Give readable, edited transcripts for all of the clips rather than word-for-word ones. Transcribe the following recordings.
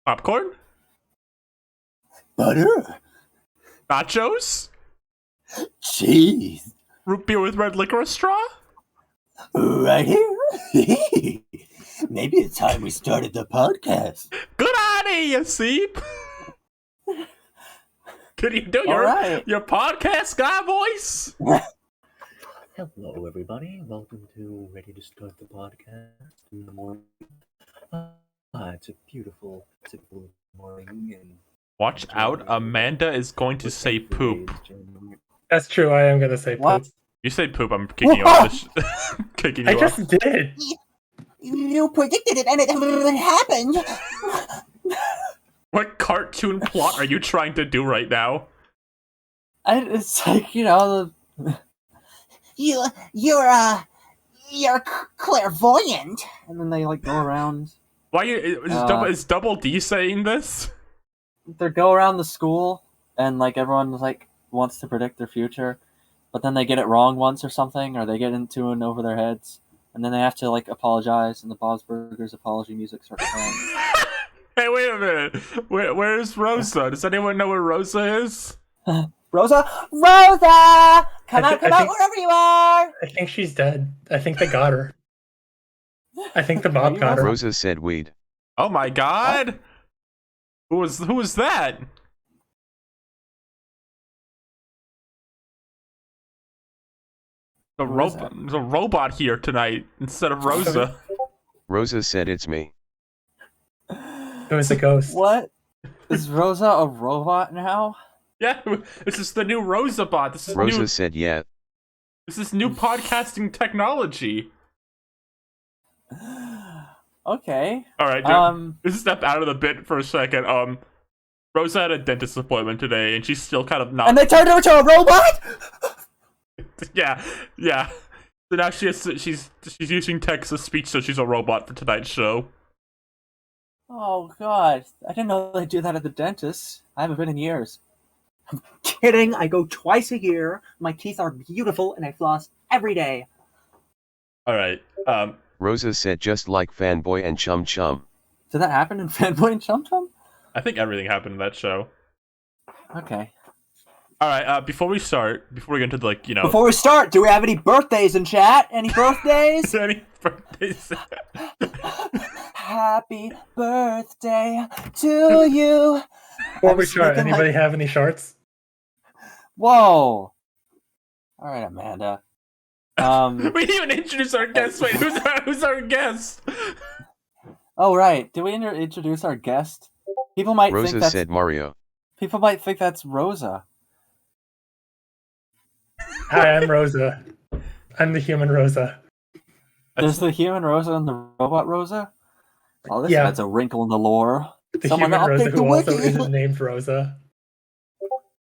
Popcorn? Butter? Nachos? Cheese? Root beer with red licorice straw? Right here? Maybe it's time we started the podcast. Good idea, you seep! Can you do your podcast guy voice? Hello, everybody. Welcome to Ready to Start the Podcast in the morning. It's a beautiful morning. And Watch out, Amanda is going to say poop. That's true, I am going to say What? poop. You say poop, I'm kicking you off the kicking you I off. just did. You predicted it, and it happened. What cartoon plot are you trying to do right now? It's like, you're clairvoyant, and then they like go around. Why is Double D saying this? They go around the school, and like everyone like wants to predict their future, but then they get it wrong once or something, or they get into and over their heads, and then they have to like apologize, and the Bob's Burgers apology music starts playing. Hey, wait a minute. Where's Rosa? Does anyone know where Rosa is? Rosa, come out, wherever you are. I think she's dead. I think they got her. I think the mob got her. Rosa said weed. Oh my god! Who was that? There's a robot here tonight instead of Rosa. Rosa said it's me. It was a ghost. What? Is Rosa a robot now? Yeah, this is the new Rosa-Bot. Rosa said yeah. This is new podcasting technology. Okay. All right, just step out of the bit for a second. Rosa had a dentist appointment today, and she's still kind of not. And they turned her into a robot? Yeah. So now she's using text-to-speech, so she's a robot for tonight's show. Oh god, I didn't know they do that at the dentist. I haven't been in years. I'm kidding. I go twice a year. My teeth are beautiful, and I floss every day. All right. Rosa said just like Fanboy and Chum Chum. Did that happen in Fanboy and Chum Chum? I think everything happened in that show. Okay. All right. Before we get into Before we start, do we have any birthdays in chat? Any birthdays? any birthdays? Happy birthday to you. Before we start, anybody have any shorts? Whoa. All right, Amanda. We didn't even introduce our guest. Wait, who's our guest? Oh, right. Did we introduce our guest? People might Rosa think that's... said Mario. People might think that's Rosa. Hi, I'm Rosa. I'm the human Rosa. There's the human Rosa and the robot Rosa? Oh, this adds a wrinkle in the lore. The human Rosa who also isn't named Rosa.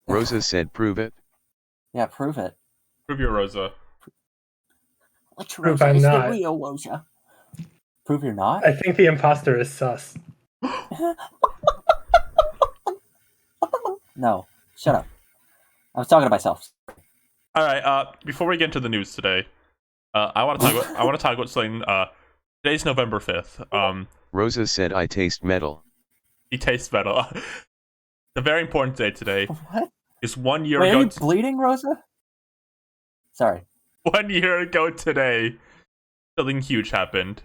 Rosa said prove it. Yeah, prove it. Prove your Rosa. Which Prove Rosa I'm is not. the real Rosa? Prove you're not? I think the imposter is sus. No, shut up. I was talking to myself. All right. Before we get into the news today, I want to talk about something. Today's November 5th. Rosa said I taste metal. He tastes metal. The very important day today. What? Is 1 year Wait, ago. are you bleeding, Rosa? Sorry. 1 year ago today, something huge happened.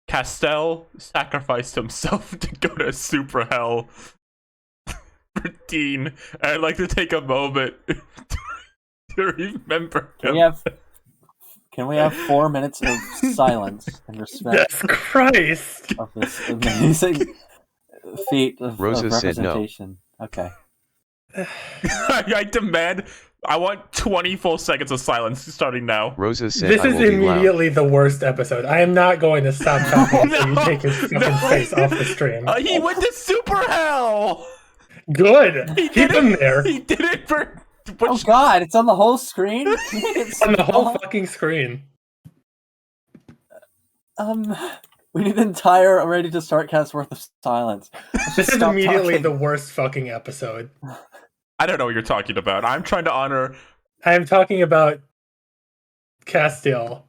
Castiel sacrificed himself to go to super hell for Dean, and I'd like to take a moment to remember him. Can we have 4 minutes of silence in respect Yes, Christ! of this amazing feat of Rosa said no. representation? Okay. I demand. I want 20 full seconds of silence starting now. Rosa said This I is will be loud. immediately the worst episode. I am not going to stop talking until you take his fucking face off the stream. He went to super hell. Good! Keep him there! He did it for. Oh god, it's on the whole screen? It's On the whole fucking screen. we need an entire Ready to Start cast worth of silence. This is Stop immediately talking. the worst fucking episode. I don't know what you're talking about. I'm trying to honor. I am talking about Castiel.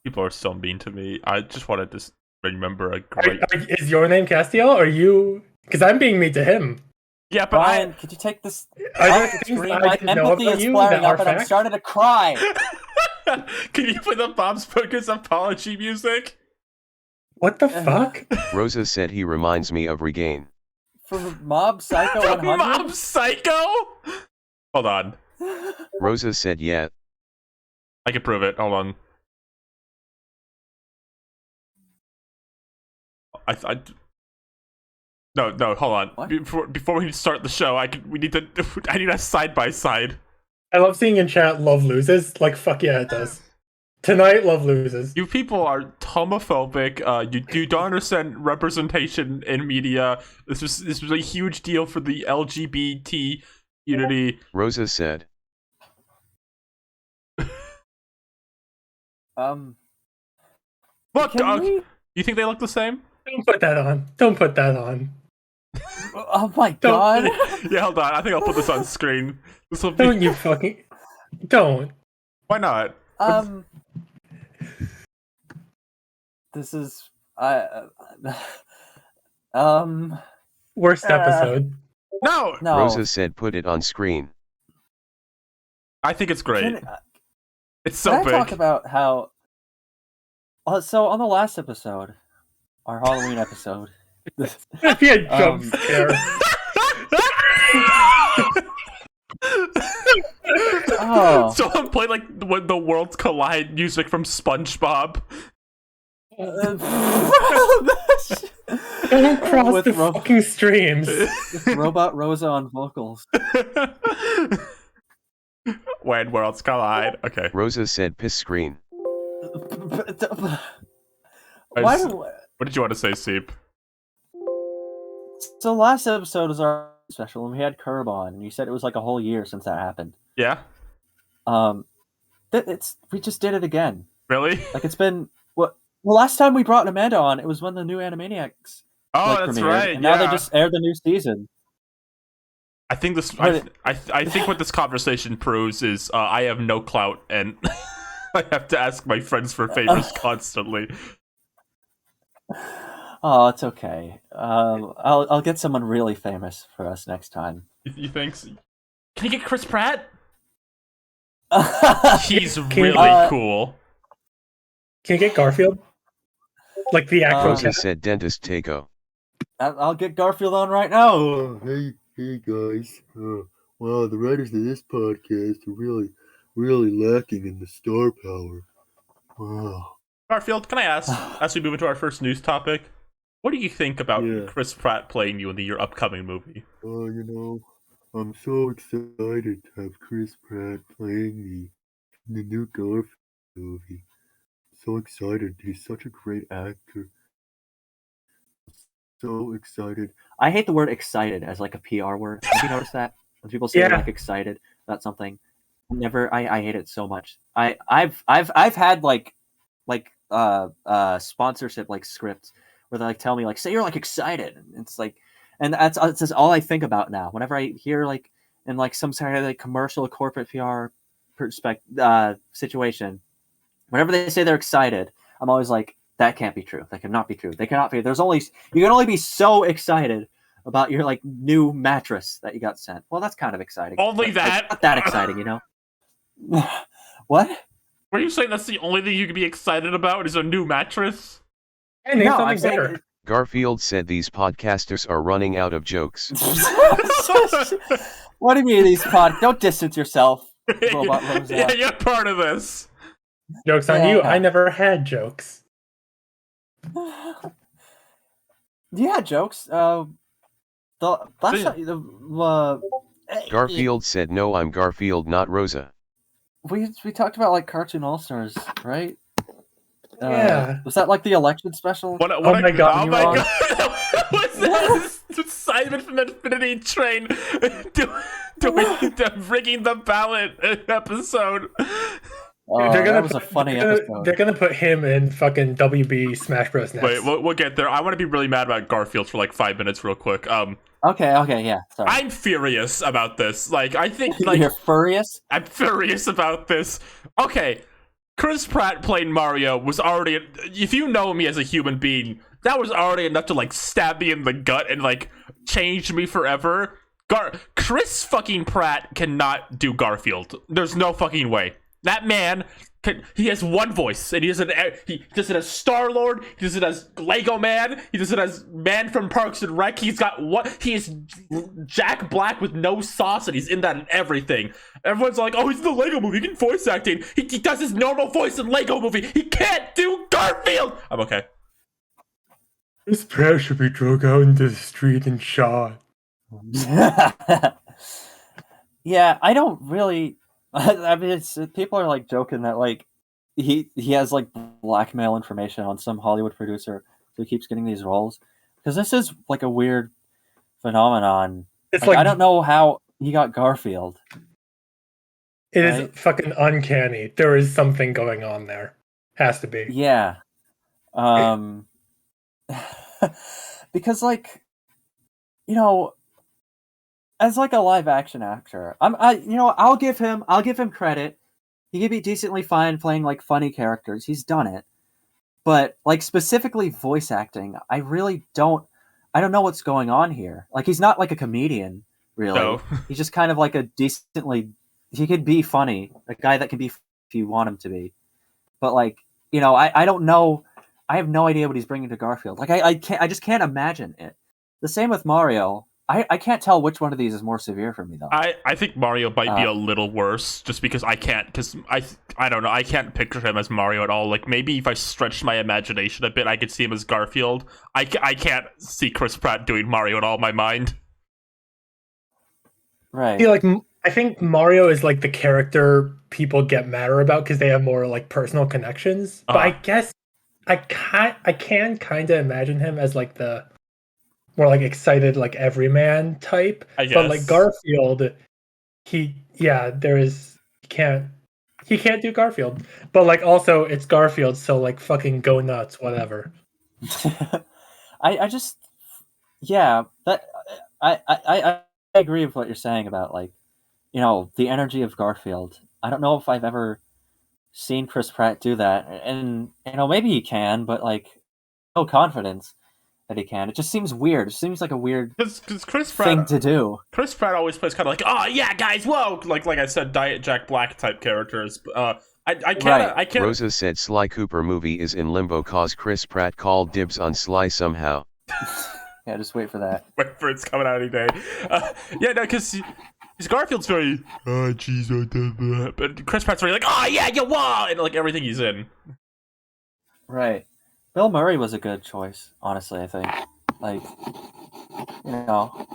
People are so mean to me. I just wanted to remember a great. Is your name Castiel? Or are you? Because I'm being mean to him. Yeah, but Brian, could you take this Are there off the things screen? I My didn't know empathy about is you flaring that are up, and I'm facts? starting to cry. Can you play the Bob's Burgers apology music? What the fuck? Rosa said he reminds me of Regain. From Mob Psycho From 100? Mob Psycho? Hold on. Rosa said yeah. I can prove it. Hold on. No, hold on. What? Before we start the show, I need a side by side. I love seeing in chat love loses. Like, fuck yeah, it does. Tonight, love loses. You people are homophobic. You don't understand representation in media. This was a huge deal for the LGBT community. Rosa said. Look, Can dog. we- You think they look the same? Don't put that on. Don't put that on. Oh my Don't- god. Yeah, hold on. I think I'll put this on screen. This will be. Don't you fucking. Don't. Why not? This is Worst episode. No. no. Rosa said put it on screen. I think it's great. Can, It's so can I big. talk about how? So on the last episode, our Halloween episode. If he had jump scare. Oh. Someone played like when the worlds collide music from SpongeBob. Don't cross With the Ro- fucking streams. Robot Rosa on vocals. When worlds collide. Okay. Rosa said piss screen. Why s- do, What did you want to say, Seep? so last episode is our special, and we had Curb on, and you said it was like a whole year since that happened. Yeah? We just did it again. Really? Like it's been what? The last time we brought Amanda on, it was when the new Animaniacs Oh, like, that's premiered, right. and yeah. now they just aired the new season. I think this. But I think what this conversation proves is I have no clout, and I have to ask my friends for favors constantly. Oh, it's okay. I'll get someone really famous for us next time. You think? So? Can you get Chris Pratt? He's Can- really cool. Can you get Garfield? Like the actual Rosa cat. said dentist Takeo. I'll get Garfield on right now. Oh, hey guys. Wow, the writers of this podcast are really lacking in the star power. Wow. Garfield, can I ask, as we move into our first news topic, what do you think about Yeah. Chris Pratt playing you in your upcoming movie? I'm so excited to have Chris Pratt playing me in the new Garfield movie. So excited. He's such a great actor. So excited. I hate the word excited as like a PR word. Have you noticed that? When people say Yeah. like excited about something, I hate it so much. I've had like sponsorship like scripts where they like tell me like say you're like excited. And it's like, and that's just all I think about now. Whenever I hear like in like some sort of like commercial corporate PR situation, whenever they say they're excited, I'm always like, that can't be true. That cannot be true. They cannot be. You can only be so excited about your like new mattress that you got sent. Well, that's kind of exciting. Only But, that? like, not that exciting, you know. What? Were you saying that's the only thing you can be excited about is a new mattress? Hey, name No, something I'm saying. better. Garfield said these podcasters are running out of jokes. What do you mean these Don't distance yourself, Robot Rosa. Yeah, you're part of this. Joke's on you. Yeah. I never had jokes. Yeah, jokes. The last time, Garfield said no, I'm Garfield, not Rosa. we talked about like Cartoon All Stars, right? Yeah. Was that like the election special? Oh my God, Oh you my wrong. god! What's that? It's Simon from the Infinity Train doing rigging the ballot episode. Oh, that was a funny episode. They're gonna put him in fucking WB Smash Bros. next. Wait, we'll get there. I want to be really mad about Garfield for like 5 minutes, real quick. Okay, yeah. Sorry. I'm furious about this. Like, I think like You're furious. I'm furious about this. Okay, Chris Pratt playing Mario was already, if you know me as a human being, that was already enough to like stab me in the gut and like change me forever. Chris fucking Pratt cannot do Garfield. There's no fucking way. That man he has one voice, and he does it as Star-Lord, he does it as Lego Man, he does it as Man from Parks and Rec. He's got what? He is Jack Black with no sauce, and he's in that in everything. Everyone's like, oh, he's in the Lego movie, he can voice acting. He does his normal voice in Lego movie. He can't do Garfield! I'm okay. This Pratt should be drug out into the street and shot. Yeah, I don't really. I mean, people are like joking that like he has like blackmail information on some Hollywood producer, so he keeps getting these roles. Because this is like a weird phenomenon. It's like I don't know how he got Garfield. It is fucking uncanny. There is something going on there. Has to be. Yeah. Because like, you know, as like a live action actor, I'll give him credit. He can be decently fine playing like funny characters. He's done it. But like specifically voice acting, I don't know what's going on here. Like he's not like a comedian, really. No. He's just kind of like he could be funny, a guy that can be if you want him to be. But like, you know, I don't know. I have no idea what he's bringing to Garfield. Like I just can't imagine it. The same with Mario. I can't tell which one of these is more severe for me though. I think Mario might be a little worse just because I don't know, I can't picture him as Mario at all. Like maybe if I stretched my imagination a bit, I could see him as Garfield. I can't see Chris Pratt doing Mario at all in my mind. Right. Yeah, like I think Mario is like the character people get madder about because they have more like personal connections. But I guess I can kind of imagine him as like the more like excited, like everyman type. I guess. But like Garfield, he can't do Garfield. But like also it's Garfield, so like fucking go nuts, whatever. I just that I agree with what you're saying about like, you know, the energy of Garfield. I don't know if I've ever seen Chris Pratt do that, and you know maybe he can, but like no confidence that he can. It just seems weird. It seems like a weird Chris Pratt, thing to do. Chris Pratt always plays kind of like, oh yeah, guys, whoa, like I said, Diet Jack Black type characters. I can't. Rosa said Sly Cooper movie is in limbo cause Chris Pratt called dibs on Sly somehow. Yeah, just wait for that. Wait for it's coming out any day. Yeah, no, because Garfield's very, oh jeez, but Chris Pratt's very like, oh yeah, whoa, and like everything he's in. Right. Bill Murray was a good choice, honestly, I think. Like, you know,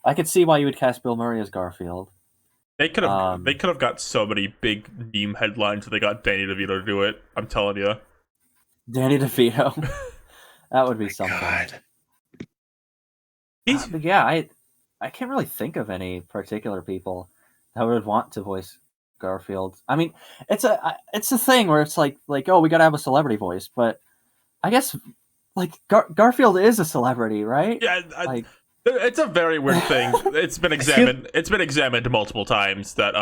I could see why you would cast Bill Murray as Garfield. They could have got so many big meme headlines if they got Danny DeVito to do it. I'm telling you. Danny DeVito. That would be something. God. But yeah, I can't really think of any particular people that would want to voice Garfield. I mean, it's a thing where it's like oh, we gotta have a celebrity voice, but I guess like Garfield is a celebrity, right? Yeah, it's a very weird thing. It's been examined. It's been examined multiple times that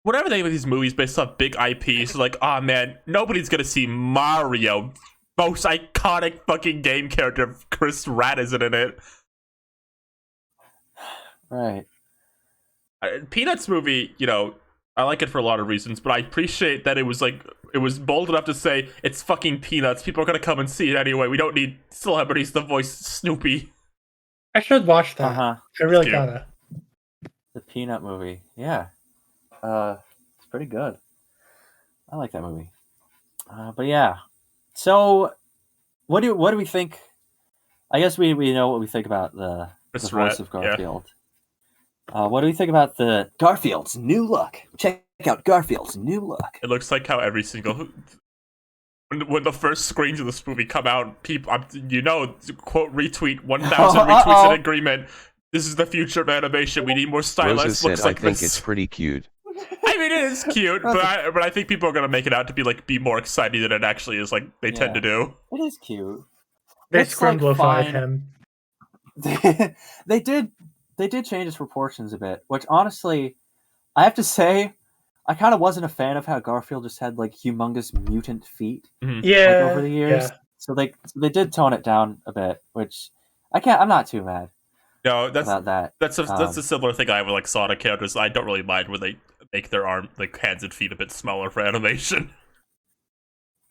whatever they make these movies based on big IPs, like, oh man, nobody's gonna see Mario, most iconic fucking game character. Chris Pratt isn't in it. Right. Peanuts movie, you know, I like it for a lot of reasons, but I appreciate that it was bold enough to say it's fucking Peanuts. People are gonna come and see it anyway. We don't need celebrities to voice Snoopy. I should watch that. I really gotta. The Peanut movie, yeah, it's pretty good. I like that movie. But yeah, so what do we think? I guess we know what we think about the voice of Garfield. Yeah. What do we think about the Garfield's new look? Check out Garfield's new look. It looks like how every single when the first screens of this movie come out, people, you know, quote retweet 1,000 retweets in agreement. This is the future of animation. We need more stylized looks like this. I think it's pretty cute. I mean, it is cute, but I think people are gonna make it out to be more exciting than it actually is, like they tend to do. It is cute. They scrumblify him. They did change his proportions a bit, which honestly, I have to say, I kind of wasn't a fan of how Garfield just had like humongous mutant feet Yeah, like over the years. yeah. So they did tone it down a bit, which I'm not too mad No, about that. that's a similar thing I have with like Sonic characters. I don't really mind when they make their hands and feet a bit smaller for animation.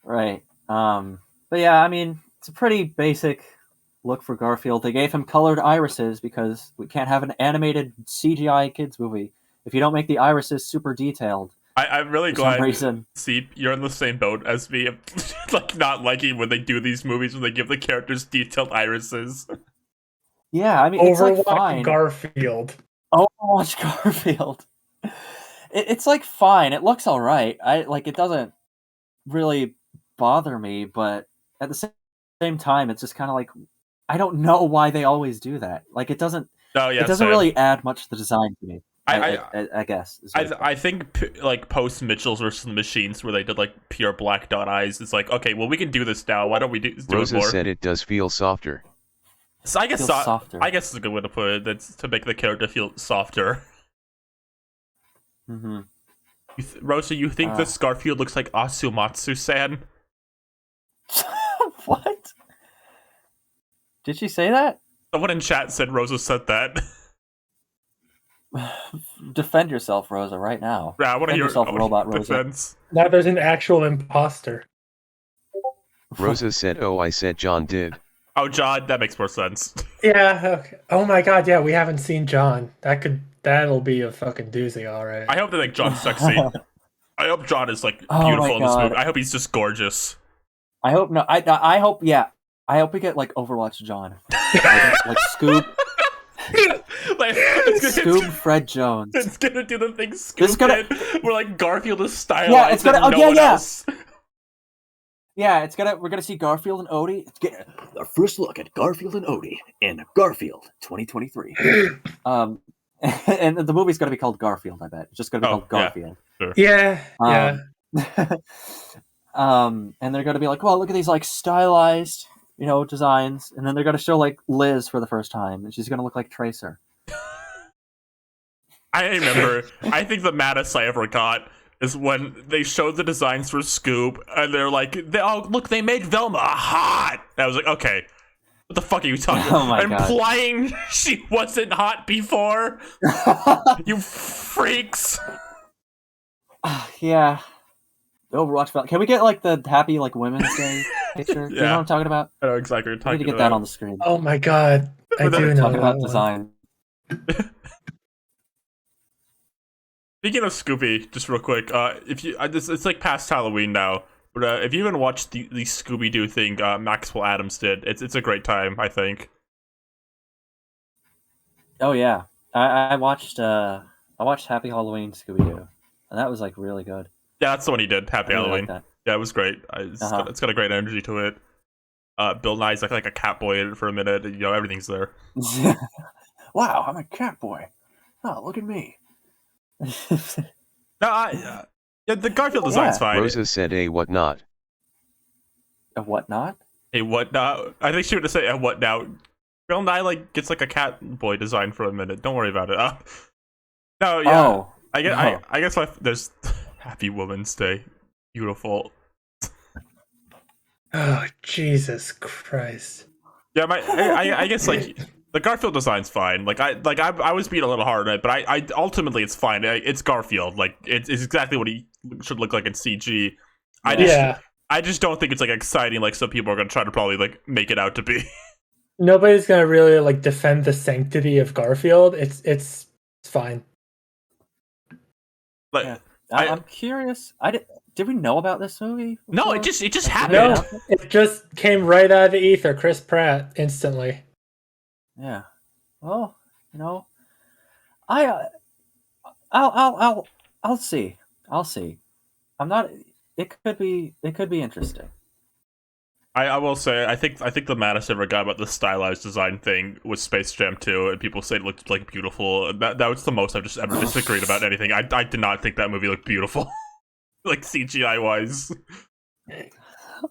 Right. But yeah, I mean, it's a pretty basic look for Garfield. They gave him colored irises because we can't have an animated CGI kids movie if you don't make the irises super detailed. I'm really For some glad. reason. See, you're in the same boat as me. Like not liking when they do these movies when they give the characters detailed irises. Yeah, I mean, it's like Overwatch fine. Garfield. Overwatch Garfield. It's like fine. It looks all right. It doesn't really bother me, but at the same time, it's just kind of like I don't know why they always do that. Like it doesn't. Oh yeah, it doesn't same. really add much to the design to me. I guess. I think like post Mitchell's versus the Machines where they did like pure black dot eyes. It's like, okay, well we can do this now. Why don't we do Rosa it more? said it does feel softer. So I guess softer. I guess it's a good way to put it. That's to make the character feel softer. Mm-hmm. Rosa, you think this Garfield looks like Asumatsu-san? What? Did she say that? Someone in chat said Rosa said that. Defend yourself, Rosa, right now. Yeah, I want to hear yourself, Robot Rosa. defense. Now there's an actual imposter. Rosa said, "Oh, I said John did." Oh, John, that makes more sense. Yeah. Okay. Oh my God. Yeah, we haven't seen John. That'll be a fucking doozy. All right. I hope they think John's sexy. I hope John is like Oh beautiful my in this God. movie. I hope he's just gorgeous. I hope no. I hope yeah. I hope we get like Overwatch John, like Scoob, Like, Scoob Fred Jones. It's gonna do the thing This Scoop is gonna- did, where like Garfield is stylized Yeah, it's gonna- and oh, no yeah, one yeah. else. Yeah, we're gonna see Garfield and Odie. It's getting our first look at Garfield and Odie in Garfield 2023. And the movie's gonna be called Garfield. I bet it's just gonna be called yeah. Garfield. Yeah. Yeah. And they're gonna be like, well, look at these like stylized, designs, and then they're gonna show like Liz for the first time, and she's gonna look like Tracer. I remember, I think the maddest I ever got is when they showed the designs for Scoob, and they're like, look, they made Velma hot! And I was like, okay, what the fuck are you talking about? Oh my God. Implying she wasn't hot before? You freaks! Yeah. Overwatch. Can we get like the happy like Women's Day picture? You know what I'm talking about? I know exactly what you're We need talking to get that about. on the screen. Oh my God. I But then do know Talking that about one. design. Speaking of Scooby, just real quick, if you, it's like past Halloween now, but if you haven't watched the Scooby-Doo thing Maxwell Adams did, it's a great time, I think. Oh yeah, I watched Happy Halloween Scooby Doo, and that was like really good. Yeah, that's the one he did, Happy I really Halloween. liked Yeah, it was great. It's got a great energy to it. Bill Nye's like a cat boy in it for a minute, and, everything's there. that. Wow, I'm a cat boy. Oh, look at me. No, the Garfield design's fine. Rosa said, "A what not?" A what not? Hey, what now? I think she would say, what now? Bill Nye gets like a cat boy design for a minute. Don't worry about it. No, yeah. Oh, I guess no. I guess there's Happy Women's Day. Beautiful. Oh, Jesus Christ. Yeah, I guess the Garfield design's fine. I was being a little hard on it, but I ultimately it's fine. It's Garfield. It's exactly what he should look like in CG. I just don't think it's exciting like some people are gonna try to probably make it out to be. Nobody's gonna really defend the sanctity of Garfield. It's fine. Yeah. I'm curious. Did we know about this movie? No, before? it just happened. No, it just came right out of the ether. Chris Pratt instantly. Yeah. Well, I'll see. I'll see. I'm not. It could be interesting. I will say I think the maddest I ever got about the stylized design thing was Space Jam 2, and people say it looked beautiful. That was the most I've just ever disagreed about anything. I did not think that movie looked beautiful, CGI wise.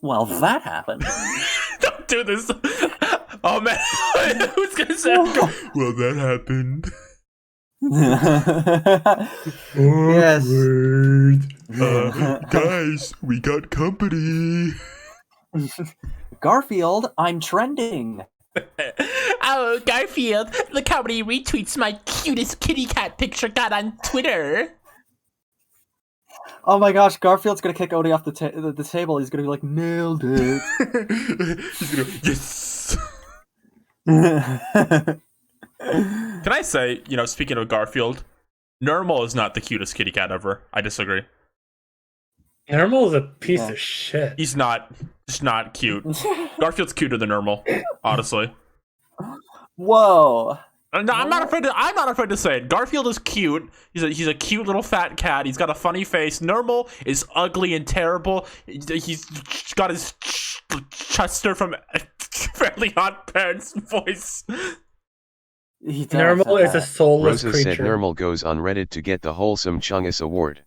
Well, that happened. Don't do this. Oh man, who's gonna say? Well, that happened. Yes. Awkward. Guys, we got company. Garfield, I'm trending. Oh, Garfield, look how many retweets my cutest kitty cat picture got on Twitter. Oh my gosh, Garfield's gonna kick Odie off the table. He's gonna be like, nailed it. He's gonna, yes. Can I say, speaking of Garfield, Normal is not the cutest kitty cat ever. I disagree. Normal is a piece of shit. He's not, just not cute. Garfield's cuter than Normal, honestly. Whoa. No, I'm not afraid to say it. Garfield is cute. He's a cute little fat cat. He's got a funny face. Normal is ugly and terrible. He's got his Chester from Fairly Odd Parents voice. Normal is a soulless Rosa creature. said Normal goes on Reddit to get the Wholesome Chungus Award.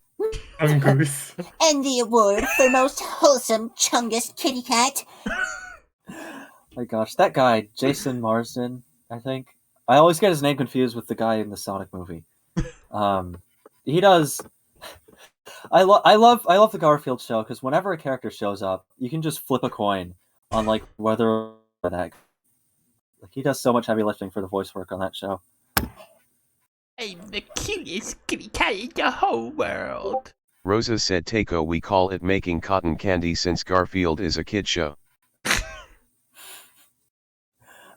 Goose. And the award for most wholesome chungus kitty cat. My gosh, that guy, Jason Marsden, I think. I always get his name confused with the guy in the Sonic movie. He does. I love the Garfield show because whenever a character shows up, you can just flip a coin on like whether that. Like he does so much heavy lifting for the voice work on that show. I'm the cutest kitty cat in the whole world. Rosa said Takeo we call it making cotton candy since Garfield is a kid show.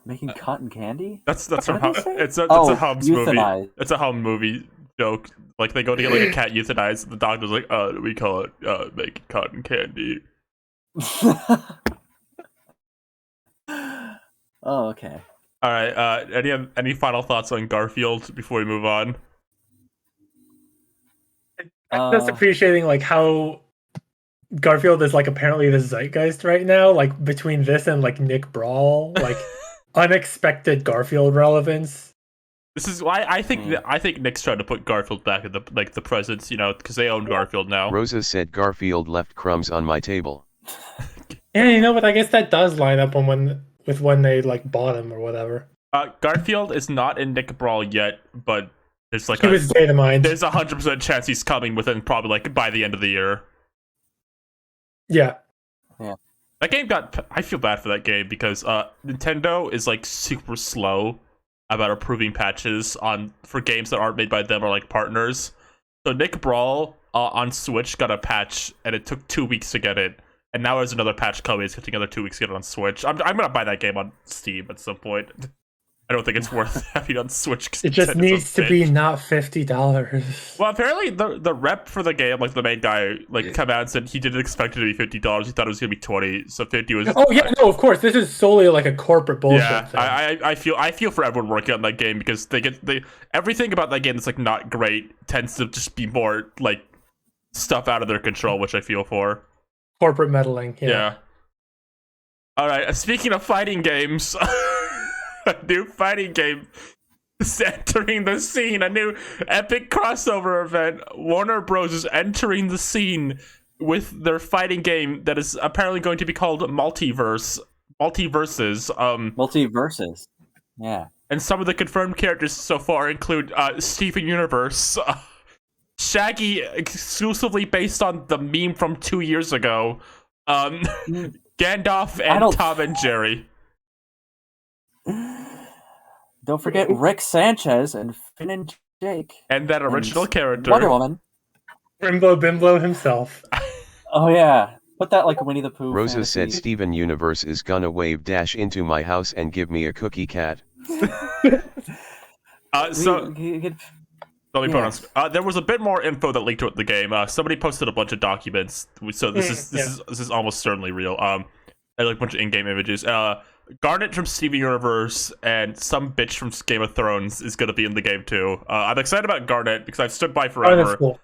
Making cotton candy? That's What from did he say? it's a Hubs euthanize. movie. It's a Hum movie joke. Like they go to get like a cat euthanized. And the doctor's like, we call it making cotton candy. Oh, okay. All right. Any final thoughts on Garfield before we move on? I'm just appreciating like how Garfield is like apparently the zeitgeist right now. Like between this and like Nick Brawl, like unexpected Garfield relevance. This is why I think Nick's trying to put Garfield back in the presence, because they own Garfield now. Rosa said Garfield left crumbs on my table. Yeah, but I guess that does line up with when they like bought him or whatever. Garfield is not in Nick Brawl yet, but there's like He was data mined. There's 100% chance he's coming within probably like by the end of the year. Yeah. That game I feel bad for that game because Nintendo is like super slow about approving patches for games that aren't made by them or like partners. So Nick Brawl on Switch got a patch and it took 2 weeks to get it. And now there's another patch coming. It's going to take another 2 weeks to get it on Switch. I'm going to buy that game on Steam at some point. I don't think it's worth having on Switch. It just needs to be not $50. Well, apparently the rep for the game, like the main guy, like came out and said he didn't expect it to be $50. He thought it was going to be $20. So 50 was. Oh yeah, no, of course. This is solely like a corporate bullshit thing. I feel for everyone working on that game because everything about that game that's like not great tends to just be more like stuff out of their control, which I feel for. Corporate meddling. Yeah. All right. Speaking of fighting games. A new fighting game is entering the scene. A new epic crossover event. Warner Bros. Is entering the scene with their fighting game that is apparently going to be called Multiverses. Multiverses. Yeah. And some of the confirmed characters so far include Steven Universe, Shaggy exclusively based on the meme from 2 years ago, Gandalf, and Tom and Jerry. Don't forget Rick Sanchez and Finn and Jake. And that original character. Wonder Woman. Brimbo Bimbo himself. Oh yeah. Put that like Winnie the Pooh. Rosa fantasy. said Steven Universe is gonna wave dash into my house and give me a cookie cat. There was a bit more info that leaked with the game. Somebody posted a bunch of documents, so this is almost certainly real. And like a bunch of in-game images. Garnet from Steven Universe and some bitch from Game of Thrones is going to be in the game too. I'm excited about Garnet because I've stood by forever. Oh, that's cool.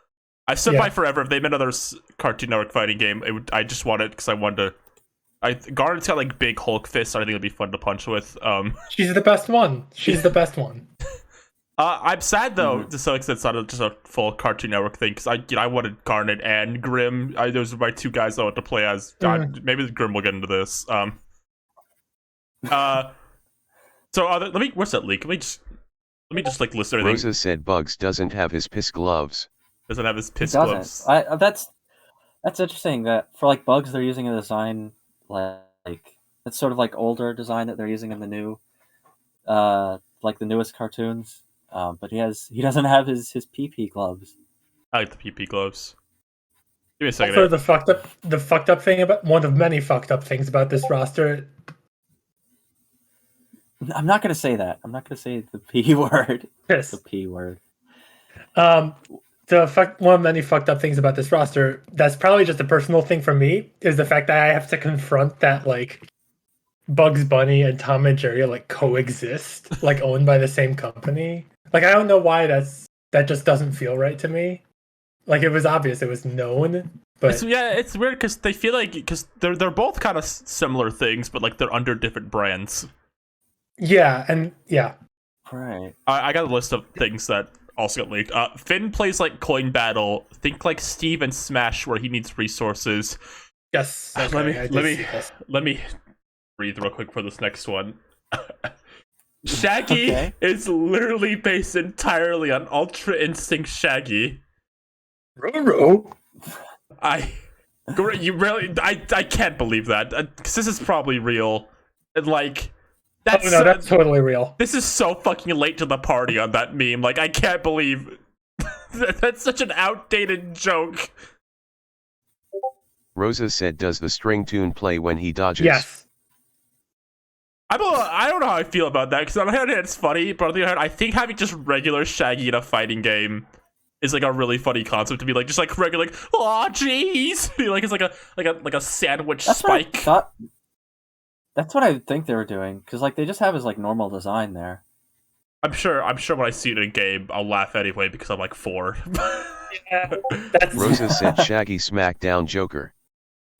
I've stood by forever. If they made another Cartoon Network fighting game, I just want it because I wanted to. Garnet's got like big Hulk fists, so I think it'd be fun to punch with. She's the best one. I'm sad though, just so it's not just a full Cartoon Network thing, because I wanted Garnet and Grimm. Those are my two guys I want to play as. Maybe Grimm will get into this. Where's that leak? Let me Let me just like list everything. Rosa said Bugs doesn't have his piss gloves. Doesn't have his He piss doesn't. gloves. That's interesting that for like Bugs they're using a design like it's sort of like older design that they're using in the new like the newest cartoons. But he doesn't have his PP gloves. I like the PP gloves. Give me a second. Also, the fucked up thing about one of many fucked up things about this roster. I'm not gonna say that. I'm not gonna say the P word. Yes. The P word. One of many fucked up things about this roster. That's probably just a personal thing for me. Is the fact that I have to confront that like Bugs Bunny and Tom and Jerry like coexist, like owned by the same company. Like I don't know why that just doesn't feel right to me. Like it was obvious, it was known, but it's weird because they feel like they're both kind of similar things, but like they're under different brands. yeah, and yeah, Right. I got a list of things that also got leaked. Finn plays like Coin Battle. Think like Steve and Smash, where he needs resources. yes. Okay, Let me breathe real quick for this next one. Shaggy is literally based entirely on Ultra Instinct Shaggy. Roro. I can't believe that. 'Cause this is probably real. And like That's totally real. This is so fucking late to the party on that meme. Like I can't believe that's such an outdated joke. Rosa said, does the string tune play when he dodges? Yes. I don't know how I feel about that, because on the one hand it's funny, but on the other hand I think having just regular Shaggy in a fighting game is like a really funny concept to be like just like regular like oh jeez, like it's like a sandwich spike. That's what I think they were doing, because like they just have his like normal design there. I'm sure when I see it in a game I'll laugh anyway because I'm like 4. Yeah, Rosa said Shaggy Smackdown Joker.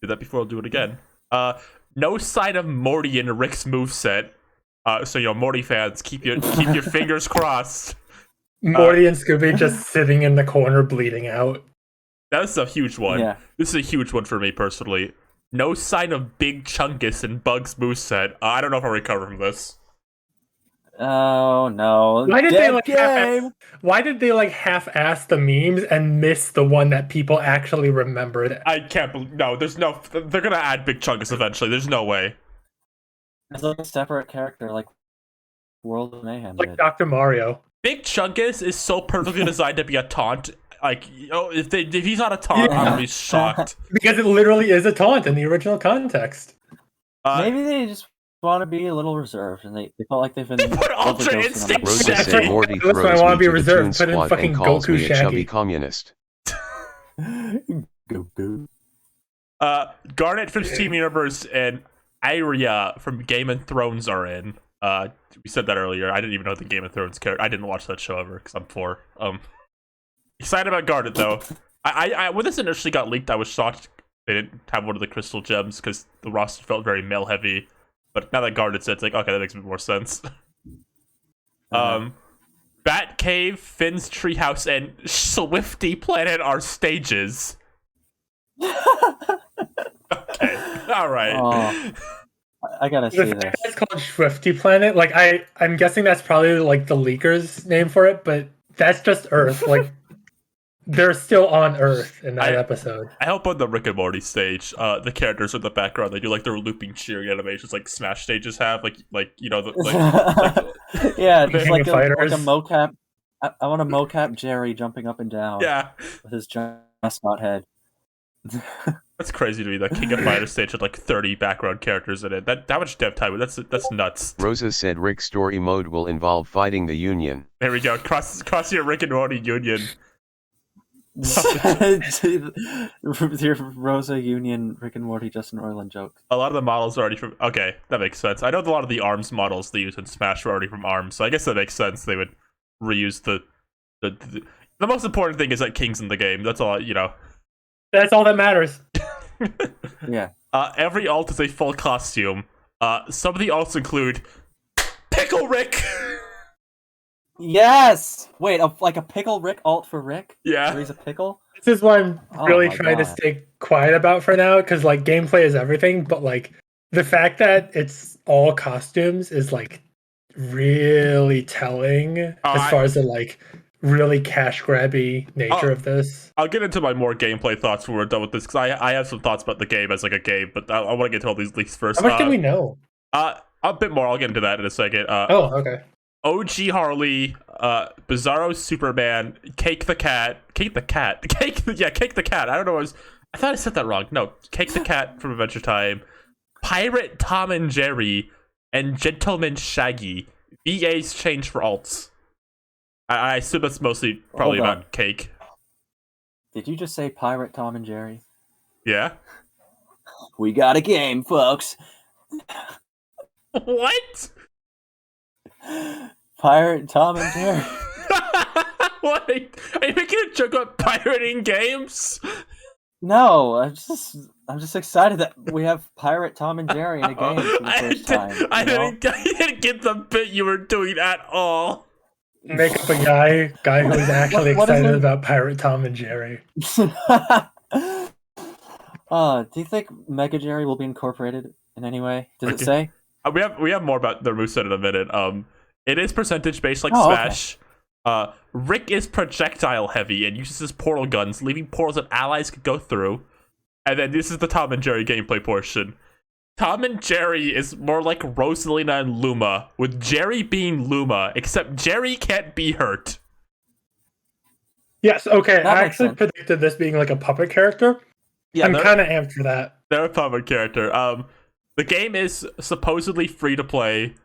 Did that before, I'll do it again. No sign of Morty in Rick's moveset. So Morty fans, keep your fingers crossed. Morty and Scooby just sitting in the corner bleeding out. That's a huge one. Yeah. This is a huge one for me personally. No sign of Big Chungus in Bugs moveset. I don't know if I'll recover from this. Oh no! Why did they like half-ass the memes and miss the one that people actually remembered? I can't believe. No, there's no. They're gonna add Big Chungus eventually. There's no way. It's like a separate character, like World of Mayhem. Like did. Dr. Mario. Big Chungus is so perfectly designed to be a taunt. Like, if he's not a taunt, I'm gonna be shocked. Because it literally is a taunt in the original context. Maybe they just want to be a little reserved, and they felt like they've been. They put Ultra Instinct Rosa Shaggy. said Morty That's why I throws wanna me be to the reserved. Toon Put in Squad fucking and calls Goku me a Shaggy. chubby communist. Go. Garnet from Steam Universe and Arya from Game of Thrones are in. We said that earlier. I didn't even know the Game of Thrones character. I didn't watch that show ever because I'm 4. Excited about Garnet though. I when this initially got leaked, I was shocked they didn't have one of the crystal gems because the roster felt very male heavy. But now that Garnet's it, it's like okay, that makes a bit more sense. Batcave, Finn's Treehouse, and Swifty Planet are stages. Okay, all right. Oh, I gotta see The fact this. that it's called Swifty Planet, like I'm guessing that's probably like the leaker's name for it, but that's just Earth. Like they're still on Earth in that episode. I hope on the Rick and Morty stage, the characters in the background they do like their looping cheering animations, like Smash stages have, like Yeah, King just of like a Fighters. mocap. I want to mocap Jerry jumping up and down. yeah. With his giant mascot head. That's crazy to me. That King of Fighters stage had like 30 background characters in it. That much dev time. That's nuts. Rosa said Rick's story mode will involve fighting the Union. There we go. Cross your Rick and Morty union. Your Rosa Union, Rick and Morty, Justin Roiland joke. A lot of the models are already from. Okay, that makes sense. I know a lot of the ARMS models they use in Smash were already from ARMS, so I guess that makes sense. They would reuse the most important thing is that King's in the game. That's all. That's all that matters. Yeah. Every alt is a full costume. Some of the alts include Pickle Rick. Yes. Wait, like a pickle Rick alt for Rick? Yeah. Where he's a pickle. This is what I'm really my trying to God. stay quiet about for now, because like gameplay is everything, but like the fact that it's all costumes is like really telling as far as the like really cash grabby nature Oh. of this. I'll get into my more gameplay thoughts when we're done with this, because I have some thoughts about the game as like a game, but I want to get to all these leaks first. How much do we know? A bit more. I'll get into that in a second. Oh, okay. OG Harley, Bizarro Superman, Cake the Cat, Cake the Cat. I don't know. I thought I said that wrong. No, Cake the Cat from Adventure Time, Pirate Tom and Jerry, and Gentleman Shaggy. VA's change for alts. I assume that's mostly probably Hold on. about Cake. Did you just say Pirate Tom and Jerry? Yeah. We got a game, folks. What? Pirate Tom and Jerry. What? Are you making a joke about pirating games? No, I'm just excited that we have Pirate Tom and Jerry in a game for the first time. I didn't get the bit you were doing at all. Make up a guy who's actually What is excited it? about Pirate Tom and Jerry. Do you think Mega Jerry will be incorporated in any way? Does it say? We have more about the moveset in a minute. It is percentage based like Oh, okay. Smash. Rick is projectile heavy and uses his portal guns, leaving portals that allies could go through. And then this is the Tom and Jerry gameplay portion. Tom and Jerry is more like Rosalina and Luma, with Jerry being Luma, except Jerry can't be hurt. Yes, okay. That I makes actually sense. predicted this being like a puppet character. Yeah, I'm kind of amped for that. they're a puppet character. The game is supposedly free to play.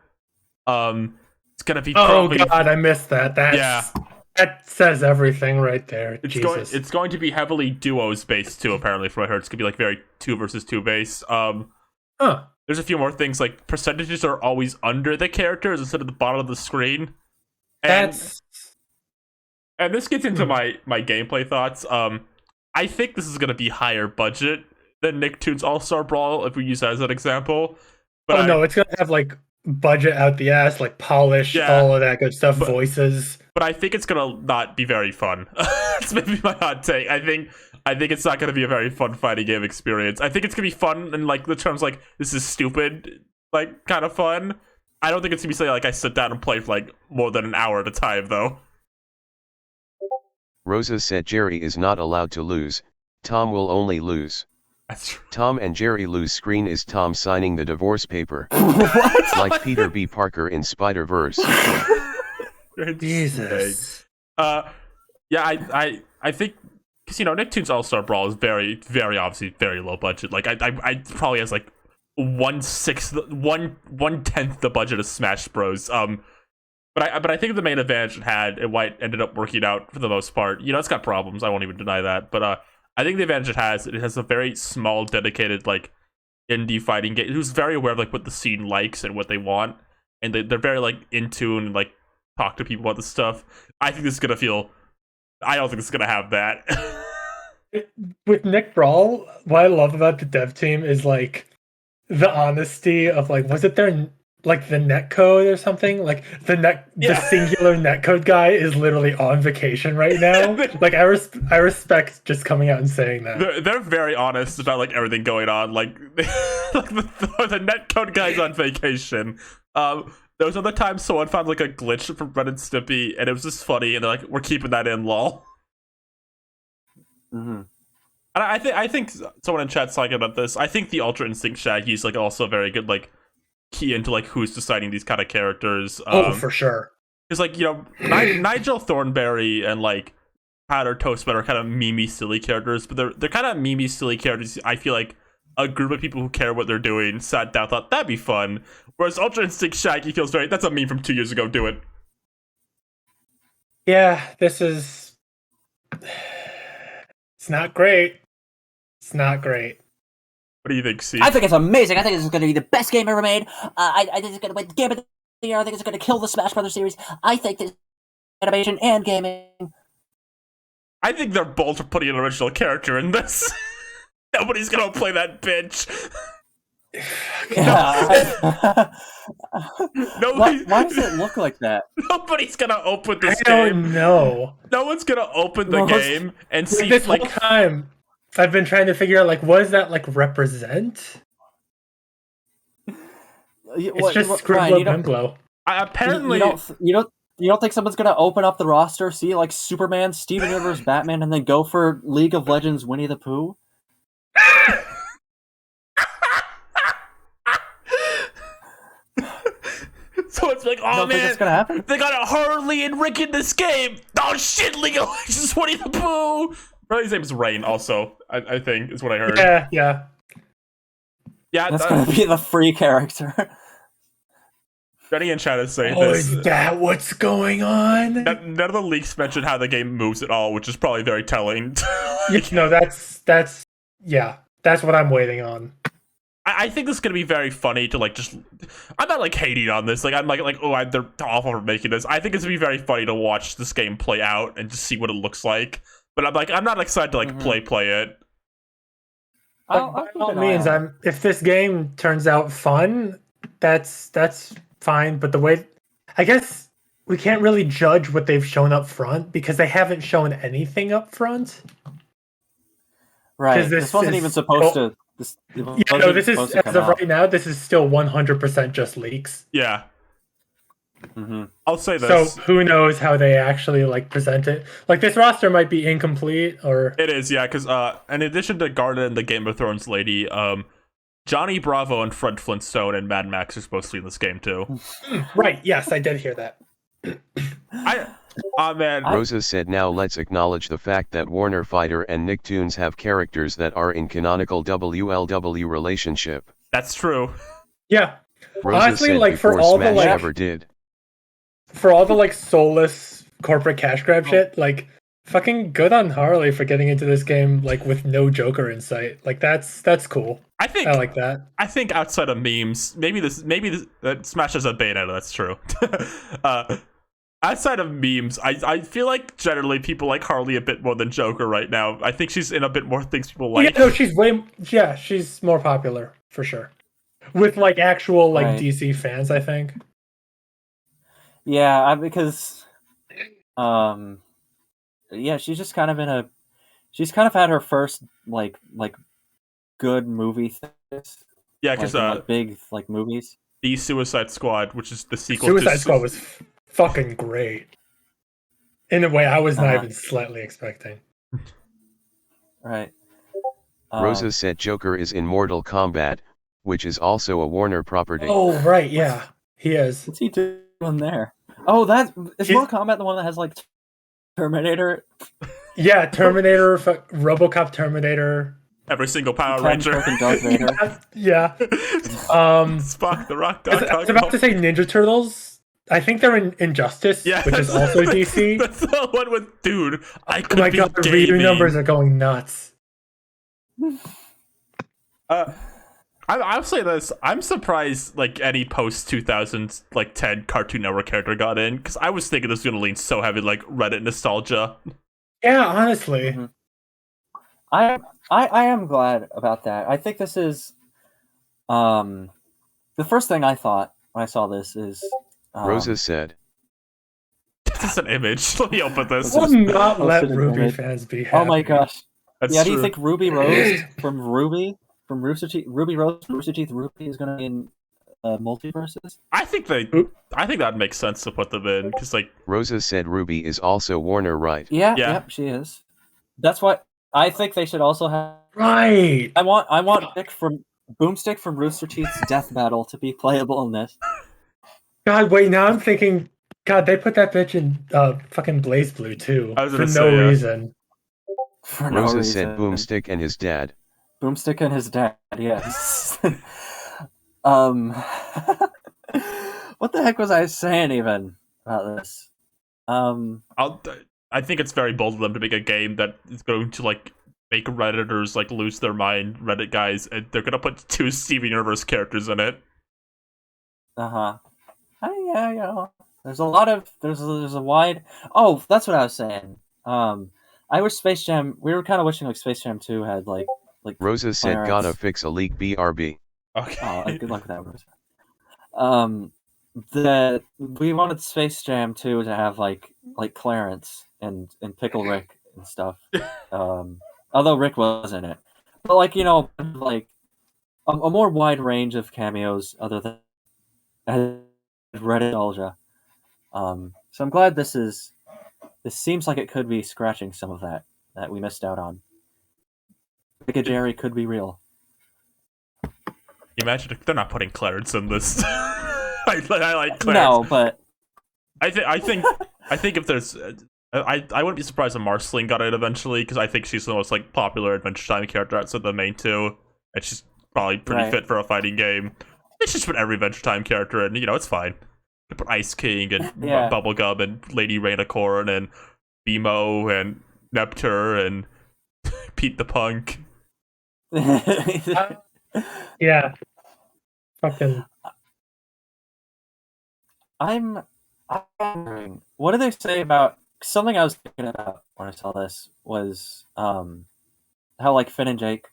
It's gonna be Oh probably god, I missed that. That says everything right there. Jesus. It's going to be heavily duos based too. Apparently, from what I heard, it's gonna be like very 2 versus 2 based. Huh. There's a few more things, like percentages are always under the characters instead of the bottom of the screen. And this gets into my gameplay thoughts. I think this is gonna be higher budget than Nicktoons All-Star Brawl if we use that as an example. But no, it's gonna have like budget out the ass, like polish, all of that good stuff, voices. But I think it's gonna not be very fun. That's maybe my hot take. I think it's not gonna be a very fun fighting game experience. I think it's gonna be fun in like the terms like this is stupid, like kind of fun. I don't think it's gonna be something like I sit down and play for like more than an hour at a time though. Rosa said Jerry is not allowed to lose, Tom will only lose. That's true. Tom and Jerry lose screen is Tom signing the divorce paper. What? Like Peter B. Parker in Spider-Verse. Jesus. Yeah, I think because Nicktoons All-Star Brawl is very, very obviously very low budget. Like I probably has like 1/10 the budget of Smash Bros. But I think the main advantage it had and why it ended up working out for the most part. It's got problems. I won't even deny that. But I think the advantage it has a very small, dedicated like indie fighting game who's very aware of like what the scene likes and what they want, and they're very like in tune and like talk to people about this stuff. I think this is gonna feel. I don't think it's gonna have that. With Nick Brawl, what I love about the dev team is like the honesty of like, was it their like the netcode or something? Like the singular netcode guy is literally on vacation right now. Like I respect just coming out and saying that. They're very honest about like everything going on. Like, the netcode guy's on vacation. There was other times someone found like a glitch from Ren and Stimpy, and it was just funny. And they're like, "We're keeping that in, lol." Mm-hmm. And I think someone in chat's talking about this. I think the Ultra Instinct Shaggy is like also very good like key into like who's deciding these kind of characters. For sure. Because like Nigel Thornberry and like Powder Toastman are kind of memey silly characters, but they're kind of memey silly characters. I feel like a group of people who care what they're doing sat down, thought that'd be fun. Whereas Ultra Instinct Shaggy feels very that's a meme from 2 years ago. Do it. Yeah, this is. It's not great. It's not great. What do you think, Steve? I think it's amazing. I think this is going to be the best game ever made. I think it's going to win the game of the year. I think it's going to kill the Smash Brothers series. I think this animation and gaming. I think they're bold for putting an original character in this. Nobody's gonna play that bitch. Yeah. Why does it look like that? Nobody's gonna open this I game. don't know. No one's gonna open the game and see This like whole time, I've been trying to figure out like what does that like represent? It's just Scribbler Bimblo. apparently, you don't think someone's gonna open up the roster, see like Superman, Steven Universe, Batman, and then go for League of Legends Winnie the Pooh? so it's like, oh Think man, that's gonna happen? they got a Harley and Rick in this game. Oh shit, League of Legends Winnie the Pooh. Probably his name is Rain. Also, I think is what I heard. Yeah. That's gonna be the free character. Benny and chat is saying Oh, this. is that what's going on? None of the leaks mention how the game moves at all, which is probably very telling. No, that's what I'm waiting on. I think this is gonna be very funny to like just. I'm not like hating on this. Like I'm like oh they're awful for making this. I think it's gonna be very funny to watch this game play out and just see what it looks like. But I'm not excited to like play it. I'll By all means, if this game turns out fun, that's fine. But the way, I guess we can't really judge what they've shown up front because they haven't shown anything up front. Right. This This wasn't is even supposed to. This is as of right now. This is still 100% just leaks. Yeah. Mm-hmm. I'll say this. So who knows how they actually like present it? Like this roster might be incomplete, or It is, yeah, because in addition to Garden and the Game of Thrones lady, Johnny Bravo and Fred Flintstone and Mad Max are supposed to be in this game too. right? Yes, I did hear that. Man. Rosa said now let's acknowledge the fact that Warner Fighter and Nicktoons have characters that are in canonical WLW relationship. That's true. Yeah. Rosa Honestly, said like for before all Smash the like ever did. for all the like soulless corporate cash grab shit, like fucking good on Harley for getting into this game like with no Joker in sight. Like that's cool. I like that. I think outside of memes, maybe Smash has a Bayonetta. That's true. Outside of memes, I feel like generally people like Harley a bit more than Joker right now. I think she's in a bit more things people like. Yeah, no, she's more popular for sure. With like actual like Right. DC fans, I think. Yeah, because, yeah, she's just kind of she's kind of had her first like good movie things. Yeah, because like big like movies. the Suicide Squad, which is the sequel. Suicide to Squad was fucking great. In a way I was not Uh-huh. even slightly expecting. Right. Rosa said Joker is in Mortal Kombat, which is also a Warner property. Oh right, yeah, he is. What's he doing there? Oh, is He's- Mortal Kombat the one that has like Terminator? Yeah, Terminator, RoboCop, Terminator. every single Power Ken, Ranger. fucking Darth Vader. Yeah. Spock, the Rock, I was about to say Ninja Turtles. I think they're in Injustice, Yeah, which is also DC. That's the one with dude. I Oh could my be god, the gaming. redo numbers are going nuts. I'll say this. I'm surprised like any post 2000s like 10 Cartoon Network character got in because I was thinking this was gonna lean so heavy like Reddit nostalgia. Yeah, honestly. Mhm. I am glad about that. I think this is the first thing I thought when I saw this is Rosa said. This is an image. Let me open this. Will not Oh, let shit, Ruby right. fans be happy. oh my gosh. That's Yeah, do true. you think Ruby Rose from Rooster Teeth, Ruby Rose from Rooster Teeth Ruby is going to be in Multiverses? I think that makes sense to put them in because like Rosa said Ruby is also Warner, right? Yeah, Yeah. yep, she is. That's why I think they should also have. Right. I want Boomstick from Rooster Teeth's Death Battle to be playable in this. God, wait, now I'm thinking, God, they put that bitch in fucking Blaze Blue too. I was For gonna no say, yeah. reason. For no Rosa reason. said Boomstick and his dad. Boomstick and his dad, yes. What the heck was I saying even about this? I think it's very bold of them to make a game that is going to like make Redditors like lose their mind, Reddit guys, and they're gonna put 2 Steven Universe characters in it. Yeah, you know, there's a wide. Oh, that's what I was saying. I wish Space Jam. We were kind of wishing like Space Jam 2 had like. Rosa said Clarence. gotta fix a leak BRB. Okay. Oh, good luck with that, Rosa. We wanted Space Jam 2 to have like Clarence and Pickle Rick and stuff. Although Rick was in it, but like you know, like a more wide range of cameos other than Reddit nostalgia. So I'm glad this seems like it could be scratching some of that we missed out on. Pick Jerry could be real. Imagine if they're not putting Clarence in this. I like Clarence. No, but I think if there's, I wouldn't be surprised if Marceline got it eventually, because I think she's the most like popular Adventure Time character outside the main two, and she's probably pretty fit for a fighting game. It's just put every Adventure Time character in, it's fine. You put Ice King and Bubblegum and Lady Rainicorn and BMO and Neptur and Pete the Punk. Yeah. Fucking. I'm wondering, what do they say about something I was thinking about when I saw this was how like Finn and Jake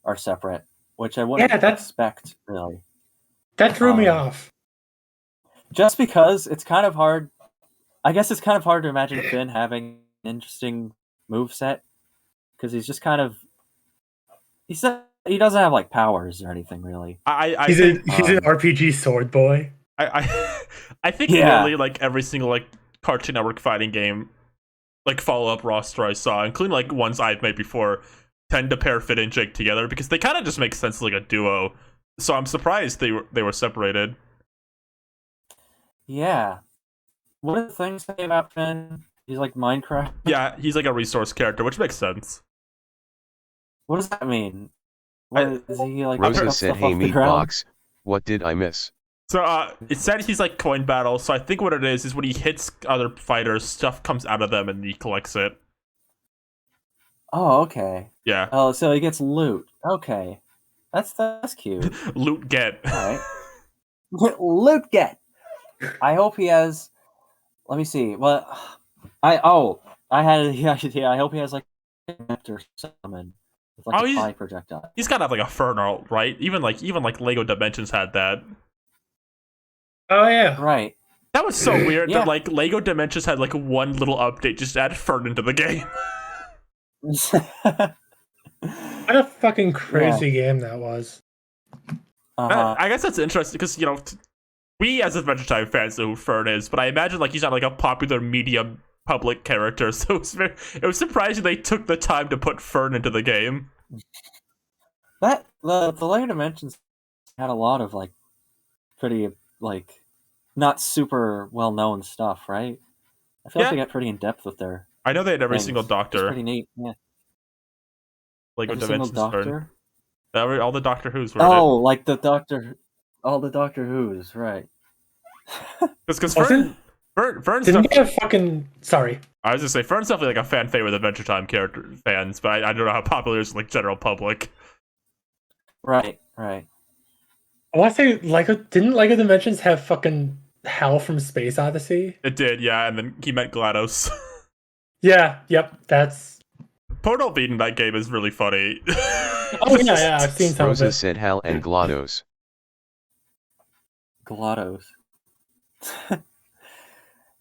are separate, which I wouldn't expect really. That threw me off. Just because it's kind of hard. I guess it's kind of hard to imagine Finn having an interesting moveset because he's just kind of he doesn't have like powers or anything really. He's an RPG sword boy. I think really like every single like Cartoon Network fighting game like follow-up roster I saw, including like ones I've made before, tend to pair Finn and Jake together because they kind of just make sense like a duo. So I'm surprised they were separated. Yeah. What do the things say about Finn? He's like Minecraft. Yeah, he's like a resource character, which makes sense. What does that mean? Is he like Rosa said, "Hey, Meatbox, what did I miss?" So it said he's like coin battle. So I think what it is when he hits other fighters, stuff comes out of them and he collects it. Oh, okay. Yeah. Oh, so he gets loot. Okay, that's cute. Loot get. All right. Loot get. I hope he has. Let me see. Well, I had the idea. I hope he has like a nectar summon with like a fly projectile. He's gotta have like a Fernal, right? Even like Lego Dimensions had that. Oh yeah, right. That was so weird that like Lego Dimensions had like one little update just to add Fern into the game. What a fucking crazy game that was. I guess that's interesting because we as Adventure Time fans know who Fern is, but I imagine like he's not like a popular media public character, so it was surprising they took the time to put Fern into the game. The Lego Dimensions had a lot of like pretty like not super well known stuff, right? I feel like they got pretty in depth with their. I know they had every single Doctor. It's pretty neat. Yeah. Lego Dimensions Doctor. Fern. All the Doctor Who's were like the Doctor. All the Doctor Who's, right. Because Fern's didn't get fucking sorry. I was gonna say Fern's definitely like a fan favorite with Adventure Time character fans, but I don't know how popular it is like general public. Right. I want to say didn't Lego Dimensions have fucking Hal from Space Odyssey? It did, yeah, and then he met GLaDOS. Yep, that's Portal Beat in that game is really funny. Oh yeah, I've seen some Rosa of it. said Hal and GLaDOS. GLaDOS.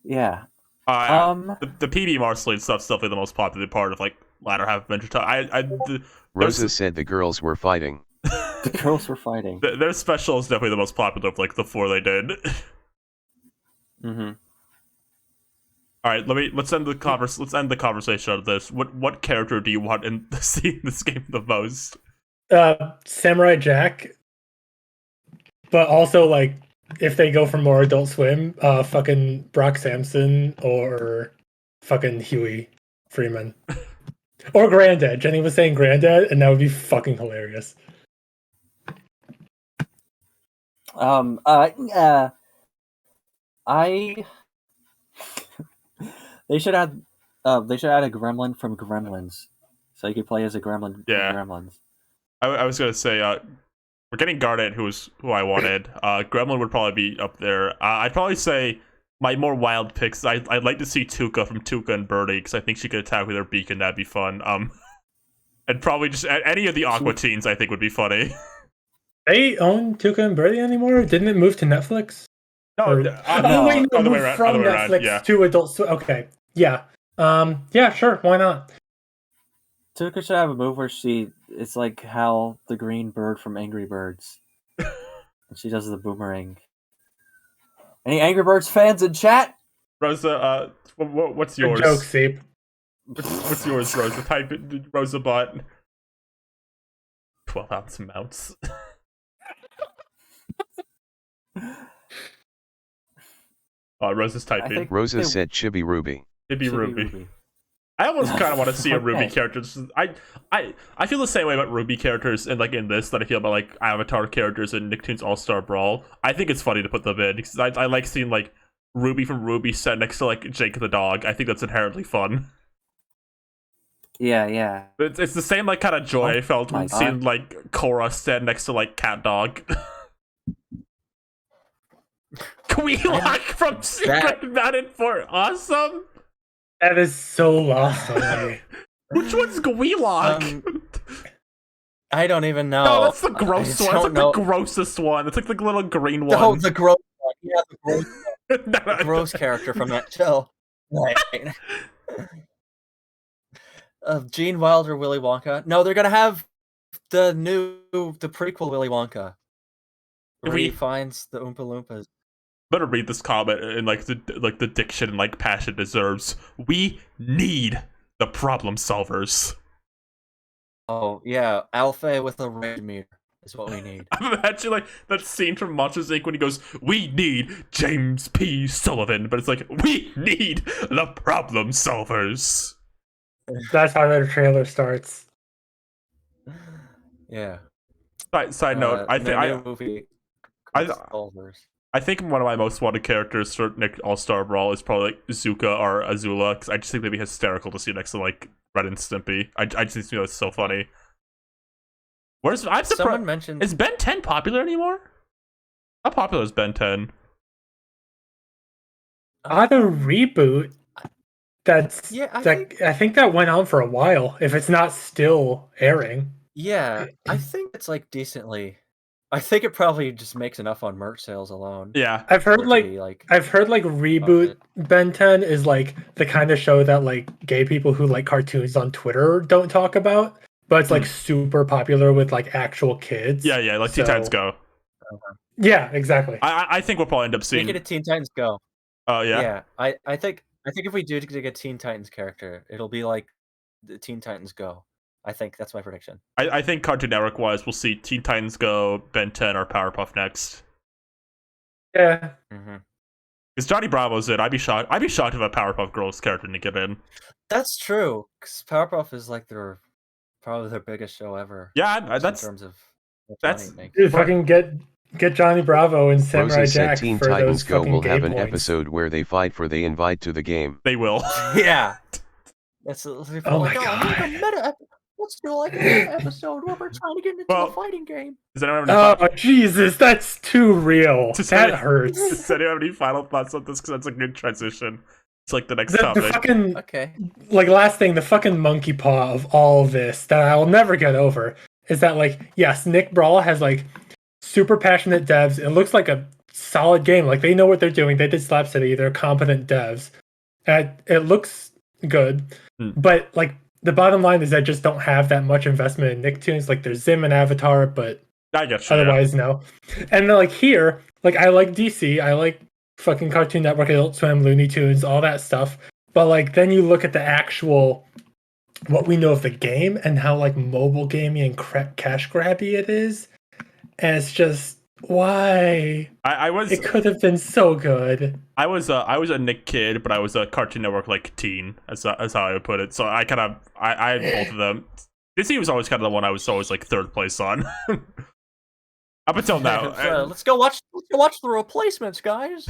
Yeah. The PB Marceline stuff's definitely the most popular part of like latter half Adventure Time. Rosa said the girls were fighting. The girls were fighting. Their special is definitely the most popular of like the four they did. Mm-hmm. All right, let's end the conversation of this. What character do you want to see in this game the most? Samurai Jack. But also like if they go for more Adult Swim, fucking Brock Sampson or fucking Huey Freeman. Or Granddad. Jenny was saying Granddad, and that would be fucking hilarious. They should add a gremlin from Gremlins, so you could play as a gremlin. Yeah. From Gremlins. I was gonna say we're getting Garnet, who I wanted. Gremlin would probably be up there. I'd probably say my more wild picks. I'd like to see Tuca from Tuca and Birdie because I think she could attack with her beacon. That'd be fun. And probably just any of the Aqua Teens I think would be funny. They own Tuca and Birdie anymore? Didn't it move to Netflix? No, wait, other way around. From Netflix to Adult Swim. Okay, yeah, yeah, sure, why not? Tuca should have a move where it's like Hal, the green bird from Angry Birds, and she does the boomerang. Any Angry Birds fans in chat? Rosa, what's A yours? joke, Seep. What's yours, Rosa? Type it, Rosa-Bot. 12-ounce mounts. Rosa's typing. think- Rosa said Chibi Ruby. Chibi Ruby. I almost kind of want to see a Ruby Okay. character. I feel the same way about Ruby characters and like in this that I feel about like Avatar characters in Nicktoons All-Star Brawl. I think it's funny to put them in because I like seeing like Ruby from Ruby set next to like Jake the dog. I think that's inherently fun. Yeah. It's the same like kind of joy I felt my when God. seeing like Korra stand next to like Cat Dog. Queelock from Secret Mountain Fort. Awesome. That is so lost on me. Which one's Gweelock? I don't even know. No, that's the gross I one. That's like don't the know. grossest one. It's like the little green one. Oh, the gross one. Yeah, the gross, No, no, gross character from that show. Right. Gene Wilder, Willy Wonka. No, they're gonna have the prequel Willy Wonka. Where he finds the Oompa Loompas. Better read this comment in like the diction and like passion deserves. We need the problem solvers. Oh yeah, Alpha with a red meter is what we need. I'm imagining like that scene from Monsters Inc. when he goes, "We need James P. Sullivan," but it's like, "We need the problem solvers." That's how their trailer starts. Yeah. Side note, I think new movie. Solvers. I think one of my most wanted characters for Nick All-Star Brawl is probably like Zuka or Azula, because I just think they'd be hysterical to see next to like Ren and Stimpy. I just think it's so funny. I'm Someone surprised. mentioned Is Ben 10 popular anymore? How popular is Ben 10? On a reboot, that's Yeah, I think that went on for a while. If it's not still airing, Yeah, I think it's like decently. I think it probably just makes enough on merch sales alone. Yeah, I've for heard it to like be, like reboot Ben 10 is like the kind of show that like gay people who like cartoons on Twitter don't talk about, but it's like super popular with like actual kids. yeah, like Teen Titans Go. Yeah, exactly. I think we'll probably end up seeing. Make it a Teen Titans Go. Oh yeah. Yeah, I think if we do get a Teen Titans character, it'll be like the Teen Titans Go. I think that's my prediction. I think Cartoon Network wise, we'll see Teen Titans Go, Ben 10, or Powerpuff next. Yeah. Because Johnny Bravo's in. I'd be shocked if a Powerpuff Girls character didn't get in. That's true. Because Powerpuff is like probably their biggest show ever. Yeah, in terms of that's- money it makes. Dude, fucking get Johnny Bravo and Samurai Rosa said Jack Teen for Titans those Go fucking will gay have an points. episode where they fight for they invite to the game. They will. Yeah. That's Oh like, my make a God. meta. Let's do like a meta episode where we're trying to get into Well, a fighting game. Does anyone have any Oh Jesus, that's too real. Does That anyone- hurts. Does anyone have any final thoughts on this? Because that's a good transition. It's like the next The topic. fucking Okay. like last thing, the fucking monkey paw of all this that I'll never get over is that like yes, Nick Brawl has like super passionate devs. It looks like a solid game. Like they know what they're doing. They did Slap City. They're competent devs. And it looks good, but like the bottom line is I just don't have that much investment in Nicktoons. Like there's Zim and Avatar, but I guess you. otherwise no. And then like here, like I like DC. I like fucking Cartoon Network, Adult Swim, Looney Tunes, all that stuff. But like then you look at the actual what we know of the game and how like mobile gamey and cash grabby it is, and it's just why I was it could have been so good. I was a Nick kid, but I was a Cartoon Network like teen, as how I would put it. So I had both of them. Disney was always kind of the one I was always like third place on. Up until now. Let's go watch the Replacements, guys.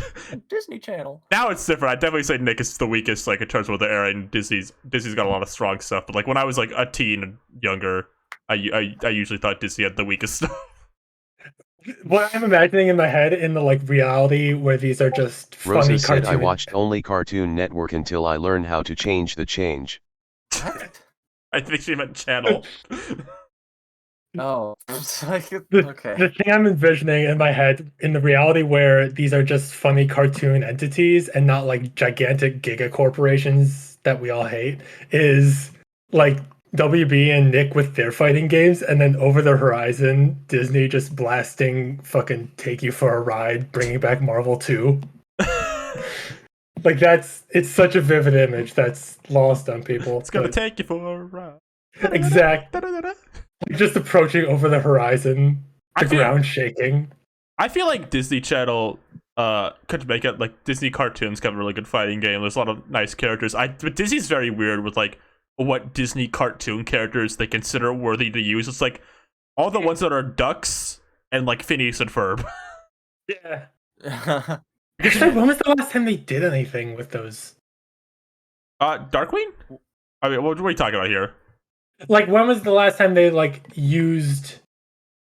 Disney Channel. Now it's different. I definitely say Nick is the weakest, like in terms of the era, and Disney's got a lot of strong stuff. But like when I was like a teen and younger, I usually thought Disney had the weakest stuff. What I'm imagining in my head in the like reality where these are just funny Rosa said I cartoon. watched only Cartoon Network until I learned how to change the change. I think she meant channel. Oh, it's like, The okay. thing I'm envisioning in my head in the reality where these are just funny cartoon entities and not like gigantic giga corporations that we all hate is like WB and Nick with their fighting games, and then over the horizon, Disney just blasting fucking Take You for a Ride, bringing back Marvel 2. Like it's such a vivid image that's lost on people. It's gonna but- take you for a ride. Exact. Just approaching over the horizon, the I feel- ground shaking. I feel like Disney Channel could make it like Disney cartoons have a really good fighting game. There's a lot of nice characters. But Disney's very weird with like what Disney cartoon characters they consider worthy to use. It's like all the ones that are ducks and like Phineas and Ferb. Yeah. Actually, when was the last time they did anything with those? Darkwing? I mean, what are we talking about here? Like, when was the last time they like used,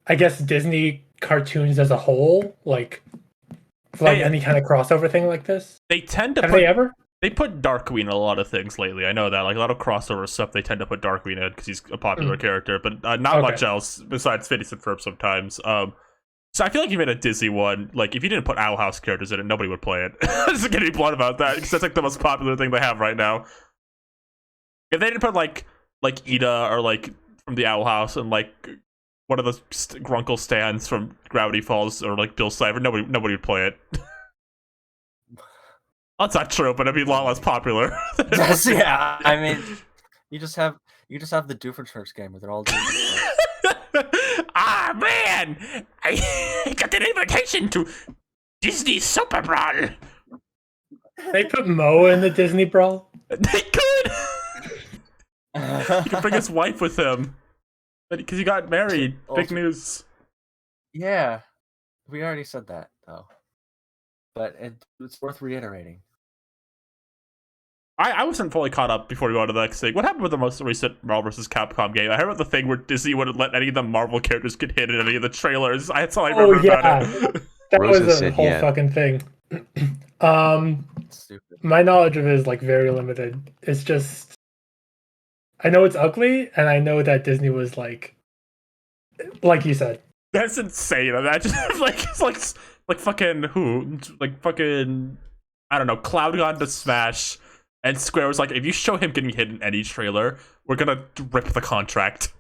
I guess, Disney cartoons as a whole, like for like any kind of crossover thing like this? They tend to Have they ever? They put Darkwing in a lot of things lately. I know that, like a lot of crossover stuff. They tend to put Darkwing in because he's a popular character, but not much else besides Phineas and Ferb sometimes. So I feel like you made a Disney one. Like if you didn't put Owl House characters in it, nobody would play it. Just gonna be blunt about that because that's like the most popular thing they have right now. If they didn't put like Ida or like from the Owl House and like one of the Grunkle stands from Gravity Falls or like Bill Cipher, nobody would play it. That's not true, but it'd be a lot less popular. Yeah, I mean, you just have the Doofenshmirtz game where they're all Doofenshmirtz. Ah man, I got an invitation to Disney Super Brawl. They put Mo in the Disney Brawl. They could. He could bring his wife with him, because he got married. Big news. Yeah, we already said that though, but it's worth reiterating. I wasn't fully caught up before we go on to the next thing. What happened with the most recent Marvel vs. Capcom game? I heard about the thing where Disney wouldn't let any of the Marvel characters get hit in any of the trailers. That's all I remember about it. That Rosa was a said whole yeah. fucking thing. Stupid. My knowledge of it is like very limited. It's just I know it's ugly, and I know that Disney was like you said. That's insane. Imagine it's like fucking who? Like fucking I don't know, Cloud gone to Smash. And Square was like, if you show him getting hit in any trailer, we're gonna rip the contract.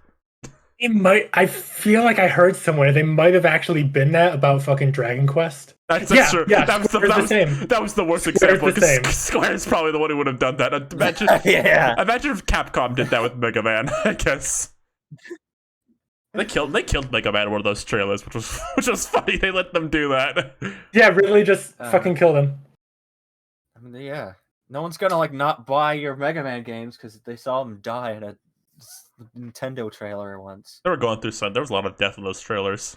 It might. I feel like I heard somewhere they might have actually been that about fucking Dragon Quest. That's Yeah, true. yeah, That was the worst Square's example the because same. Square is probably the one who would have done that. Imagine, Yeah. imagine if Capcom did that with Mega Man. I guess they killed Mega Man in one of those trailers, which was funny. They let them do that. Yeah, really, just fucking kill them. I mean, yeah. No one's gonna like not buy your Mega Man games because they saw him die in a Nintendo trailer once. They were going through some. There was a lot of death in those trailers.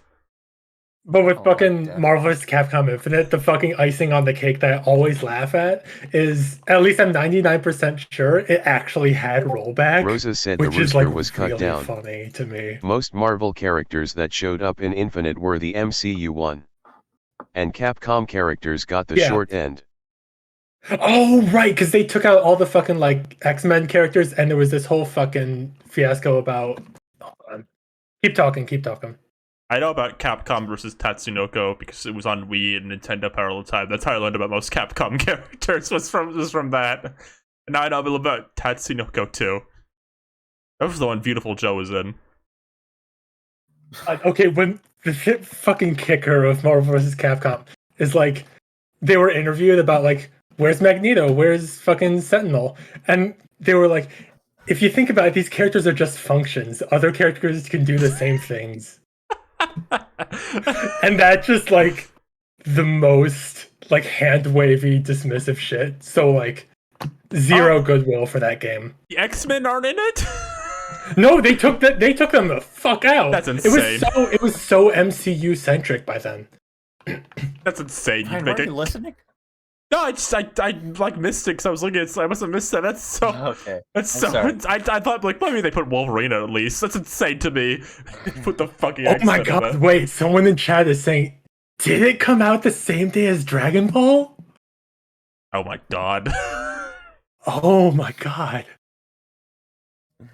But with Oh, fucking yeah. Marvel vs. Capcom Infinite, the fucking icing on the cake that I always laugh at is, at least I'm 99% sure, it actually had rollback. Rosa said the which is rooster like was cut really down. funny to me. Most Marvel characters that showed up in Infinite were the MCU one. And Capcom characters got the Yeah. short end. Oh, right, because they took out all the fucking like X-Men characters, and there was this whole fucking fiasco about. Hold on. Keep talking. I know about Capcom versus Tatsunoko because it was on Wii and Nintendo Power all the time. That's how I learned about most Capcom characters was from that. And now I know a little about Tatsunoko too. That was the one Beautiful Joe was in. Okay, when the fucking kicker of Marvel vs. Capcom is like, they were interviewed about like, where's Magneto? Where's fucking Sentinel? And they were like, if you think about it, these characters are just functions. Other characters can do the same things. And that's just like the most like hand wavy dismissive shit. So like zero goodwill for that game. The X-Men aren't in it? No, they took them the fuck out. That's insane. It was so MCU centric by then. That's insane. Ryan, weren't you listening? No, I like missed it because I was looking at. I must have missed that. That's so. Okay. That's I'm so. sorry. I thought like maybe they put Wolverine at least. That's insane to me. Put the fucking. Oh my X-Men in god! that. Wait, someone in chat is saying, did it come out the same day as Dragon Ball? Oh my god. Oh my god.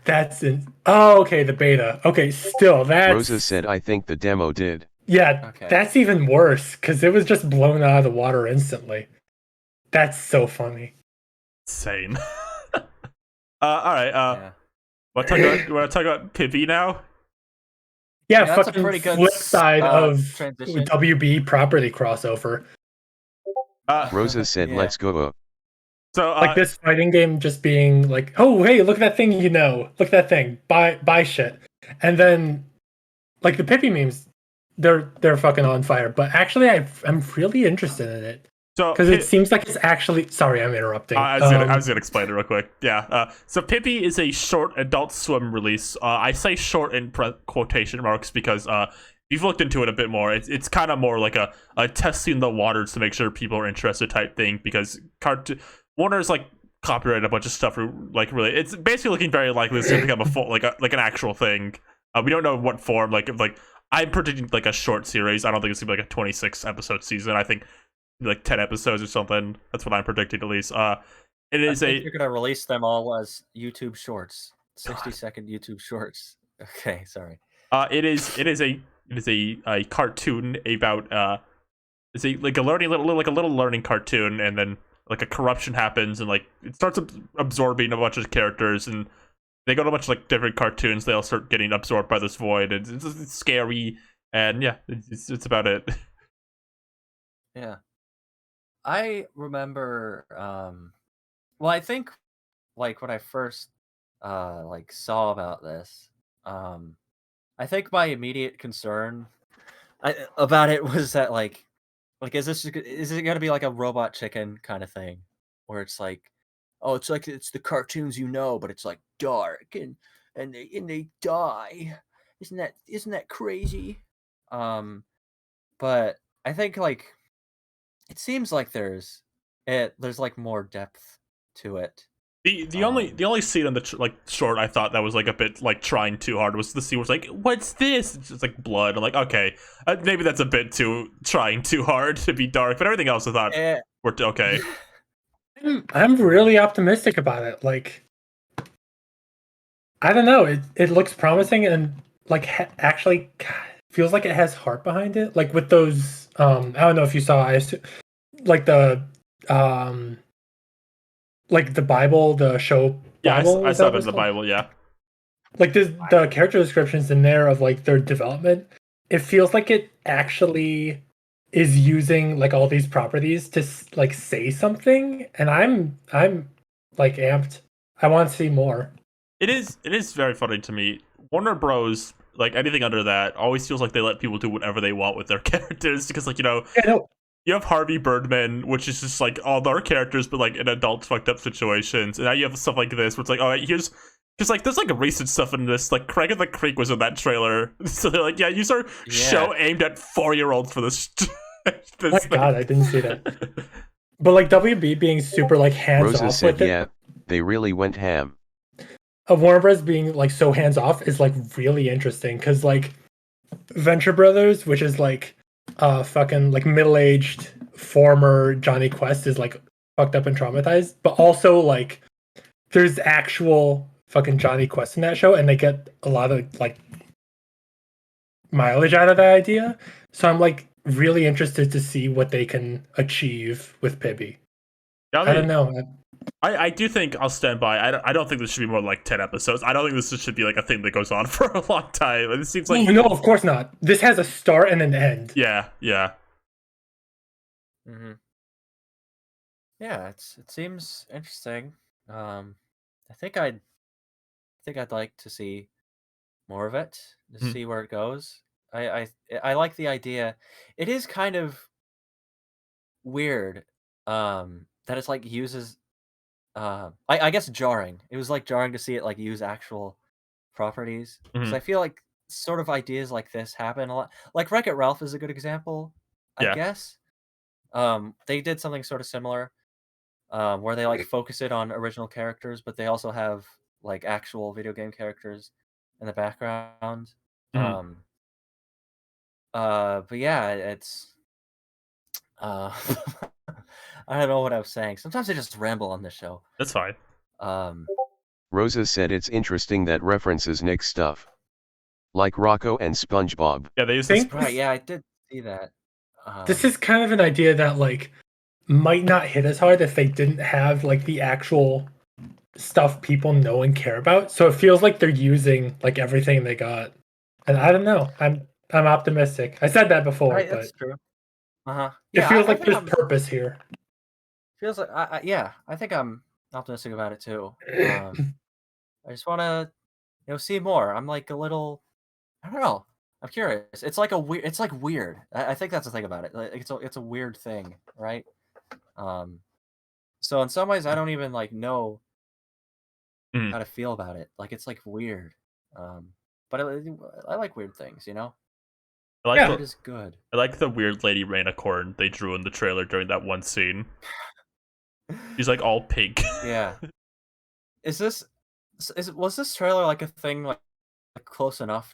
That's in. Oh, okay, the beta. Okay, still that's. Rosa said I think the demo did. Yeah, Okay. that's even worse because it was just blown out of the water instantly. That's so funny. Insane. All right. Yeah. Want to talk about Pippy now? Yeah, Yeah, that's a fucking pretty good, flip side of transition. WB property crossover. Rosa said Yeah. let's go up. So Like this fighting game just being like, oh hey, look at that thing, look at that thing, buy shit, and then like the Pippy memes, they're fucking on fire. But actually, I'm really interested in it because it seems like it's actually. Sorry, I'm interrupting. I was gonna explain it real quick. Yeah. So Pippy is a short Adult Swim release. I say short in quotation marks because if you've looked into it a bit more, it's kind of more like a testing the waters to make sure people are interested type thing. Because Warner's like copyrighted a bunch of stuff. Like really, it's basically looking very likely to become a full like an actual thing. We don't know what form. Like I'm predicting like a short series. I don't think it's gonna be like a 26 episode season. I think like 10 episodes or something. That's what I'm predicting at least. It is you're gonna release them all as YouTube shorts, 60-second YouTube shorts. Okay, sorry. It is a cartoon about it's a like a little learning cartoon, and then like a corruption happens, and like it starts absorbing a bunch of characters, and they go to a bunch of like different cartoons. They all start getting absorbed by this void, and it's scary, and yeah, it's about it. Yeah. I remember well, I think like when I first like saw about this, I think my immediate concern about it was that like is it going to be like a Robot Chicken kind of thing where it's like, oh, it's like it's the cartoons, but it's like dark and they die. Isn't that crazy? But I think like it seems like there's like more depth to it. The only scene in the like short I thought that was like a bit like trying too hard was the scene where it's like, what's this? It's just like blood. I'm like, okay, maybe that's a bit too trying too hard to be dark, but everything else I thought worked okay. I'm really optimistic about it. Like, I don't know, it looks promising, and like actually feels like it has heart behind it. Like with those, I don't know if you saw, like the like the Bible, the show Bible. Yeah, I saw it in the Bible. Yeah, like the character descriptions in there of like their development. It feels like it actually is using like all these properties to like say something, and I'm like amped. I want to see more. It is very funny to me. Warner Bros. Like anything under that always feels like they let people do whatever they want with their characters, because like Yeah, no. you have Harvey Birdman, which is just like all their characters, but like in adult fucked up situations. And now you have stuff like this, where it's like, oh, here's because like there's like recent stuff in this. Like Craig of the Creek was in that trailer, so they're like, yeah, use our show aimed at 4-year-olds for this. Oh my God, I didn't see that. But like WB being super like hands Rosa off said, with it. yeah, they really went ham. Warner Bros. Being like so hands off is like really interesting, because like Venture Brothers, which is like fucking like middle-aged former Johnny Quest, is like fucked up and traumatized, but also like there's actual fucking Johnny Quest in that show, and they get a lot of like mileage out of that idea. So I'm like really interested to see what they can achieve with Pippy. I don't know. I do think I'll stand by. I don't think this should be more like 10 episodes. I don't think this should be like a thing that goes on for a long time. It seems like no, of course not. This has a start and an end. Yeah. Mm-hmm. Yeah, it seems interesting. I think I'd like to see more of it, to see where it goes. I like the idea. It is kind of weird that it's like uses I guess jarring. It was like jarring to see it like use actual properties, because I feel like sort of ideas like this happen a lot. Like Wreck-It Ralph is a good example, I guess. They did something sort of similar, where they like focus it on original characters, but they also have like actual video game characters in the background. But yeah, it's I don't know what I was saying. Sometimes I just ramble on this show. That's fine. Rosa said it's interesting that references Nick's stuff, like Rocco and SpongeBob. Yeah, they use this. Right, yeah, I did see that. This is kind of an idea that like might not hit as hard if they didn't have like the actual stuff people know and care about. So it feels like they're using like everything they got. And I don't know. I'm optimistic. I said that before, Right, but that's true. Uh-huh. it Yeah, feels I like think there's I'm purpose here. feels like I think I'm optimistic about it too. I just want to see more. I'm like a little, I don't know. I'm curious. It's like it's like weird. I think that's the thing about it. Like, it's a weird thing, right? So in some ways, I don't even like know how to feel about it. Like it's like weird. But I like weird things, I Yeah. like It is good. I like the weird lady rainicorn they drew in the trailer during that one scene. She's like all pink. Yeah. Was this trailer like a thing like close enough?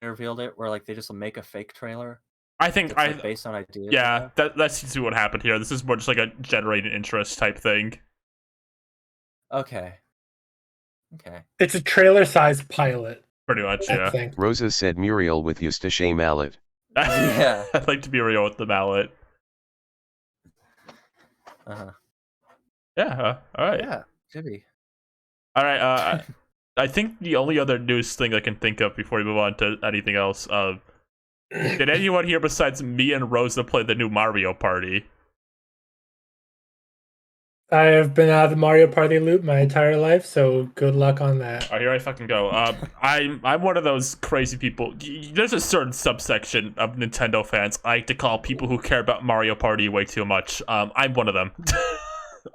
They revealed it where like they just make a fake trailer. I think It's like based on ideas. they yeah, have? that seems to be what happened here. This is more just like a generated interest type thing. Okay. It's a trailer-sized pilot, Pretty much, I yeah. think. Rosa said Muriel with Eustache mallet. Yeah. I'd like to be real with the mallet. Yeah, alright. Yeah, should be. Alright, I think the only other news thing I can think of before we move on to anything else, did anyone here besides me and Rosa play the new Mario Party? I have been out of the Mario Party loop my entire life, so good luck on that. Alright, here I fucking go. I'm one of those crazy people. There's a certain subsection of Nintendo fans I like to call people who care about Mario Party way too much. I'm one of them.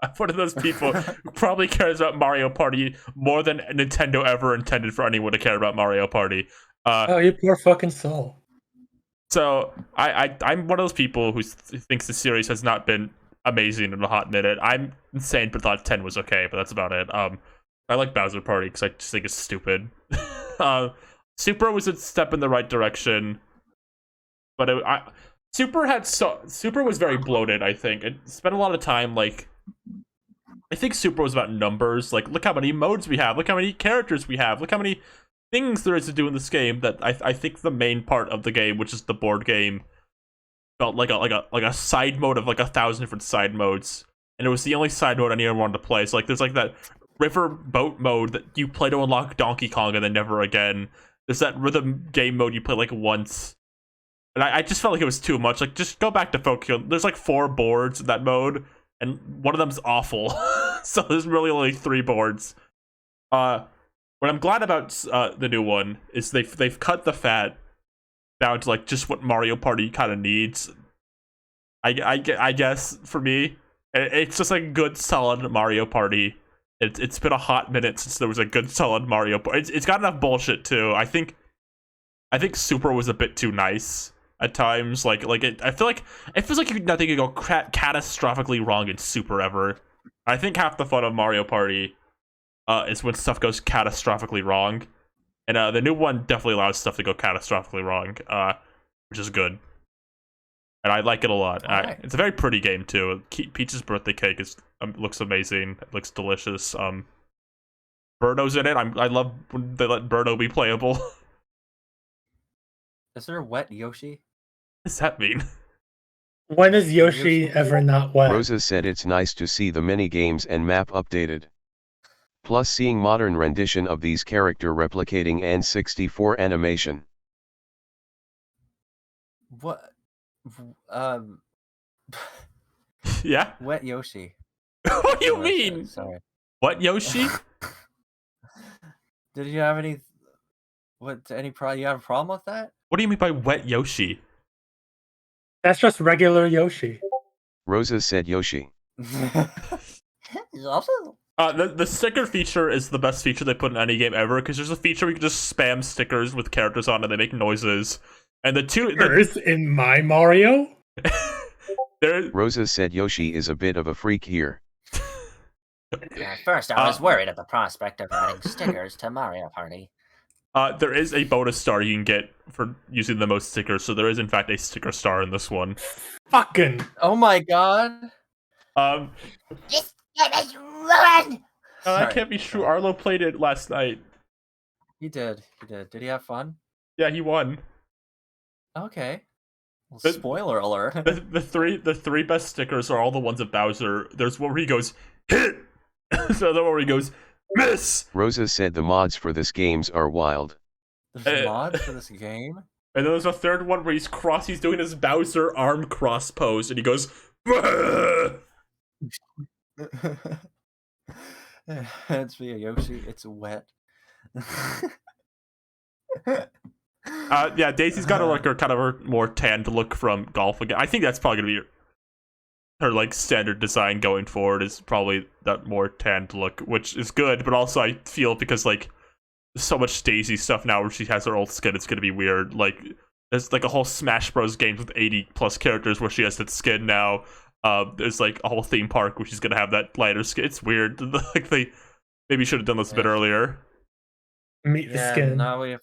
I'm one of those people who probably cares about Mario Party more than Nintendo ever intended for anyone to care about Mario Party. Oh, you poor fucking soul. So I'm one of those people who thinks the series has not been amazing in a hot minute. I'm insane, but thought 10 was okay, but that's about it. I like Bowser Party because I just think it's stupid. Super was a step in the right direction, but Super was very bloated. I think it spent a lot of time like. I think Super was about numbers. Like, look how many modes we have. Look how many characters we have. Look how many things there is to do in this game. That I think the main part of the game, which is the board game, felt like a side mode of like 1,000 different side modes, and it was the only side mode anyone wanted to play. So like, there's like that river boat mode that you play to unlock Donkey Kong and then never again. There's that rhythm game mode you play like once, and I just felt like it was too much. Like, just go back to Focus. There's like 4 boards in that mode, and one of them's awful. So there's really only 3 boards. What I'm glad about the new one is they've cut the fat down to like just what Mario Party kind of needs. I guess for me, it's just like a good solid Mario Party. It's been a hot minute since there was a good solid Mario Party. It's got enough bullshit too. I think Super was a bit too nice at times. I feel like it feels like nothing could go catastrophically wrong in Super ever. I think half the fun of Mario Party is when stuff goes catastrophically wrong, and the new one definitely allows stuff to go catastrophically wrong, which is good, and I like it a lot. Right. It's a very pretty game too. Peach's birthday cake looks amazing. It looks delicious. Birdo's in it. I love when they let Birdo be playable. Is there a wet Yoshi? What does that mean? When is Yoshi ever not wet? Rosa said it's nice to see the mini-games and map updated. Plus seeing modern rendition of these character replicating N64 animation. What? Yeah? Wet Yoshi. What do you Oh, mean? Sorry. What, Yoshi? Did you have any? You have a problem with that? What do you mean by wet Yoshi? That's just regular Yoshi. Rosa said Yoshi. The sticker feature is the best feature they put in any game ever, because there's a feature where you can just spam stickers with characters on and they make noises. And in my Mario? Rosa said Yoshi is a bit of a freak here. At first, I was worried at the prospect of adding stickers to Mario Party. There is a bonus star you can get for using the most stickers, so there is in fact a sticker star in this one. Fucking. Oh my god. This game is ruined! That can't be true. Arlo played it last night. He did. Did he have fun? Yeah, he won. Okay. Well, The- spoiler alert. The three best stickers are all the ones of Bowser. There's one where he goes, hit! So the one where he goes, miss! Rosa said the mods for this games are wild. There's mods for this game? And then there's a third one where he's doing his Bowser arm cross pose, and he goes, "Bah!" It's me, Yoshi. It's wet. Yeah, Daisy's got like her kind of her more tanned look from Golf again. I think that's probably gonna be her like standard design going forward. Is probably that more tanned look, which is good. But also, I feel because like there's so much Daisy stuff now where she has her old skin, it's gonna be weird. Like there's like a whole Smash Bros. Games with 80 plus characters where she has that skin now. There's like a whole theme park where she's gonna have that lighter skin. It's weird. Like they maybe should have done this a bit earlier. Meet the skin. Now we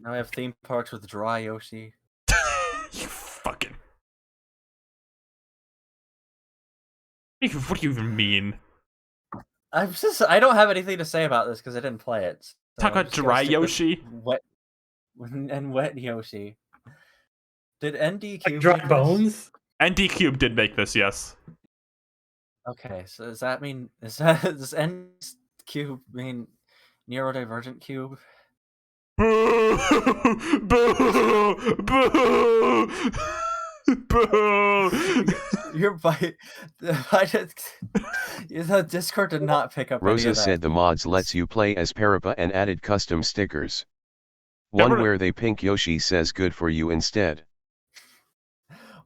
have theme parks with dry Yoshi. You fucking. What do you even mean? I don't have anything to say about this because I didn't play it. So Talk about dry Yoshi. Wet Yoshi. Did ND Cube Like dry make this? bones? ND Cube did make this, yes. Okay, so does that mean does ND Cube mean neurodivergent cube? Boo! Boo! Boo! Boo! The Discord did not pick up. Rosa any of that. said the mods lets you play as Parappa and added custom stickers. One where they pink Yoshi says good for you instead.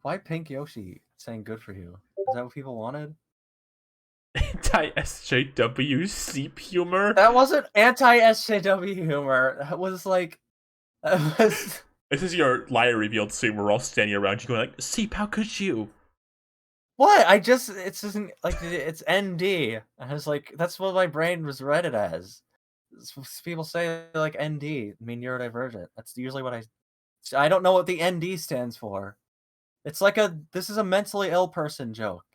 Why pink Yoshi saying good for you? Is that what people wanted? Anti-SJW seep humor? That wasn't anti-SJW humor. That was like... This is your liar revealed soon. We're all standing around you going like, Seep, how could you? What? It's just like, it's ND. I was like, that's what my brain was read it as. People say like ND, I mean neurodivergent. That's usually what I don't know what the ND stands for. It's like this is a mentally ill person joke.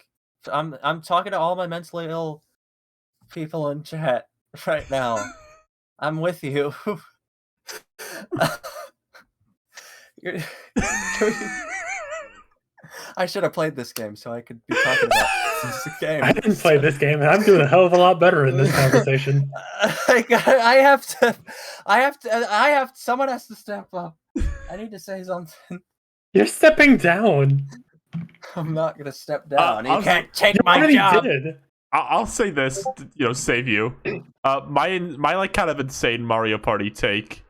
I'm talking to all my mentally ill people in chat right now. I'm with you. I should have played this game so I could be talking about this game. I didn't play this game, and I'm doing a hell of a lot better in this conversation. Someone has to step up. I need to say something. You're stepping down. I'm not gonna step down. You I'll can't take You my already job. did. I'll say this, save you. My like kind of insane Mario Party take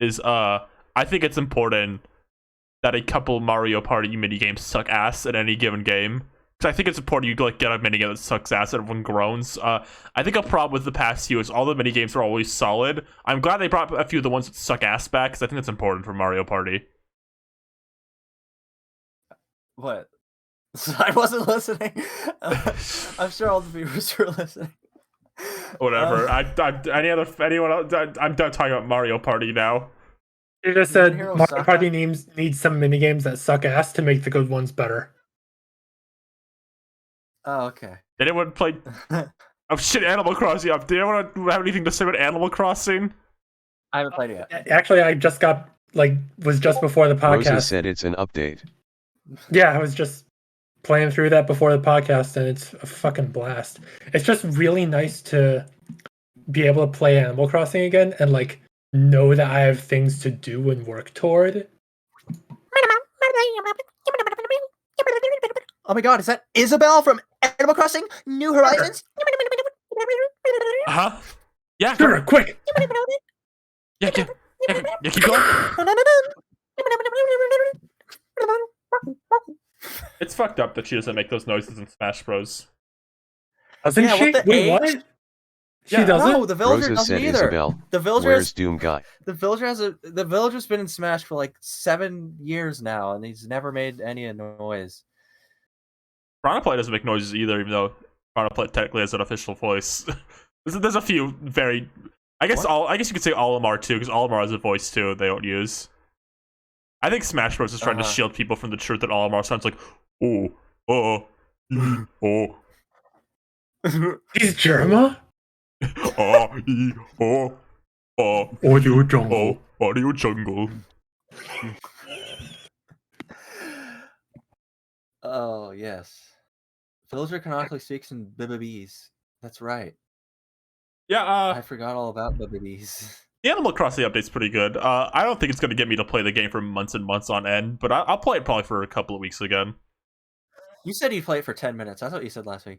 is I think it's important that a couple Mario Party minigames suck ass at any given game. Because I think it's important you like get a minigame that sucks ass and everyone groans. I think a problem with the past few is all the minigames are always solid. I'm glad they brought a few of the ones that suck ass back because I think that's important for Mario Party. What? I wasn't listening. I'm sure all the viewers were listening. Whatever. Anyone else? I'm done talking about Mario Party now. You just said Hero Mario Saka? Party needs some minigames that suck ass to make the good ones better. Oh, okay. Did anyone play? Oh shit! Animal Crossing. Did anyone have anything to say about Animal Crossing? I haven't played it yet. Actually, I just got was just before the podcast. Rosa said it's an update. Yeah, I was just playing through that before the podcast, and it's a fucking blast. It's just really nice to be able to play Animal Crossing again and know that I have things to do and work toward. Oh my god, is that Isabel from Animal Crossing New Horizons? Huh? Yeah. Sure, quick. Yeah. Keep going. It's fucked up that she doesn't make those noises in Smash Bros. Doesn't Yeah, she? what the Wait, H? what? She Yeah. doesn't? No, the villager Rosa doesn't said either. Isabel. The villager Where's has, Doom Guy? The villager's been in Smash for like 7 years now, and he's never made any noise. Chronoplay doesn't make noises either, even though Chronoplay technically has an official voice. There's a few very. I guess you could say Olimar too, because Olimar has a voice too. They don't use. I think Smash Bros is trying to shield people from the truth that Olimar sounds like, oh. He's Germa? Audio jungle. Audio jungle. Oh yes, villager canonically speaks in BBBs. That's right. Yeah. I forgot all about BBBs. The Animal Crossing update's pretty good. I don't think it's going to get me to play the game for months and months on end, but I'll play it probably for a couple of weeks again. You said you'd play it for 10 minutes. That's what you said last week.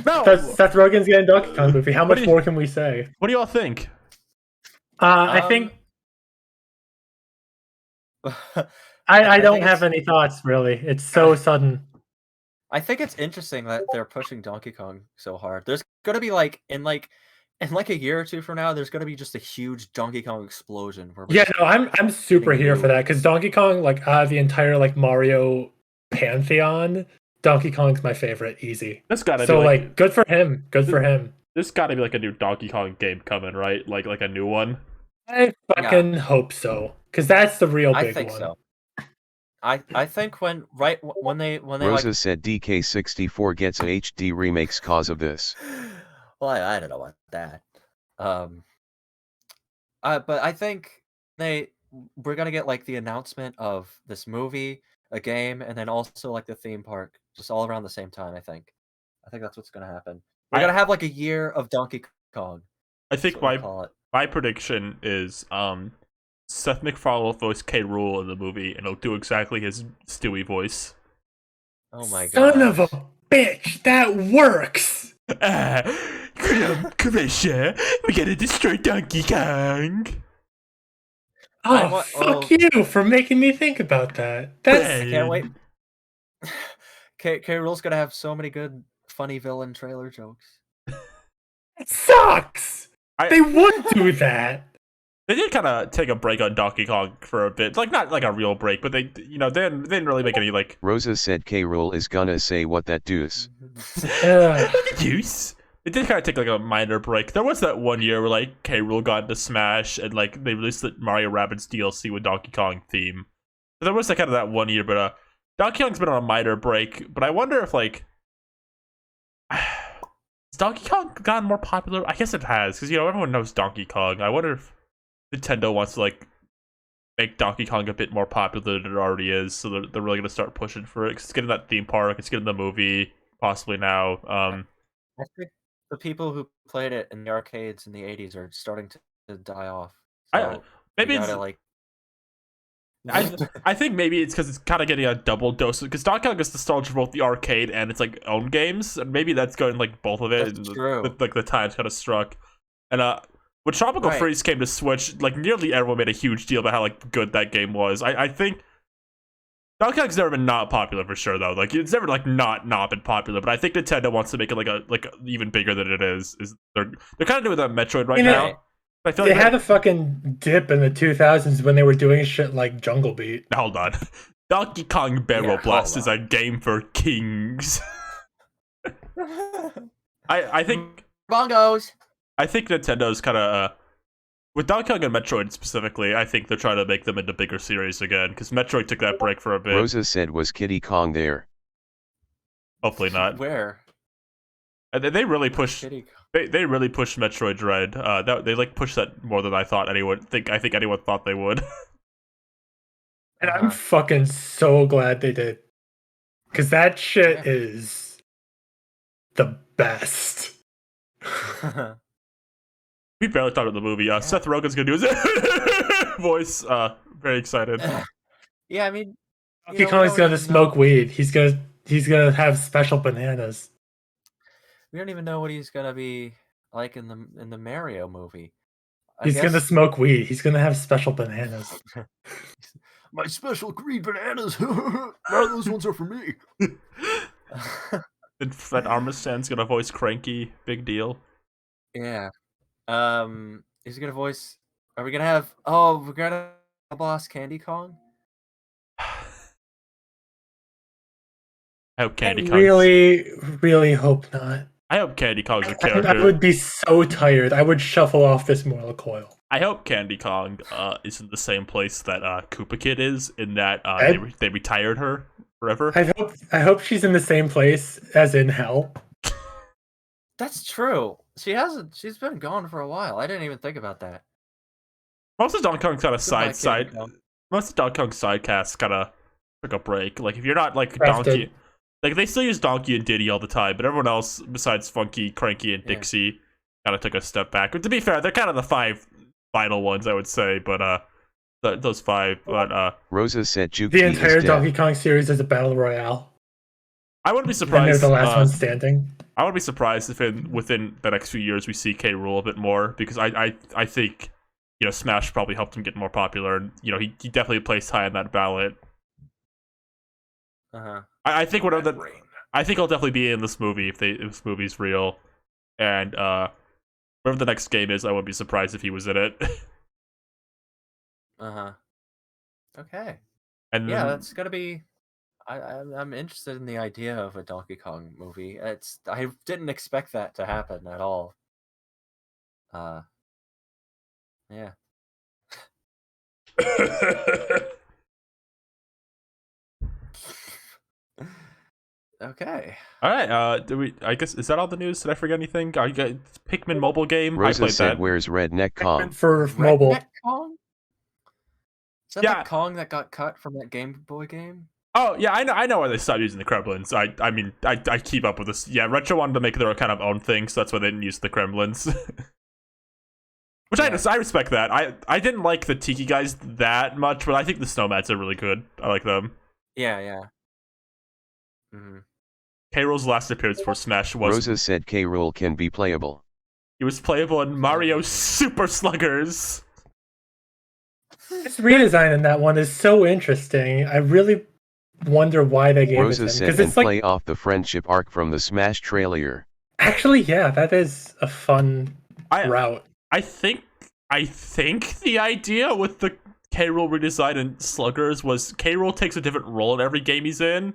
No. Seth Rogen's getting a Donkey Kong movie. How much do you- more can we say? What do y'all think? I think I don't think have it's- any thoughts really. It's so sudden. I think it's interesting that they're pushing Donkey Kong so hard. There's gonna be like in a year or two from now, there's gonna be just a huge Donkey Kong explosion. Where we're Yeah, just no, I'm super getting here for new- that because Donkey Kong, like out of the entire like Mario pantheon, Donkey Kong's my favorite, easy. This gotta So be like, good for him. Good for him. This gotta be like a new Donkey Kong game coming, right? Like a new one. I fucking hope so because that's the real big I think one. so. I think when they Rosa said DK64 gets a HD remakes cause of this. well, I don't know about that. But I think we're gonna get like the announcement of this movie, a game, and then also like the theme park, just all around the same time. I think that's what's gonna happen. We're gonna have like a year of Donkey Kong. I think That's what we call it. my prediction is Seth MacFarlane will voice K. Rool in the movie, and he'll do exactly his Stewie voice. Oh my god! Son of a bitch, that works. Krisha, we gotta destroy Donkey Kong. Oh, fuck you for making me think about that. That's I can't wait. K. Rool's gonna have so many good, funny villain trailer jokes. it sucks. They would do that. They did kind of take a break on Donkey Kong for a bit, like not like a real break, but they didn't really make any like. Rosa said K. Rool is gonna say what that deuce. Deuce. It did kind of take like a minor break. There was that one year where like K. Rool got into Smash and like they released the Mario Rabbids DLC with Donkey Kong theme. So there was like kind of that one year, but Donkey Kong's been on a minor break. But I wonder if like has Donkey Kong gotten more popular? I guess it has because everyone knows Donkey Kong. I wonder if Nintendo wants to like make Donkey Kong a bit more popular than it already is, so they're really gonna start pushing for it. 'Cause it's getting that theme park, it's getting the movie, possibly now. I think the people who played it in the arcades in the '80s are starting to die off. So maybe it's like. I think maybe it's because it's kind of getting a double dose because Donkey Kong is nostalgia for both the arcade and its like own games, and maybe that's going like both of it. That's true. Like the times kind of struck, and when Tropical Freeze came to Switch, like nearly everyone made a huge deal about how like good that game was. I think Donkey Kong's never been not popular for sure though. Like it's never like not been popular, but I think Nintendo wants to make it like even bigger than it is. They're kind of doing that Metroid right now. I feel they like had a fucking dip in the 2000s when they were doing shit like Jungle Beat. Hold on, Donkey Kong Barrel Blast is a game for kings. I think bongos. I think Nintendo's kind of with Donkey Kong and Metroid specifically. I think they're trying to make them into bigger series again because Metroid took that break for a bit. Rosa said, "Was Kiddy Kong there?" Hopefully not. Where? They really pushed. They really pushed Metroid Dread. They like pushed that more than I thought anyone. I think anyone thought they would. And I'm fucking so glad they did, because that shit is the best. We barely talked about the movie. Seth Rogen's gonna do his voice. Very excited. Yeah, I mean, Donkey Kong's gonna smoke weed. He's gonna have special bananas. We don't even know what he's gonna be like in the Mario movie. He's gonna smoke weed. He's gonna have special bananas. My special green bananas. None of those ones are for me. And Fred Armistead's gonna voice Cranky. Big deal. Yeah. Is he gonna voice? Are we gonna have? Oh, we're gonna have boss Candy Kong. I hope Candy Kong. Really hope not. I hope Candy Kong's a character. I would be so tired. I would shuffle off this mortal coil. I hope Candy Kong is in the same place that Koopa Kid is, in that they retired her forever. I hope she's in the same place as in hell. That's true. She hasn't. She's been gone for a while. I didn't even think about that. Most of Donkey Kong's kind of Most of Donkey Kong's side casts kind of took a break. Like if you're not like Donkey. Like, they still use Donkey and Diddy all the time, but everyone else, besides Funky, Cranky, and Dixie, kind of took a step back. But to be fair, they're kind of the 5 final ones, I would say, but, those 5, but, Rosa said, the entire Donkey Kong series is a battle royale. I wouldn't be And they're surprised. the last one standing. I would be surprised if within the next few years we see K. Rool a bit more, because I think, you know, Smash probably helped him get more popular, and you know he definitely placed high on that ballot. I think whatever the I think he'll definitely be in this movie if this movie's real, and whatever the next game is, I wouldn't be surprised if he was in it. Okay. And Yeah, then, that's gonna be. I'm interested in the idea of a Donkey Kong movie. I didn't expect that to happen at all. Yeah. Okay. all right, do we? I guess is that all the news? Did I forget anything? I got Pikmin mobile game. I Rosa played said, that. "Where's Redneck Kong?" For mobile. Redneck Kong? Is that Yeah. the Kong that got cut from that Game Boy game? Oh yeah, I know why they stopped using the Kremlins. I mean I keep up with this. Yeah, Retro wanted to make their kind of own thing, so that's why they didn't use the Kremlins. Which Yeah. I respect that. I didn't like the Tiki guys that much, but I think the Snowmats are really good. I like them. Yeah. Mm-hmm. K. Rool's last appearance for Smash was Rosa said K. Rool can be playable. he was playable in Mario Super Sluggers. This redesign in that one is so interesting. I really wonder why they gave Rosa it to him. said, Because and it's like, play off the friendship arc from the Smash trailer. actually, yeah, that is a fun I route. I think the idea with the K. Rool redesign in Sluggers was K. Rool takes a different role in every game he's in.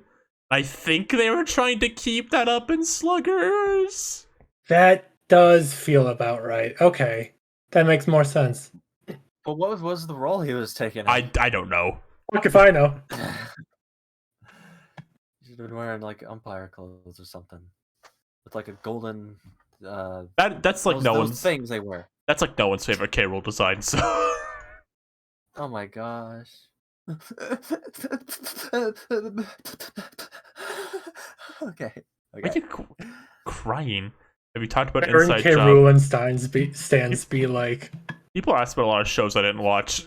I think they were trying to keep that up in Sluggers. That does feel about right. Okay, that makes more sense. But what was the role he was taking? I don't know. Fuck if I know. He's been wearing like umpire clothes or something, with like a golden. That's like those things they wear. That's like no one's favorite K. Rool design. So. Oh my gosh. Okay. Why are you crying? Have you talked about Remember Inside K. Job? Rool and Stands be like. People ask about a lot of shows I didn't watch.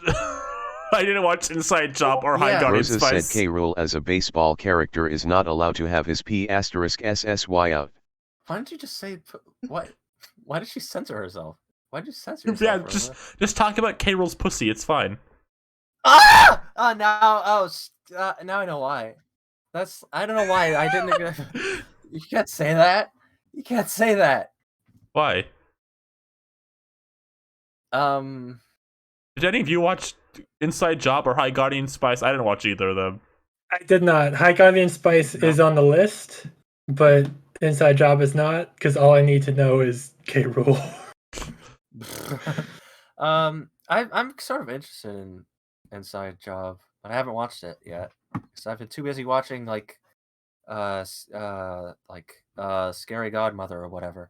I didn't watch Inside Job or High Yeah. Guardian Rosa Spice. said K. Rool as a baseball character is not allowed to have his P*SSY out. Why didn't you just say what? Why did she censor herself? Why did you censor yourself? Yeah, Rosa? just talk about K. Rool's pussy. It's fine. Ah! Now I know why. I don't know why I didn't. You can't say that. You can't say that. Why? Did any of you watch Inside Job or High Guardian Spice? I didn't watch either of them. I did not. High Guardian Spice is on the list, but Inside Job is not, because all I need to know is K. Rool. I'm sort of interested in Inside Job, but I haven't watched it yet because I've been too busy watching Scary Godmother or whatever.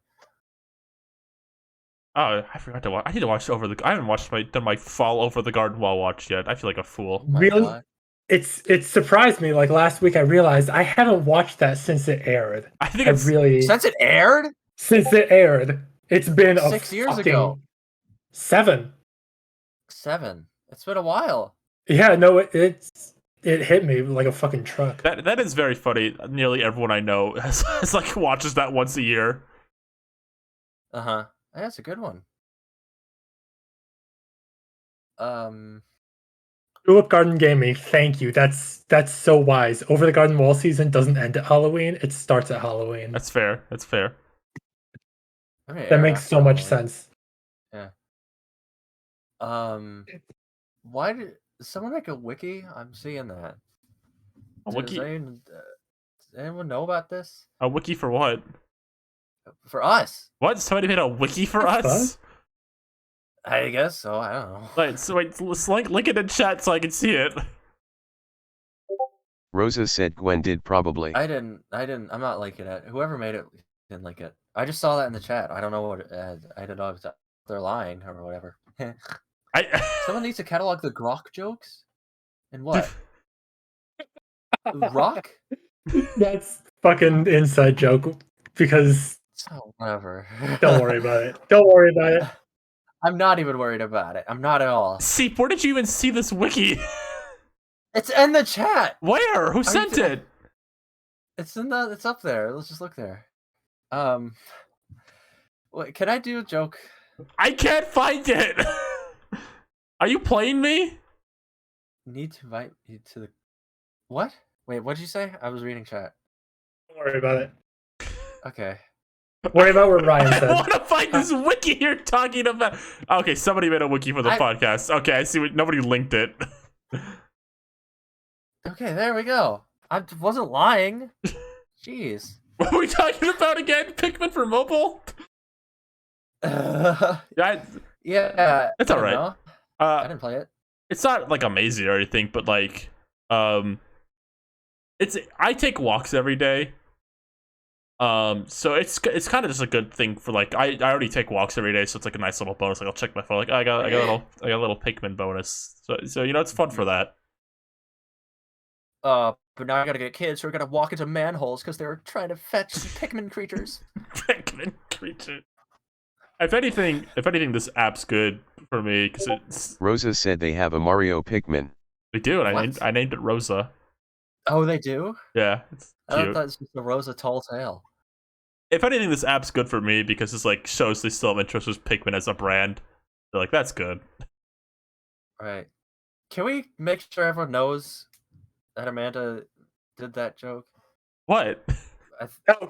Oh, I forgot to watch. I need to watch I haven't watched done my Fall Over the Garden Wall watch yet. I feel like a fool. Oh my Really? God. It surprised me. Like last week, I realized I haven't watched that since it aired. I think I it's really Since it aired? since it aired. It's been 6 years ago. 7. 7. It's been a while. Yeah, no, it hit me like a fucking truck. that is very funny. Nearly everyone I know has like watches that once a year. Uh-huh. That's a good one. Tulip Garden Gaming, thank you. That's so wise. Over the Garden Wall season doesn't end at Halloween; it starts at Halloween. That's fair. That's fair. I mean, That makes so much Halloween. sense. Yeah. Why did someone make a wiki? I'm seeing that. A wiki? Does anyone know about this? A wiki for what? For us? What? Somebody made a wiki for That's us? I guess so. I don't know. Wait, let's link it in chat so I can see it. Rosa said Gwen did probably. I didn't. I'm not liking it. Whoever made it didn't like it. I just saw that in the chat. I don't know what. I don't know if they're lying or whatever. Someone needs to catalog the Grok jokes. And what? Rock? That's fucking inside joke because So whatever. don't worry about it. Don't worry about it. I'm not even worried about it. I'm not at all. See, where did you even see this wiki? It's in the chat. Where? Who sent it? It's up there. Let's just look there. Wait, can I do a joke? I can't find it. Are you playing me? Need to invite you to the what? Wait, what did you say? I was reading chat. Don't worry about it. Okay. Worry about what Ryan I said. want to find this wiki you're talking about. Okay, somebody made a wiki for the podcast. Okay, I see. Nobody linked it. Okay, there we go. I wasn't lying. Jeez. What are we talking about again? Pikmin for mobile? Yeah, Yeah, it's I all don't right. know. I didn't play it. It's not like amazing or anything, but like, it's I take walks every day. So it's kind of just a good thing for like I already take walks every day, so it's like a nice little bonus. Like I'll check my phone, like I got a little Pikmin bonus. So you know it's fun for that. But now I gotta get kids who are gonna walk into manholes because they're trying to fetch Pikmin creatures. Pikmin creature. If anything, this app's good for me because it's. Rosa said they have a Mario Pikmin. They do, and What? I named it Rosa. Oh, they do? Yeah, it's I thought cute. that was just a Rosa tall tale. If anything, this app's good for me because it's like shows they still have interest with Pikmin as a brand. They're like, that's good. Right. Can we make sure everyone knows that Amanda did that joke? What?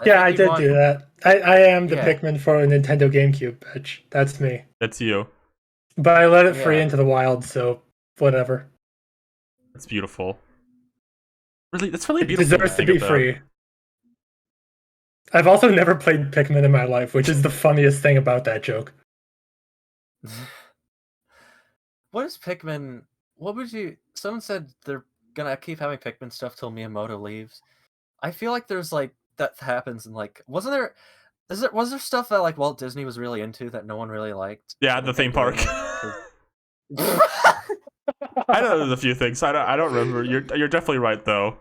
Yeah, I did do that. I am the Yeah. Pikmin for a Nintendo GameCube, bitch. That's me. That's you. But I let it free Yeah. into the wild, so whatever. That's beautiful. Really, that's really It beautiful. deserves to think be about. free. I've also never played Pikmin in my life, which is the funniest thing about that joke. What is Pikmin? What would you? Someone said they're gonna keep having Pikmin stuff till Miyamoto leaves. I feel like there's like that happens and like wasn't there? Was there stuff that like Walt Disney was really into that no one really liked? Yeah, the theme park. That's I know there's a few things. I don't remember. You're definitely right though.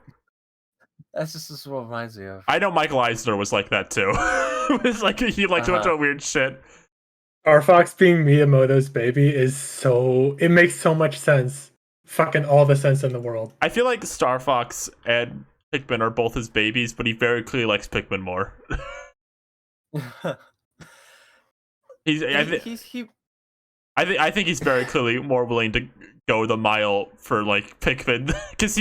just what reminds me of. I know Michael Eisner was like that too. It was like he liked a bunch of weird shit. Star Fox being Miyamoto's baby it makes so much sense. Fucking all the sense in the world. I feel like Star Fox and Pikmin are both his babies, but he very clearly likes Pikmin more. I think he's very clearly more willing to go the mile for like Pikmin because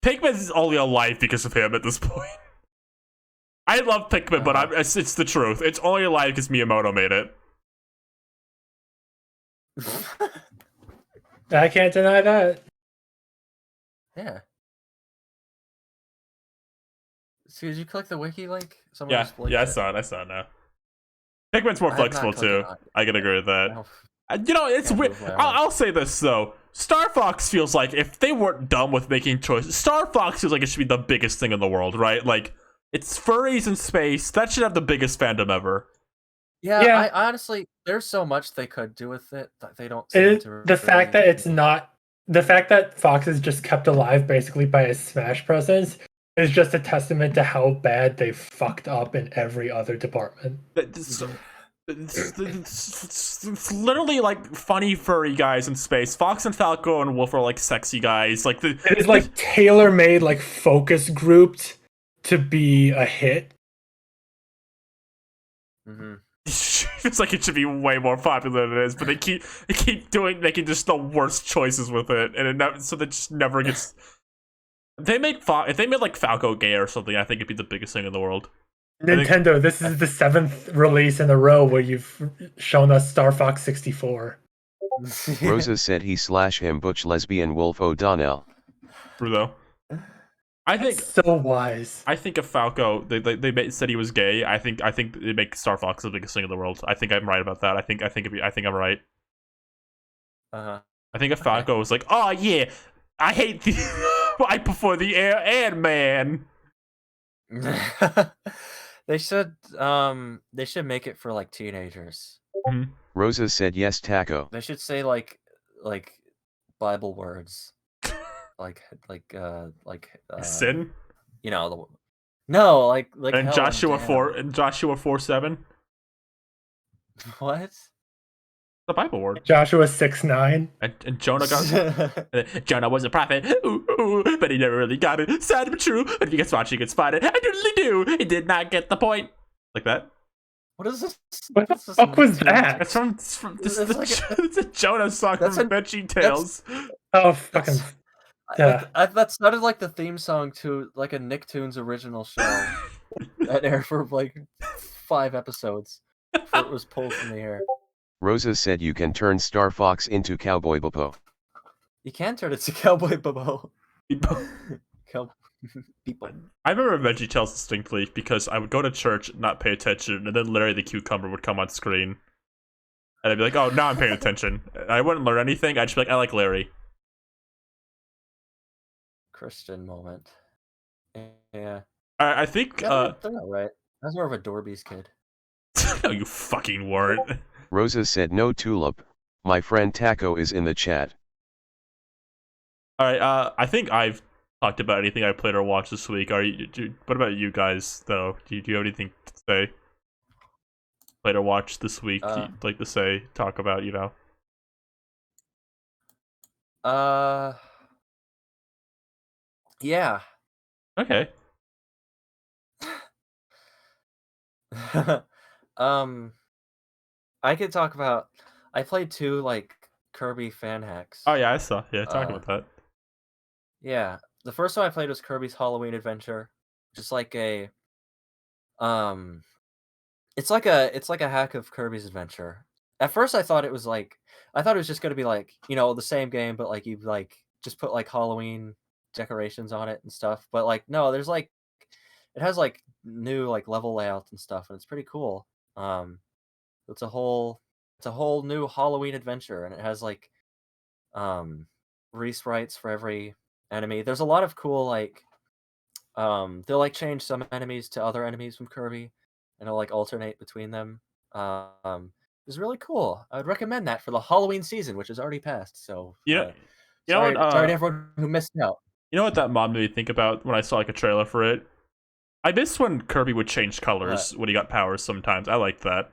Pikmin's only alive because of him at this point. I love Pikmin, but it's the truth. It's only alive because Miyamoto made it. I can't deny that. Yeah. So did you click the wiki link? Someone Yeah, just linked I it. saw it now. Pikmin's more I have not flexible clicked too. on it. I can agree with that. No. You know, it's Can't weird. move my arm. I'll say this though. Star Fox feels like if they weren't dumb with making choices, Star Fox feels like it should be the biggest thing in the world, right? Like it's furries in space. That should have the biggest fandom ever. Yeah, Yeah. I honestly, there's so much they could do with it that they don't seem to. The fact that really- it's not the fact that Fox is just kept alive basically by his Smash presence is just a testament to how bad they fucked up in every other department. It's literally like funny furry guys in space. Fox and Falco and Wolf are like sexy guys. Like It is like tailor-made, like focus grouped to be a hit. Mhm. It's like it should be way more popular than it is, but they keep making just the worst choices with it, and so that just never gets. If they made like Falco gay or something, I think it'd be the biggest thing in the world. Nintendo, this is the 7th release in a row where you've shown us Star Fox 64. Rosa said he/him butch lesbian Wolf O'Donnell. True though. I think So wise. if Falco they said he was gay, I think they make Star Fox the biggest thing in the world. I think I'm right about that. I think I'm right. Uh-huh. I think if Falco was like, oh yeah, I hate the I prefer the air man. They should make it for like teenagers. Rosa said yes taco. They should say like Bible words. like Sin you know no like and hell Joshua damn. 4 and Joshua 4:7. What? The Bible word. Joshua 6:9. And Jonah got Jonah was a prophet, but he never really got it. Sad but true. But if you guys watch, you can spot it. I totally do. He did not get the point. Like that. What is this? What the fuck was that? It's from this. It's like It's a Jonah song from Veggie Tales. Oh, fucking. That sounded like the theme song to like a Nicktoons original show that aired for like 5 episodes before it was pulled from the air. Rosa said you can turn Star Fox into Cowboy Bobo. You can turn it to Cowboy Bobo. I remember Veggie Tales distinctly because I would go to church, not pay attention, and then Larry the Cucumber would come on screen. And I'd be like, oh, now I'm paying attention. I wouldn't learn anything. I'd just be like, I like Larry. Christian moment. Yeah. I think... they're not right. I was more of a Dorby's kid. No, you fucking weren't. Rosa said no tulip. My friend Taco is in the chat. Alright, I think I've talked about anything I played or watched this week. What about you guys, though? Do you have anything to say? Played or watched this week you'd like to say, talk about, you know? Yeah. Okay. I could talk about... I played 2, like, Kirby fan hacks. Oh, yeah, I saw. Yeah, talk about that. Yeah. The first one I played was Kirby's Halloween Adventure. Just like a... It's like a hack of Kirby's Adventure. At first I thought it was just gonna be like, you know, the same game, but like you like just put like Halloween decorations on it and stuff. But like no, there's like it has like new like level layouts and stuff, and it's pretty cool. It's a whole new Halloween adventure, and it has like resprites for every enemy. There's a lot of cool like they'll like change some enemies to other enemies from Kirby, and it'll like alternate between them. It's really cool. I would recommend that for the Halloween season, which has already passed. So sorry to everyone who missed out. You know what that mod made me think about when I saw like a trailer for it? I missed when Kirby would change colors when he got powers sometimes. I liked that.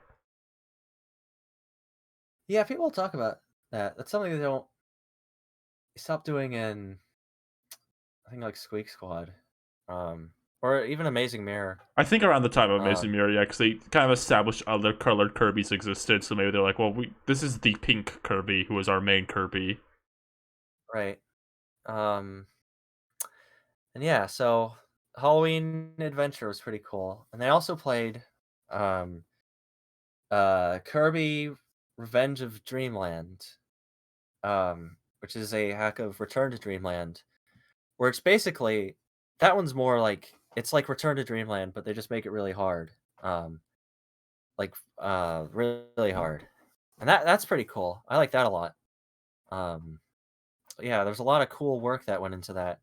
Yeah, people talk about that. That's something they stop doing in, I think, like Squeak Squad. Or even Amazing Mirror. I think around the time of Amazing Mirror, yeah, because they kind of established other colored Kirbys existed, so maybe they're like, well, this is the pink Kirby, who is our main Kirby. Right. And yeah, so Halloween Adventure was pretty cool. And they also played Kirby Revenge of Dreamland, which is a hack of Return to Dreamland, where it's basically, that one's more like, it's like Return to Dreamland, but they just make it really hard. Really hard. And that's pretty cool. I like that a lot. Yeah, there's a lot of cool work that went into that.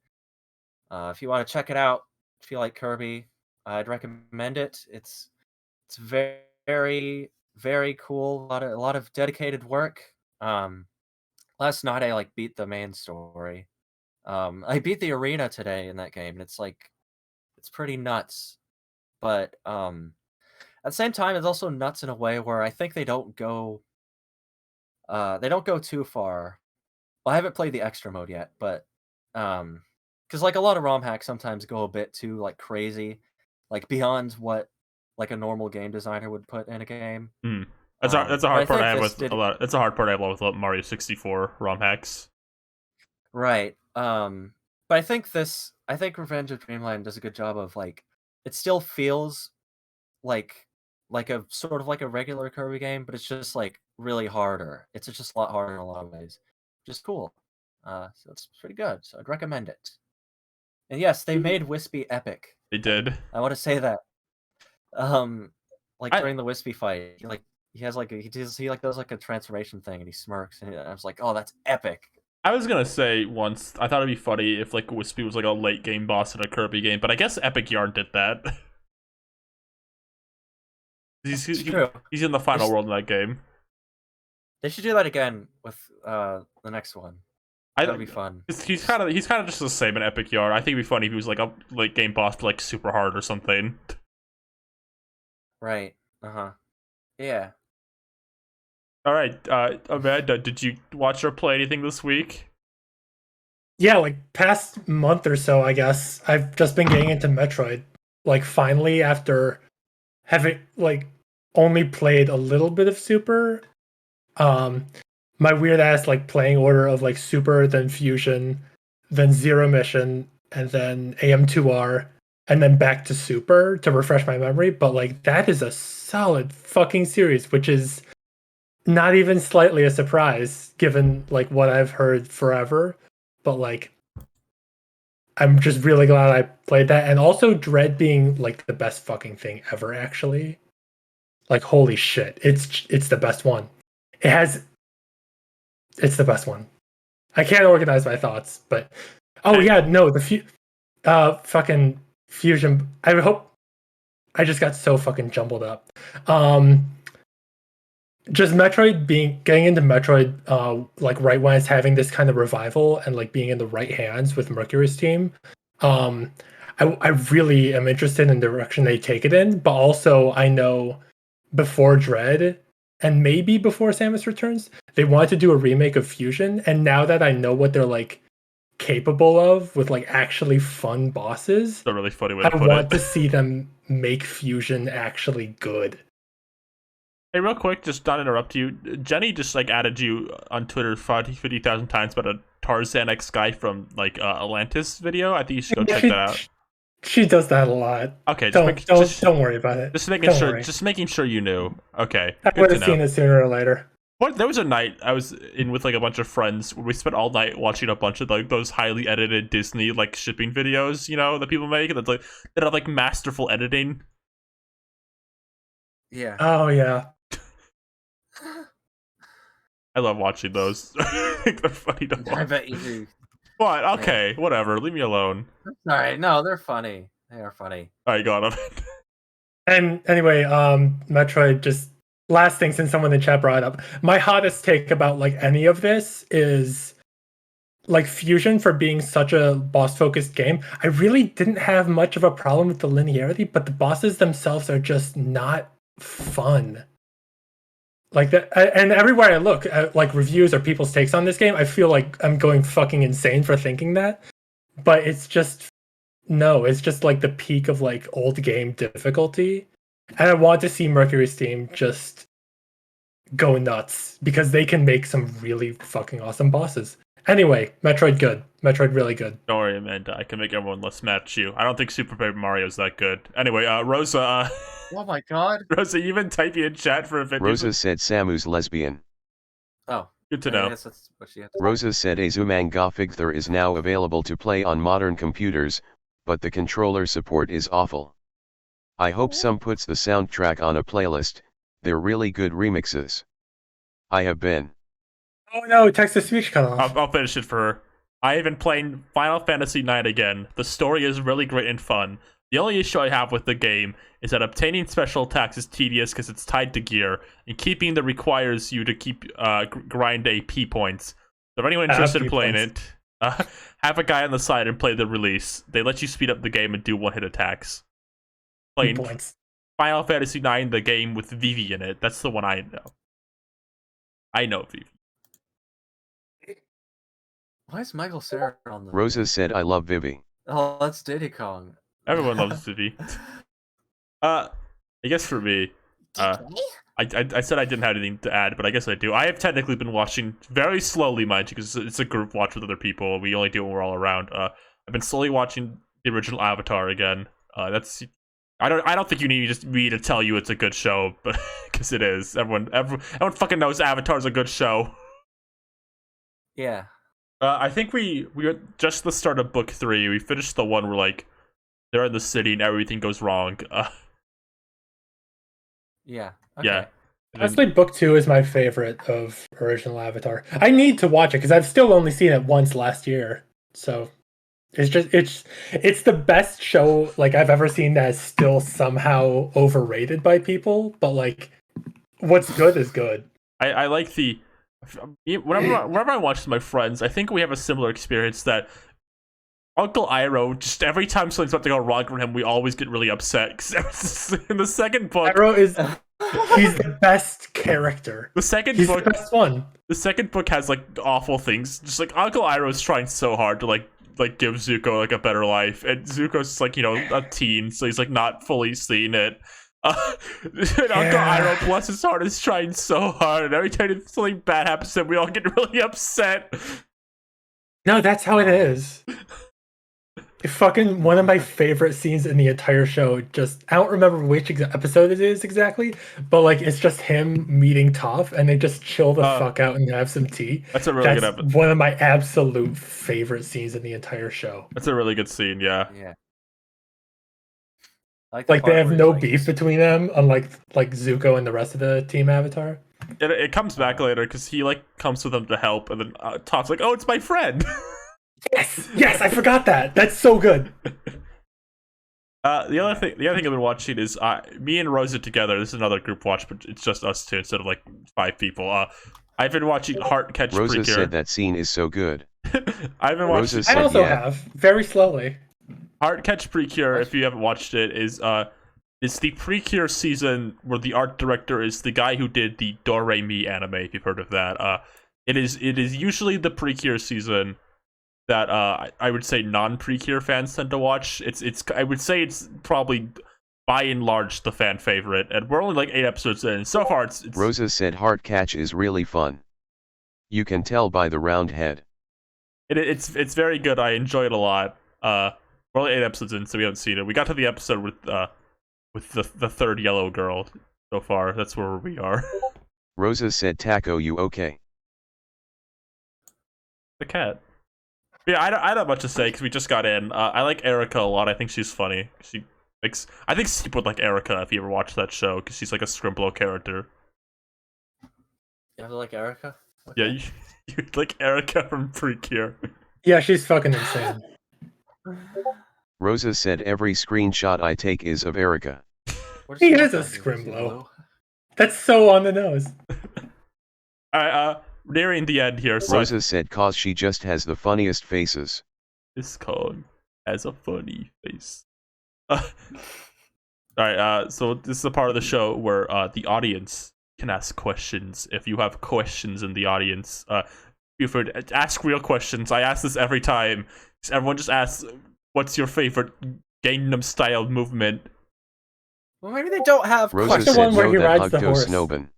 If you want to check it out, if you like Kirby, I'd recommend it. It's very, very, very cool. A lot of dedicated work. Last night I like beat the main story. I beat the arena today in that game, and it's like, it's pretty nuts. But at the same time, it's also nuts in a way where I think they don't go too far. Well, I haven't played the extra mode yet, but because like a lot of ROM hacks sometimes go a bit too like crazy, like beyond what like a normal game designer would put in a game. That's a hard part I have with a lot. That's a hard part I have with Mario 64 ROM hacks. Right. But I think Revenge of Dreamland does a good job of like, it still feels like a sort of like a regular Kirby game, but it's just like really harder. It's just a lot harder in a lot of ways, which is cool. So it's pretty good. So I'd recommend it. And yes, they made Wispy epic. They did. I want to say that. During the Wispy fight, he does like a transformation thing, and he smirks, and I was like, oh, that's epic. I was gonna say once, I thought it'd be funny if like Wispy was like a late game boss in a Kirby game, but I guess Epic Yarn did that. He's in the final world in that game. They should do that again with the next one. That'd be fun. He's kind of just the same in Epic Yarn. I think it'd be funny if he was like a late game boss, but like super hard or something. Right. Yeah. All right, Amanda, did you watch or play anything this week? Yeah, like past month or so, I guess I've just been getting into Metroid. Like finally, after having like only played a little bit of Super, my weird ass like playing order of like Super, then Fusion, then Zero Mission, and then AM2R, and then back to Super to refresh my memory. But like that is a solid fucking series, which is not even slightly a surprise given like what I've heard forever. But like I'm just really glad I played that, and also Dread being like the best fucking thing ever. Actually, like holy shit, it's the best one. It's the best one. I can't organize my thoughts, but yeah, no, fucking Fusion. I hope I just got so fucking jumbled up. Just getting into Metroid, like right when it's having this kind of revival and like being in the right hands with Mercury's team. I really am interested in the direction they take it in, but also I know before Dread and maybe before Samus Returns, they wanted to do a remake of Fusion, and now that I know what they're like capable of with like actually fun bosses, Not really funny way to I put want it. to see them make Fusion actually good. Hey, real quick, just not interrupt you. Jenny just like added you on Twitter 50,000 times about a Tarzan X guy from like Atlantis video. I think you should go check that out. She does that a lot. Okay, Don't worry about it. Just making Don't sure. worry. Just making sure you knew. Okay, I good would to have know. seen it sooner or later. What? There was a night I was in with like a bunch of friends where we spent all night watching a bunch of like those highly edited Disney like shipping videos, you know, that people make that have like masterful editing. Yeah. Oh yeah. I love watching those. I think they're funny to watch. I bet you do. What? Okay, whatever. Leave me alone. All right. No, they're funny. They are funny. I got them. And anyway, Metroid, just last thing since someone in the chat brought it up. My hottest take about like any of this is like Fusion, for being such a boss focused game. I really didn't have much of a problem with the linearity, but the bosses themselves are just not fun. Like that, and everywhere I look at like reviews or people's takes on this game, I feel like I'm going fucking insane for thinking that. But it's just like the peak of like old game difficulty. And I want to see Mercury's team just go nuts because they can make some really fucking awesome bosses. Anyway, Metroid good. Metroid really good. Don't worry, Amanda. I can make everyone less mad at you. I don't think Super Paper Mario's that good. Anyway, Rosa. Oh my god. Rosa, you been typing in chat for a video. Rosa said Samu's lesbian. Oh. Good to I know. guess that's what she had to say. Rosa said Azumanga Figure is now available to play on modern computers, but the controller support is awful. I hope some puts the soundtrack on a playlist. They're really good remixes. I have been. Oh no, text-to-speech cut off. I'll finish it for her. I have been playing Final Fantasy IX again. The story is really great and fun. The only issue I have with the game is that obtaining special attacks is tedious because it's tied to gear, and keeping that requires you to keep grind AP points. So if anyone interested in playing it, have a guy on the side and play the release. They let you speed up the game and do one-hit attacks. Playing Points. Final Fantasy IX, the game with Vivi in it. That's the one I know. I know Vivi. Why is Michael Cera on the... Rosa said I love Vivi. Oh, that's Diddy Kong. Everyone loves Vivi. I guess for me, I said I didn't have anything to add, but I guess I do. I have technically been watching very slowly, mind you, because it's a group watch with other people. We only do it when we're all around. I've been slowly watching the original Avatar again. I don't think you need me to tell you it's a good show, but because it is. Everyone fucking knows Avatar's a good show. Yeah. I think we were just the start of book 3. We finished the one where like they're in the city and everything goes wrong. Yeah. Okay. Yeah. Honestly, book 2 is my favorite of original Avatar. I need to watch it because I've still only seen it once last year. So it's the best show like I've ever seen that is still somehow overrated by people. But like, what's good is good. I like the whenever I watch with my friends, I think we have a similar experience that Uncle Iroh, just every time something's about to go wrong for him, we always get really upset. 'Cause in the second book, Iroh is He's the best character. The second He's book, the best one. the second book has like awful things. Just like Uncle Iroh's trying so hard to like give Zuko like a better life, and Zuko's like, you know, a teen, so he's like not fully seeing it. And Uncle Iroh, bless his heart, is trying so hard, and every time something bad happens to him, we all get really upset. No, that's how it is. Fucking one of my favorite scenes in the entire show. Just I don't remember which episode it is exactly, but like it's just him meeting Toph, and they just chill the fuck out and have some tea. That's a really good episode. One of my absolute favorite scenes in the entire show. That's a really good scene, yeah. Yeah. Like they have no beef between them, unlike like Zuko and the rest of the Team Avatar. It comes back later because he like comes with them to help, and then Toph's like, "Oh, it's my friend." Yes, I forgot that. That's so good. The other thing I've been watching is me and Rosa together. This is another group watch, but it's just us two instead of like 5 people. I've been watching Heart Catch Rosa Precure. said that scene is so good. I've been watching. I also have very slowly. Heart Catch Precure, if you haven't watched it, is it's the Precure season where the art director is the guy who did the Do Re Mi anime. If you've heard of that, it is usually the Precure season that I would say non-Precure fans tend to watch. I would say it's probably by and large the fan favorite, and we're only like 8 episodes in. So far, it's Rosa said Heart Catch is really fun. You can tell by the round head. It's very good. I enjoy it a lot. We're only 8 episodes in, so we haven't seen it. We got to the episode with the third yellow girl so far. That's where we are. Rosa said, "Taco, you okay?" The cat. Yeah, I don't have much to say because we just got in. I like Erica a lot. I think she's funny. I think Steep would like Erica if you ever watched that show because she's like a Scrimplow character. You have to like Erica? Okay. Yeah, you like Erica from Precure. Yeah, she's fucking insane. Rosa said every screenshot I take is of Erica. He is a Scrimblow. That's so on the nose. Alright, nearing the end here. So Rosa said cause she just has the funniest faces. This cone has a funny face. Alright, so this is a part of the show where the audience can ask questions. If you have questions in the audience, feel free to ask real questions. I ask this every time. Everyone just asks, what's your favorite Gangnam Style movement? Well, maybe they don't have Rosa questions. said one where no he that rides the Hugdo horse. Snowben.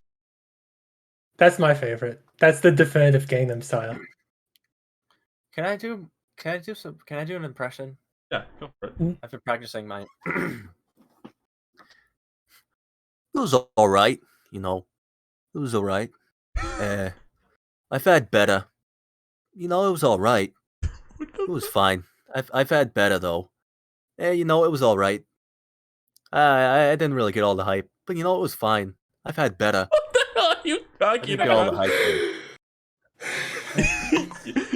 That's my favorite. That's the definitive Gangnam Style. Can I do an impression? Yeah, go for it. I've been practicing mine. It was all right, you know. It was all right. I've had better. You know, it was all right. It was fine. I've had better though. You know, it was all right. I didn't really get all the hype, but you know, it was fine. I've had better. What the hell are you I talking didn't get all the about? hype.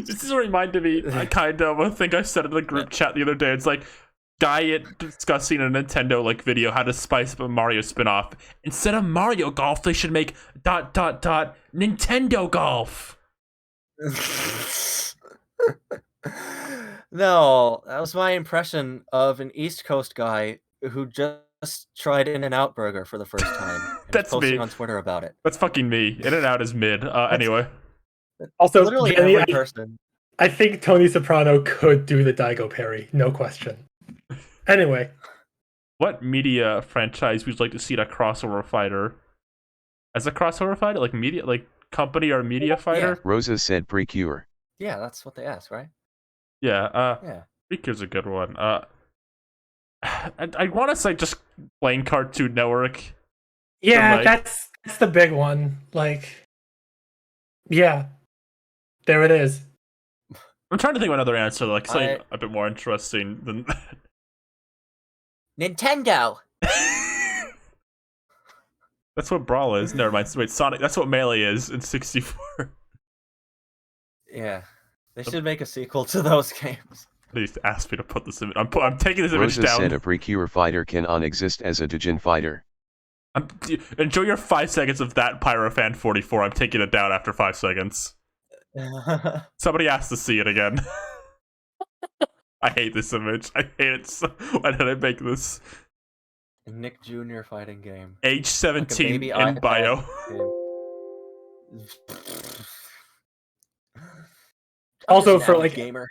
This is reminded me, kind of, a thing I said in the group chat the other day. It's like, Diet discussing a Nintendo like video how to spice up a Mario spin-off. Instead of Mario Golf, they should make ... Nintendo Golf. No, that was my impression of an East Coast guy who just tried In-N-Out Burger for the first time. And That's posting me. on Twitter about it. That's fucking me. In-N-Out is mid. Anyway. Also, Literally Jenny, every person. I think Tony Soprano could do the Daigo parry, no question. Anyway, What media franchise would you like to see a crossover fighter? As a crossover fighter? Like media, like company or media fighter? Rosa said Precure. Yeah, that's what they asked, right? Yeah, Yeah. Freaker's a good one. I want to say just plain Cartoon Network. yeah, like- that's the big one. Like, yeah, there it is. I'm trying to think of another answer, like something I- a bit more interesting than. Nintendo. That's what Brawl is. Never mind. Wait, Sonic. That's what Melee is in 64. Yeah. They should make a sequel to those games. Please ask me to put this image. I'm taking this image Rosa down. said a Precure fighter can exist as a Dijin fighter. Enjoy your 5 seconds of that Pyrofan 44. I'm taking it down after 5 seconds. Somebody asked to see it again. I hate this image. I hate it so. Why did I make this? Nick Jr. fighting game. Age 17 baby in iPad bio. game. Also, Just an for average like gamer.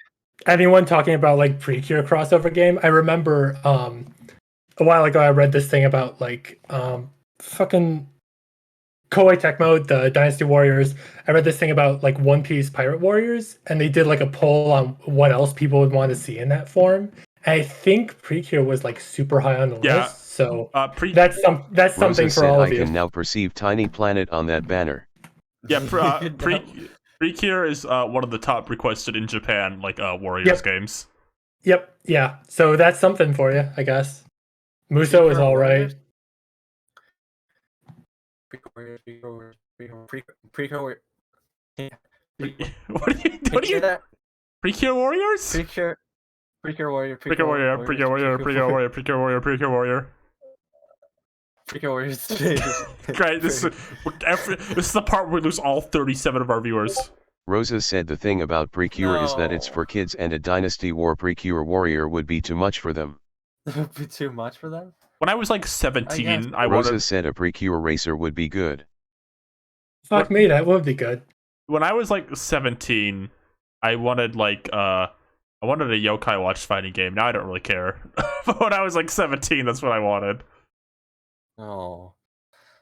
anyone talking about like Precure crossover game, I remember a while ago I read this thing about like fucking Koei Tecmo, the Dynasty Warriors. I read this thing about like One Piece Pirate Warriors, and they did like a poll on what else people would want to see in that form. And I think Precure was like super high on the Yeah. list, so That's something Rosa for said all I of you. can now perceive Tiny Planet on that banner. Yeah, Precure is one of the top requested in Japan, like Warriors games. Yep, yeah. So that's something for you, I guess. Muso is all right. Precure. What do you? That? Precure Warriors? Precure Warrior. Precure Warrior. Precure Warrior. Precure Warrior. Precure Warrior. Precure Warrior. Precure Warriors. Great. This is the part where we lose all 37 of our viewers. Rosa said the thing about Precure is that it's for kids and a Dynasty War Precure Warrior would be too much for them. It would be too much for them? When I was like 17, Rosa said a Precure Racer would be good. Fuck me, that would be good. When I was like 17, I wanted like I wanted a Yokai Watch fighting game. Now I don't really care. But when I was like 17, that's what I wanted. Oh.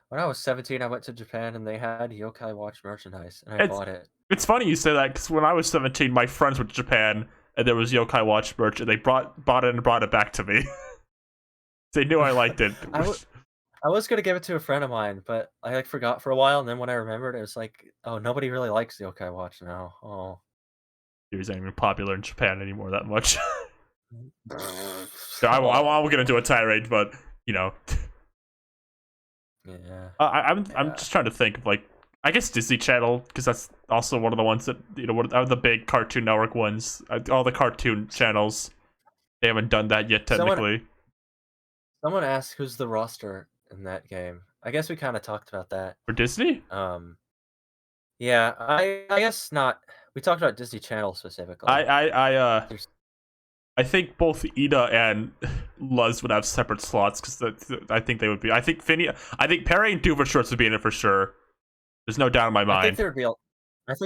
When I was 17, I went to Japan and they had Yokai Watch merchandise, and I bought it. It's funny you say that, because when I was 17, my friends went to Japan, and there was Yokai Watch merch, and they bought it and brought it back to me. They knew I liked it. I was gonna give it to a friend of mine, but I like forgot for a while, and then when I remembered, it was like, oh, nobody really likes the Yokai Watch now. Oh. It isn't even popular in Japan anymore that much. So I won't get into a tirade, but, you know. Yeah. I'm just trying to think of, like, I guess Disney Channel, because that's also one of the ones that, you know, one of the big Cartoon Network ones. All the cartoon channels, they haven't done that yet, technically. Someone asked who's the roster in that game. I guess we kind of talked about that. For Disney? Yeah, I guess not. We talked about Disney Channel specifically. I think both Ida and Luz would have separate slots, because I think they would be. I think Perry and Dover Shorts would be in it for sure. There's no doubt in my mind. I think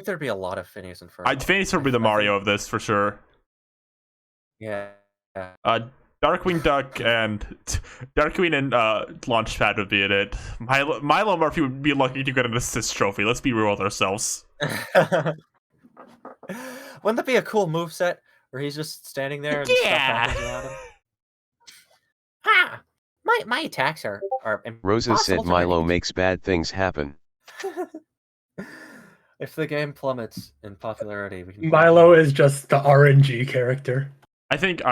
there'd be a lot of Phineas and Ferb. Phineas would be the Mario of this for sure. Yeah. Darkwing Duck and Launchpad would be in it. Milo Murphy would be lucky to get an assist trophy. Let's be real with ourselves. Wouldn't that be a cool moveset where he's just standing there and stuff happens around him? Ha! My attacks are Rosa said Milo makes bad things happen. If the game plummets in popularity, we can Milo is just the RNG character. I think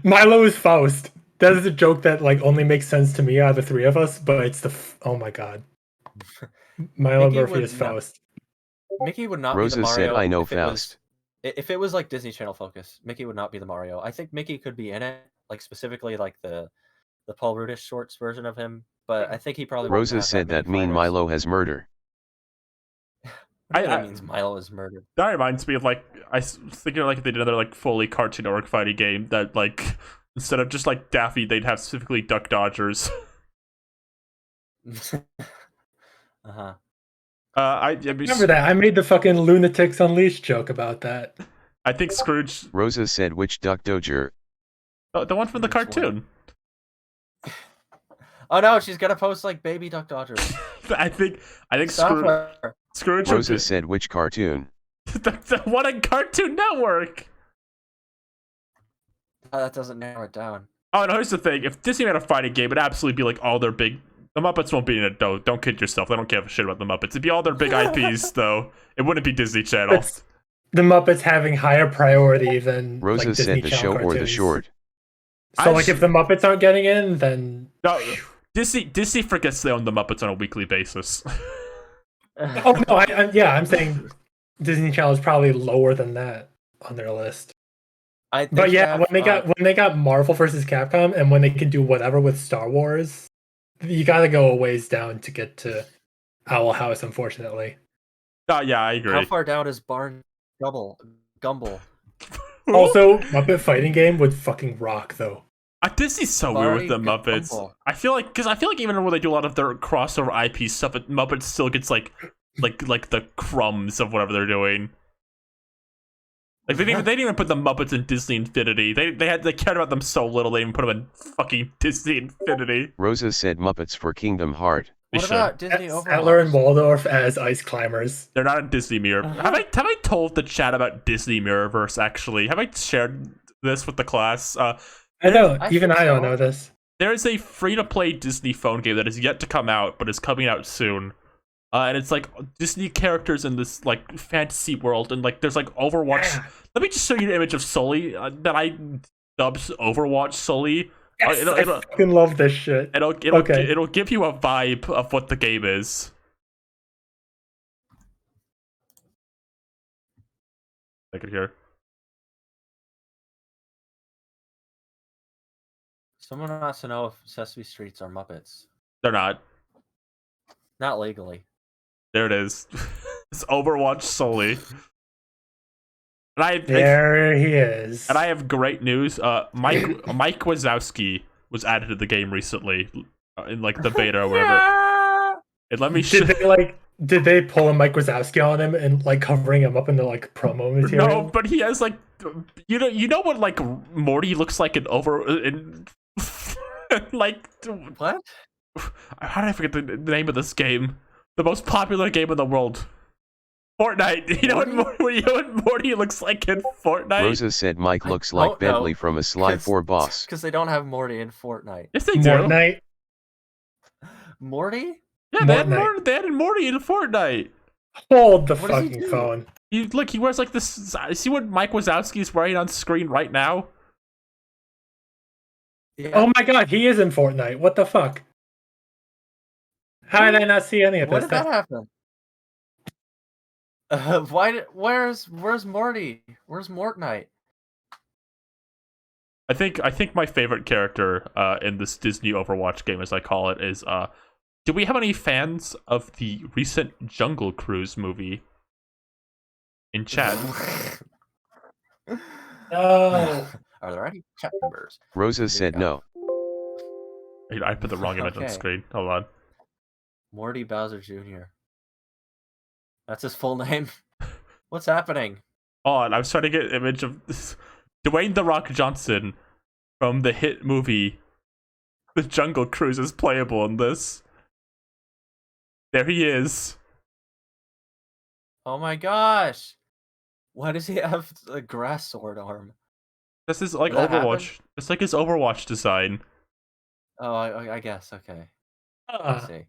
Milo is Faust. That is a joke that like only makes sense to me out of the three of us, but it's oh my god. Milo Murphy is Faust. Mickey would not Rosa be the Mario. said I know Faust. If it was like Disney Channel focus, Mickey would not be the Mario. I think Mickey could be in it, like specifically like the Paul Rudish shorts version of him, but I think he probably Rosa said that mean Milo has murder. That means Milo is murdered. That reminds me of, like, I was thinking like if they did another like fully Cartoon Network fighting game that, like, instead of just like Daffy, they'd have specifically Duck Dodgers. I remember that. I made the fucking Lunatics Unleashed joke about that. I think Scrooge. Rosa said which Duck Dodger? Oh, the one from the cartoon. Oh no, she's gonna post like baby Duck Dodgers. I think Scrooge. Rosa said which cartoon? the one on Cartoon Network. That doesn't narrow it down. Oh, no, here's the thing. If Disney made a fighting game, it'd absolutely be like all their big... The Muppets won't be in it, though. Don't kid yourself. They don't give a shit about the Muppets. It'd be all their big IPs, though. It wouldn't be Disney Channel. It's the Muppets having higher priority than Rosa like, said Disney the Channel show cartoons. or the short. So, like, if the Muppets aren't getting in, then... No, Disney forgets they own the Muppets on a weekly basis. Oh, no, I'm saying Disney Channel is probably lower than that on their list. But yeah, when they got Marvel versus Capcom, and when they can do whatever with Star Wars, you gotta go a ways down to get to Owl House, unfortunately. Yeah, I agree. How far down is Barn Gumble? Also, Muppet Fighting Game would fucking rock, though. Disney's so weird with Barney the Muppets. Gumble. I feel like even when they do a lot of their crossover IP stuff, Muppets still gets like the crumbs of whatever they're doing. Like they didn't even put the Muppets in Disney Infinity. They cared about them so little they even put them in fucking Disney Infinity. Rosa said Muppets for Kingdom Heart. What about Disney Statler and Overwatch? Waldorf as ice climbers. They're not in Disney Mirror. Have I told the chat about Disney Mirrorverse? Actually, have I shared this with the class? I don't. I Even think I don't so. know this. There is a free-to-play Disney phone game that is yet to come out, but is coming out soon. And it's like Disney characters in this like fantasy world, and like there's like Overwatch. Yeah. Let me just show you an image of Sully that I dubbed Overwatch Sully. Yes, It'll- I fucking love this shit. Okay. It'll give you a vibe of what the game is. I can hear. Someone wants to know if Sesame Streets are Muppets. They're not. Not legally. There it is. It's Overwatch Sully. And There he is. And I have great news. Mike Wazowski was added to the game recently, in like the beta or whatever. And let me show. Did they pull a Mike Wazowski on him and like covering him up in the like promo material? No, but he has like, you know what like Morty looks like in like What? how did I forget the name of this game? The most popular game in the world. Fortnite. You know what Morty looks like in Fortnite? Rosa said Mike I looks like don't know, Bentley from a Sly 4 boss. Because they don't have Morty in Fortnite. Yes, they do. Fortnite. Morty? Yeah, they added Morty in Fortnite. Hold the What does he fucking do? phone. Look, he wears like this. See what Mike Wazowski's wearing on screen right now? Yeah. Oh my god, he is in Fortnite. What the fuck? How did I not see any of When this? did that happen? Where's Morty? Where's Mortnite? I think my favorite character in this Disney Overwatch game, as I call it, is do we have any fans of the recent Jungle Cruise movie in chat? No. Are there any chat members? Rosa said no. I put the wrong image on the Okay. screen. Hold on. Morty Bowser Jr. That's his full name. What's happening? Oh, and I was trying to get an image of Dwayne The Rock Johnson from the hit movie The Jungle Cruise is playable in this. There he is. Oh my gosh! Why does he have a grass sword arm? This is like Did that happen? Overwatch. It's like his Overwatch design. Oh, I guess. Okay. I see.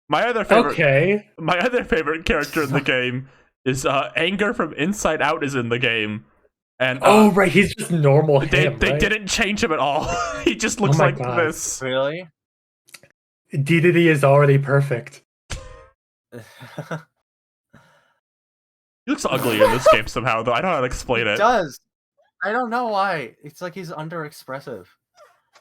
My other favorite Okay. My other favorite character in the game is Anger from Inside Out is in the game. And Oh right, he's just normal they him, right? didn't change him at all. He just looks my like God. this. Really? DDD is already perfect. He looks ugly in this game somehow, though. I don't know how to explain It it. does. I don't know why. It's like he's underexpressive.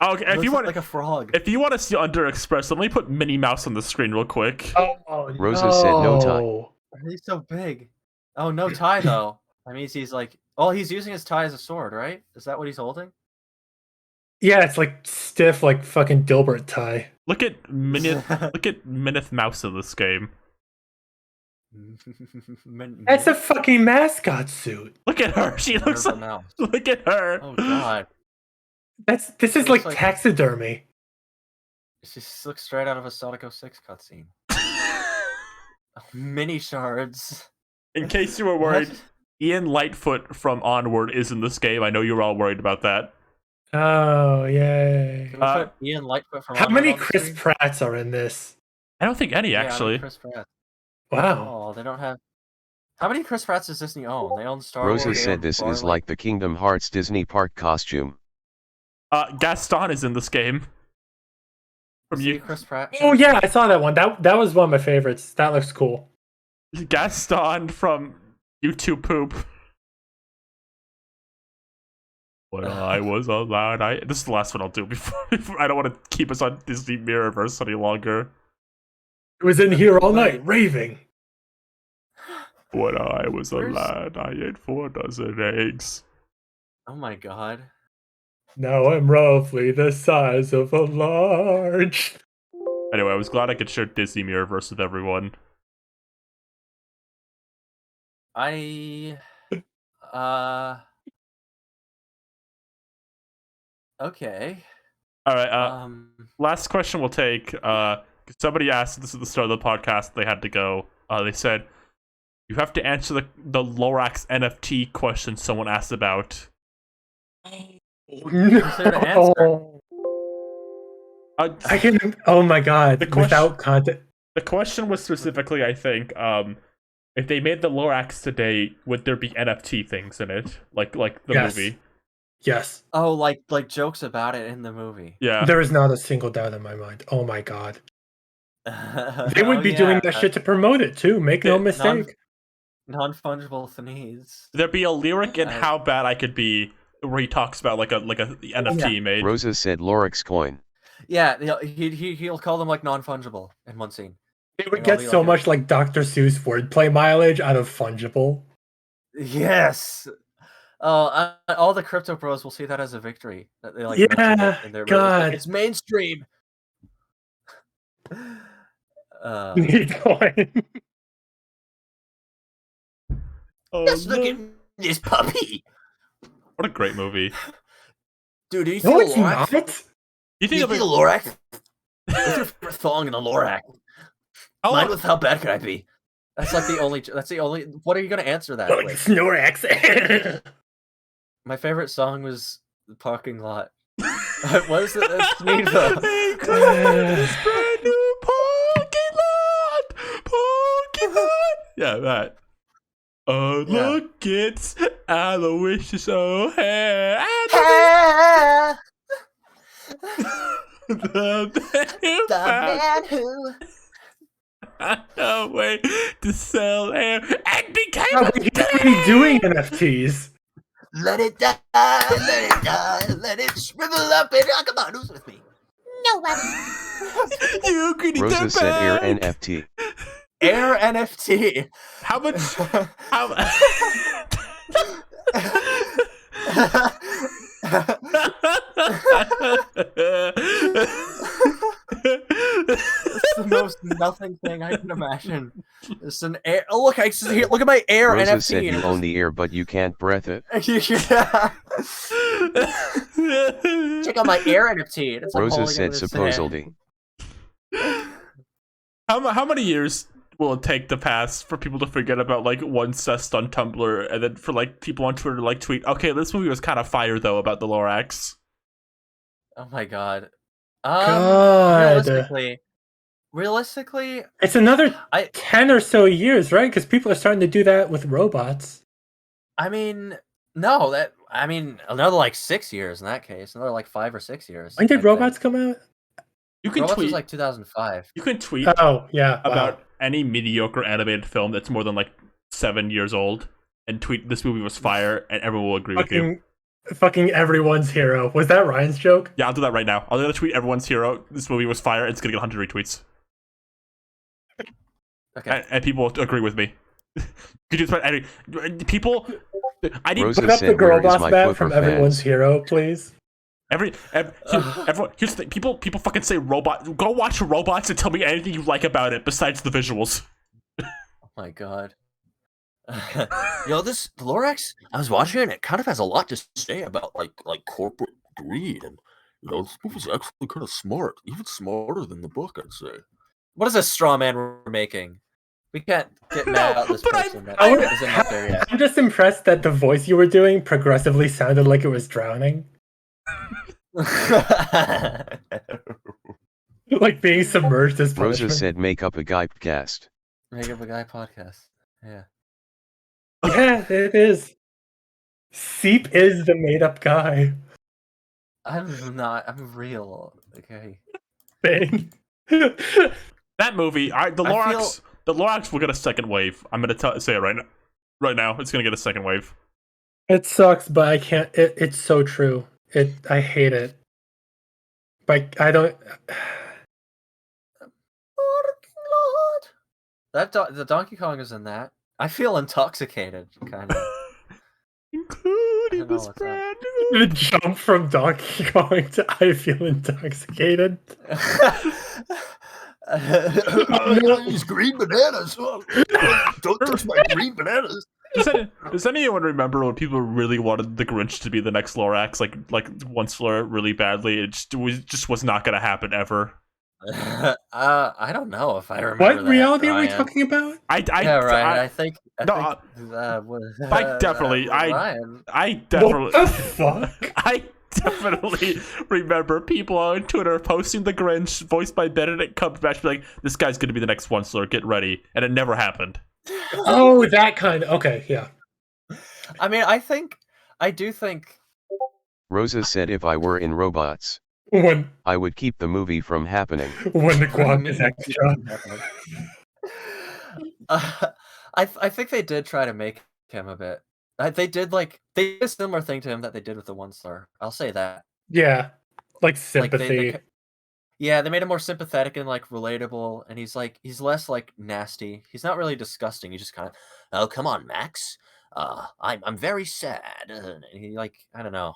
Oh, okay, He if you looks want like a frog. if you want to see underexpress, let me put Minnie Mouse on the screen real quick. Oh Rosa said no tie. no. He's so big. Oh, no tie though. That means he's like. Oh, he's using his tie as a sword, right? Is that what he's holding? Yeah, it's like stiff, like fucking Dilbert tie. Look at Minith Mouse in this game. That's a fucking mascot suit. Look at her. She looks like. Mouse. Look at her. Oh god. This is It like looks like- taxidermy. She just looks straight out of a Sonic 06 cutscene. Mini shards. In case you were worried, What? Ian Lightfoot from Onward is in this game. I know you were all worried about that. Oh yay. Can we put Ian Lightfoot from How Onward many on the Chris screen? Pratts are in this? I don't think any Yeah, how many actually. Chris Pratt? Wow. Oh, they don't have. How many Chris Pratts does Disney own? They own Star Rosa Wars. they said own this is Barley. like the Kingdom Hearts Disney park costume. Gaston is in this game. From See you, Chris Pratt. Oh yeah, I saw that one. That was one of my favorites. That looks cool. Gaston from YouTube Poop. When I was a lad, this is the last one I'll do before I don't want to keep us on Disney Mirrorverse any longer. It was in here all night, raving. When I was a Where's- lad, I ate 4 dozen eggs. Oh my god. Now I'm roughly the size of a large. Anyway, I was glad I could share Disney Mirrorverse with everyone. Okay. All right. Last question we'll take. Somebody asked this at the start of the podcast. They had to go. They said you have to answer the Lorax NFT question someone asked about. No. I can. Oh my god! Without content. The question was specifically, I think, if they made the Lorax today, would there be NFT things in it, like the movie? Yes. Oh, like jokes about it in the movie. Yeah. There is not a single doubt in my mind. Oh my god. They would be doing that shit to promote it too. Make no mistake. Non-fungible things. There'd be a lyric in How Bad I Could Be where he talks about like a NFT he made. Rosa said Lorax coin. Yeah, he'll call them like non-fungible in one scene. It would get so much like Dr. Seuss wordplay mileage out of fungible. Yes. All the crypto bros will see that as a victory. That they like in their God. it's mainstream. Let's look at this puppy. What a great movie. Dude, do you feel Lorax? Not? You think of the Lorax? What's your first song in the Lorax? Mine was How Bad Could I Be? That's like the only. That's the only. What are you gonna answer that with? Snorax. My favorite song was The Parking Lot. What is it? That's Sneedville. This brand new parking lot. Yeah, that. Oh, look, it's I wish you so hair. The man who I can't wait to sell hair and became already doing NFTs. Let it die, let it die, let it shrivel up and come on, who's with me? Nobody. You could Rosa said Air NFT. Air NFT. How much? How? It's the most nothing thing I can imagine. It's an air. Oh, look! Look at my Air Rosa NFT. said you own the air, but you can't breath it. Yeah. Check out my Air NFT. It's like Rosa said supposedly. How many years will it take to pass for people to forget about like one cest on Tumblr, and then for like people on Twitter to like tweet, okay, this movie was kind of fire though about the Lorax? Oh my god. God. Realistically, it's another 10 or so years, right? Because people are starting to do that with robots. I mean, no, another like 6 years in that case. Another like 5 or 6 years. When did robots come out? You can Robots tweet was like 2005. You can tweet. Oh yeah, about any mediocre animated film that's more than like 7 years old, and tweet this movie was fire, and everyone will agree with you. Fucking everyone's hero. Was that Ryan's joke? Yeah, I'll do that right now. I'm gonna tweet everyone's hero. This movie was fire. It's gonna get 100 retweets. Okay. And people will agree with me. Could you any people? I need put up the girl boss bat from everyone's hero, please. Everyone. Here's the thing. People fucking say robot. Go watch Robots and tell me anything you like about it besides the visuals. Oh my god. The Lorax, I was watching it, and it kind of has a lot to say about like corporate greed, and this movie's actually kind of smart, even smarter than the book, I'd say. What is a straw man we're making? We can't get mad about this person that isn't up there yet. I'm just impressed that the voice you were doing progressively sounded like it was drowning. Like being submerged as punishment. Rosa said make up a guy podcast. Make up a guy podcast. Yeah. Yeah, it is. Seep is the made-up guy. I'm not. I'm real. Okay. Bang. That movie, the Lorax will get a second wave. I'm gonna say it right now. Right now, it's gonna get a second wave. It sucks, but I can't. It's so true. I hate it. But I don't. The Donkey Kong is in that. I feel intoxicated, kind of. Including know what's up. The jump from Donkey Kong to I feel intoxicated. These green bananas. Don't touch my green bananas. Does anyone remember when people really wanted the Grinch to be the next Lorax, like Onceler really badly? It just was not going to happen ever. I don't know if I remember. What that, reality are we Ryan. talking about? I think No, Ryan. I definitely What the fuck? I definitely remember people on Twitter posting the Grinch voiced by Benedict Cumberbatch, be like, "This guy's going to be the next Onceler. Get ready," and it never happened. Oh, that kind of. Okay, yeah. I mean, I do think. Rosa said if I were in robots, When I would keep the movie from happening. when the What do you guac mean is you extra. I think they did try to make him a bit. They did a similar thing to him that they did with the Onceler. I'll say that. Yeah, like Like sympathy. they made him more sympathetic and like relatable, and he's less like nasty. He's not really disgusting. He's just kind of, oh come on, Max. I'm very sad. And he I don't know.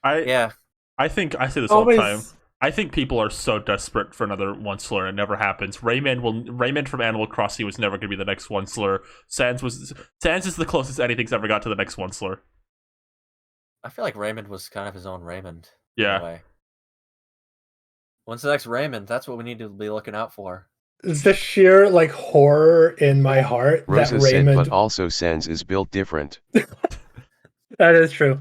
I think I say this all the time. Always. I think people are so desperate for another Onceler, and it never happens. Raymond from Animal Crossing was never going to be the next Onceler. Sans is the closest anything's ever got to the next Onceler. I feel like Raymond was kind of his own Raymond. Yeah. In a way. When's the next Raymond? That's what we need to be looking out for. The sheer like horror in my heart Rosa that said, Raymond. but also Sans is built different. That is true.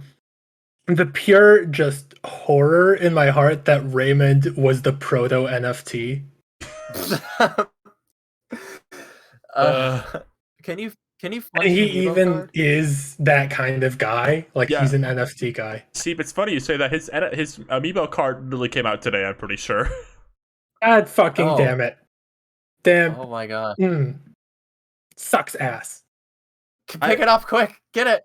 The pure just horror in my heart that Raymond was the proto NFT. Can you And flex he the Amiibo even card? is that kind of guy. Like Yeah. he's an NFT guy. See, it's funny you say that. His Amiibo card really came out today, I'm pretty sure. God fucking Oh. damn it. Damn. Oh my god. Sucks ass. Pick it up quick. Get it.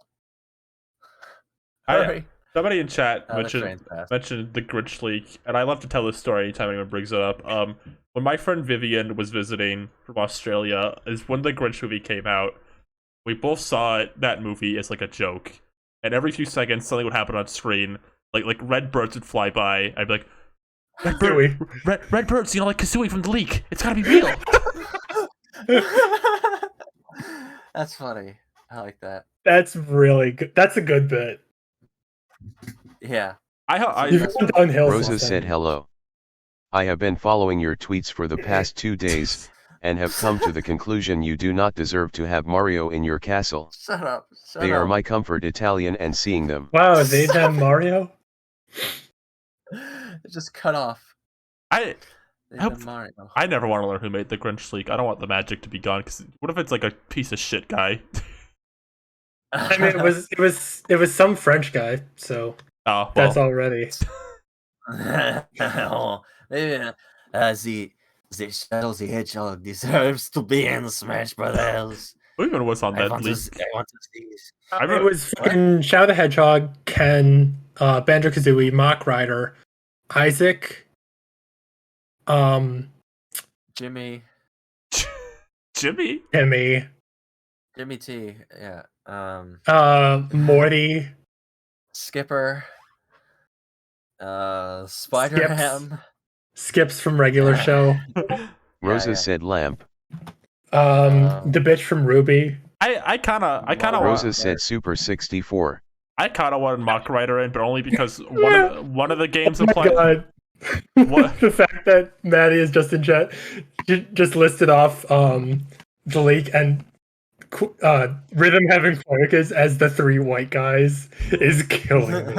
Hurry. Somebody in chat The train's passed. mentioned the Grinch leak, and I love to tell this story anytime anyone brings it up. When my friend Vivian was visiting from Australia, is when the Grinch movie came out. We both saw that movie as like a joke, and every few seconds something would happen on screen, like red birds would fly by. I'd be like, red birds, like Kasui from the leak. It's gotta be real. That's funny. I like that. That's really good. That's a good bit. Yeah. You've gone downhill. Rosa said hello. I have been following your tweets for the past 2 days, and have come to the conclusion you do not deserve to have Mario in your castle. Shut up. They are my comfort Italian, and seeing them. Wow, they have Mario? It just cut off. I Mario. I never want to learn who made the Grinch leak. I don't want the magic to be gone. Because what if it's like a piece of shit guy? I mean, it was some French guy, so Oh, well. that's already. Oh, maybe, the Shadow the Hedgehog deserves to be in Smash Brothers. Who even was on that leak? I want to see this. It was fucking Shadow the Hedgehog, Ken, Banjo Kazooie, Mock Rider, Isaac, Jimmy Timmy, Jimmy T. Yeah. Morty, Skipper. Spider-Ham. Skips from regular show, Rosa said lamp. the bitch from Ruby. I kind of Rosa said Super 64. I kind of wanted Mock Rider in, but only because one of the games Oh I'm my playing. god. What? The fact that Maddie is just in chat just listed off the leak and Rhythm having Cloacas as the 3 white guys is killing me.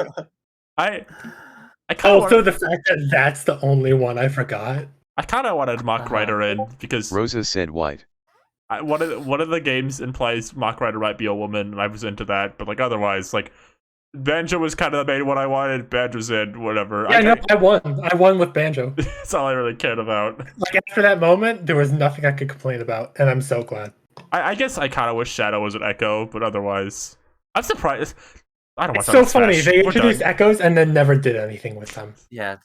I kind of Also, the fact that that's the only one I forgot. I kind of wanted Mock Rider in because Rosa said white. one of the games implies Mock Rider might be a woman, and I was into that. But like otherwise, like Banjo was kind of the main one I wanted. Banjo's in, whatever. Yeah, no, I won. I won with Banjo. That's all I really cared about. Like after that moment, there was nothing I could complain about, and I'm so glad. I guess I kind of wish Shadow was an Echo, but otherwise, I'm surprised. I don't want It's that so on funny. Smash. They We're introduced done. Echoes and then never did anything with them. Yeah.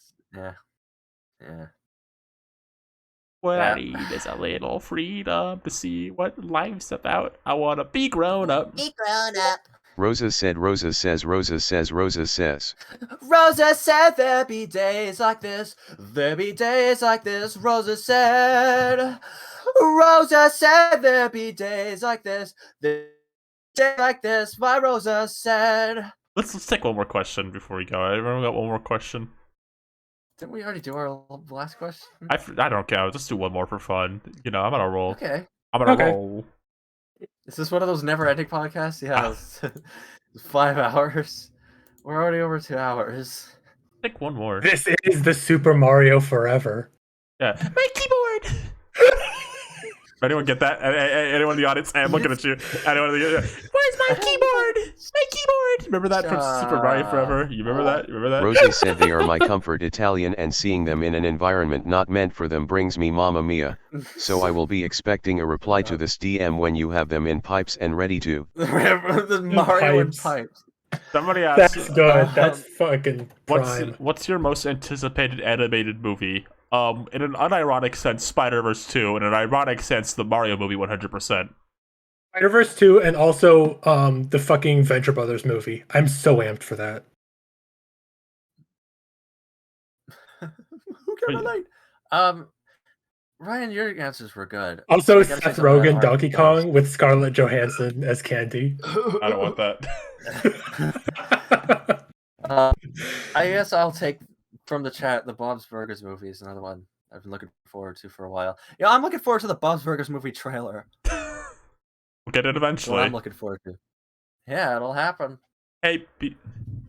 What Yeah. I need is a little freedom to see what life's about. I want to be grown up. Be grown up. Rosa said, Rosa says, Rosa says, Rosa says. Rosa said there be days like this. There be days like this. Rosa said. Rosa said there be days like this. There be days like this. My Rosa said. Let's take one more question before we go. Everyone got one more question? Didn't we already do our last question? I don't care. Let's do one more for fun. You know, I'm on a roll. Okay. I'm on a Okay. roll. Is this one of those never-ending podcasts? Yeah. It's 5 hours. We're already over 2 hours. Take one more. This is the Super Mario Forever. Yeah. My keyboard! Anyone get that? Anyone in the audience? I'm looking at you. Anyone in the Where's my keyboard? My keyboard! Remember that from Super Mario Forever? You remember that? You remember that? Rosa said they are my comfort Italian, and seeing them in an environment not meant for them brings me mamma mia. So I will be expecting a reply to this DM when you have them in pipes and ready to. The Mario and Pipes. pipes. Somebody asked. That's good. That's fucking prime. What's your most anticipated animated movie? In an unironic sense, Spider-Verse 2. In an ironic sense, the Mario movie 100%. Spider-Verse 2 and also the fucking Venture Brothers movie. I'm so amped for that. Who can relate? Ryan, your answers were good. Also, I gotta say Seth something about Rogen, Mario Donkey first. Kong with Scarlett Johansson as Candy. I don't want that. I guess I'll take from the chat the Bob's Burgers movie is another one I've been looking forward to for a while. Yeah, I'm looking forward to the Bob's Burgers movie trailer. We'll get it That's what eventually. I'm looking forward to. Yeah, it'll happen. Hey,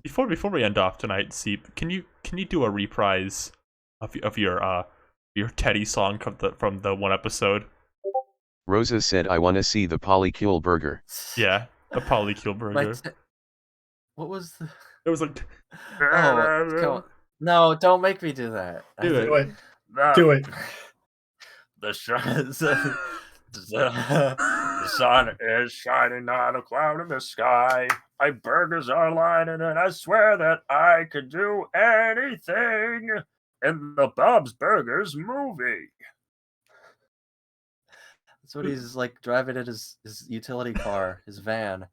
before we end off tonight, Seep, can you do a reprise of your Teddy song from the one episode? Rosa said I wanna see the polycule burger. Yeah, the polycule burger. What was the... It was like. Oh, come on. No, don't make me do that. Do Do it. Do it. The sun is shining on a cloud in the sky. My burgers are lining, and I swear that I could do anything in the Bob's Burgers movie. That's what he's like driving in his utility car, his van,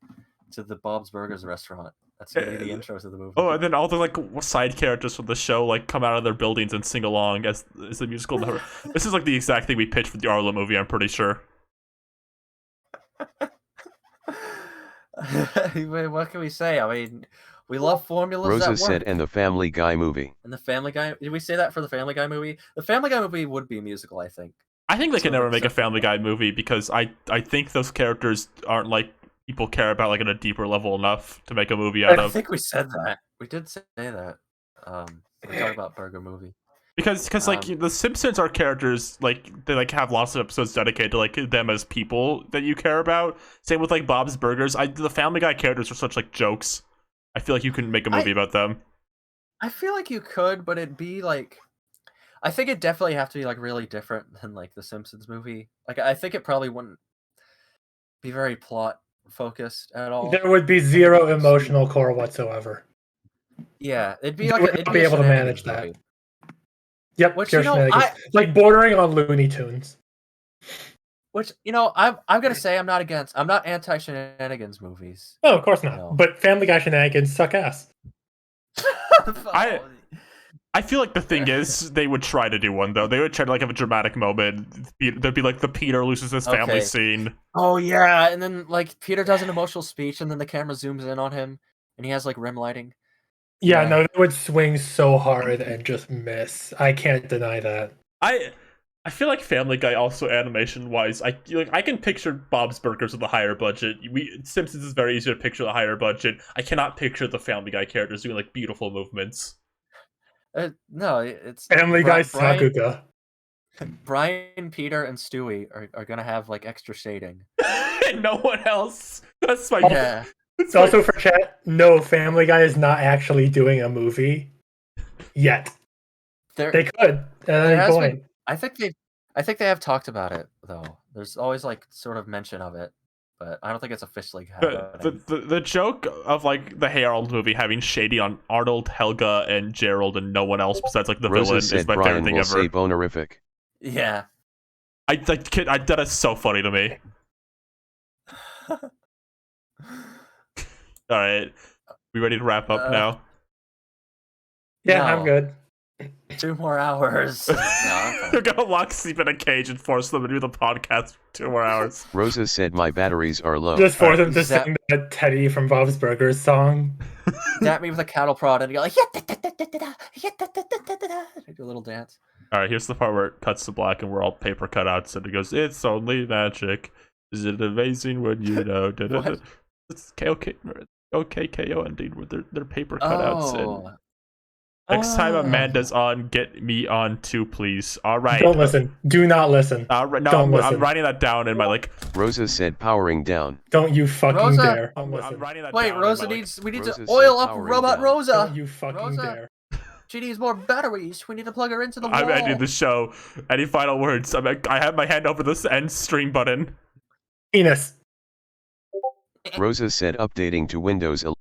to the Bob's Burgers restaurant. That's gonna be the intro to the movie. Oh, and then all the like side characters from the show like come out of their buildings and sing along as the musical number. This is like the exact thing we pitched for the Arlo movie. I'm pretty sure. What can we say? I mean, we love formulas. Rosa that said, work. and the Family Guy movie. And the Family Guy. Did we say that for the Family Guy movie? The Family Guy movie would be a musical, I think. I think they can So never they- make a Family Guy movie because I think those characters aren't like people care about like at a deeper level enough to make a movie out I of. think we said that. We did say that. We talked about Burger movie. Because like the Simpsons are characters like they like have lots of episodes dedicated to like them as people that you care about. Same with like Bob's Burgers. The Family Guy characters are such like jokes. I feel like you can make a movie about them. I feel like you could, but it'd be like, I think it definitely have to be like really different than like the Simpsons movie. Like I think it probably wouldn't be very plot focused at all. There would be zero emotional core whatsoever. Yeah, it'd be They like would it'd not be be a able to shenanigans manage that. movie. Yep, Which, pure you know, shenanigans. Like bordering on Looney Tunes. Which, you know, I'm gonna say I'm not anti shenanigans movies. No, of course not. No. But Family Guy shenanigans suck ass. I feel like the thing is they would try to do one though. They would try to like have a dramatic moment. There'd be like the Peter loses his family Okay. scene. Oh yeah, and then like Peter does an emotional speech, and then the camera zooms in on him, and he has like rim lighting. Yeah, Yeah. no, they would swing so hard and just miss. I can't deny that. I feel like Family Guy also animation wise, I can picture Bob's Burgers with a higher budget. Simpsons is very easy to picture the higher budget. I cannot picture the Family Guy characters doing like beautiful movements. No, it's Family Guy Brian, Sakuga. Brian, Peter, and Stewie are gonna have like extra shading. And no one else. That's my Yeah. It's also for chat. No, Family Guy is not actually doing a movie yet. There, They could at there any has point. been, I think they have talked about it though. There's always like sort of mention of it, but I don't think it's officially happening. the joke of like the Hey Arnold movie having shady on Arnold, Helga, and Gerald and no one else besides like the Rosa villain said is my Brian favorite thing will ever. say bonerific. Yeah. That is so funny to me. All right, we ready to wrap up now? Yeah, No. I'm good. 2 more hours. No, I'm fine. You're gonna lock Sleep in a cage and force them to do the podcast for 2 more hours. Rosa said my batteries are low. Just force him to Zap- sing that Teddy from Bob's Burgers song. Zap me with a cattle prod and you're like, do a little dance. All right, here's the part where it cuts to black and we're all paper cutouts, and it goes, "It's only magic. Is it amazing when you know?" What? It's KOKKO indeed, with their paper cutouts. Oh. And next time Amanda's on, get me on too, please. All right. Don't listen. Do not listen. No, Don't I'm listen. writing that down in my like. Rosa said powering down. Don't you fucking Rosa- dare. Don't I'm listen. writing that Wait, down. Rosa in my, we need Rosa to said oil up powering Robot down. Rosa. Don't you fucking Rosa. dare. She needs more batteries. We need to plug her into the wall. I'm ending the show. Any final words? I have my hand over this end stream button. Penis. Rosa said updating to Windows 11.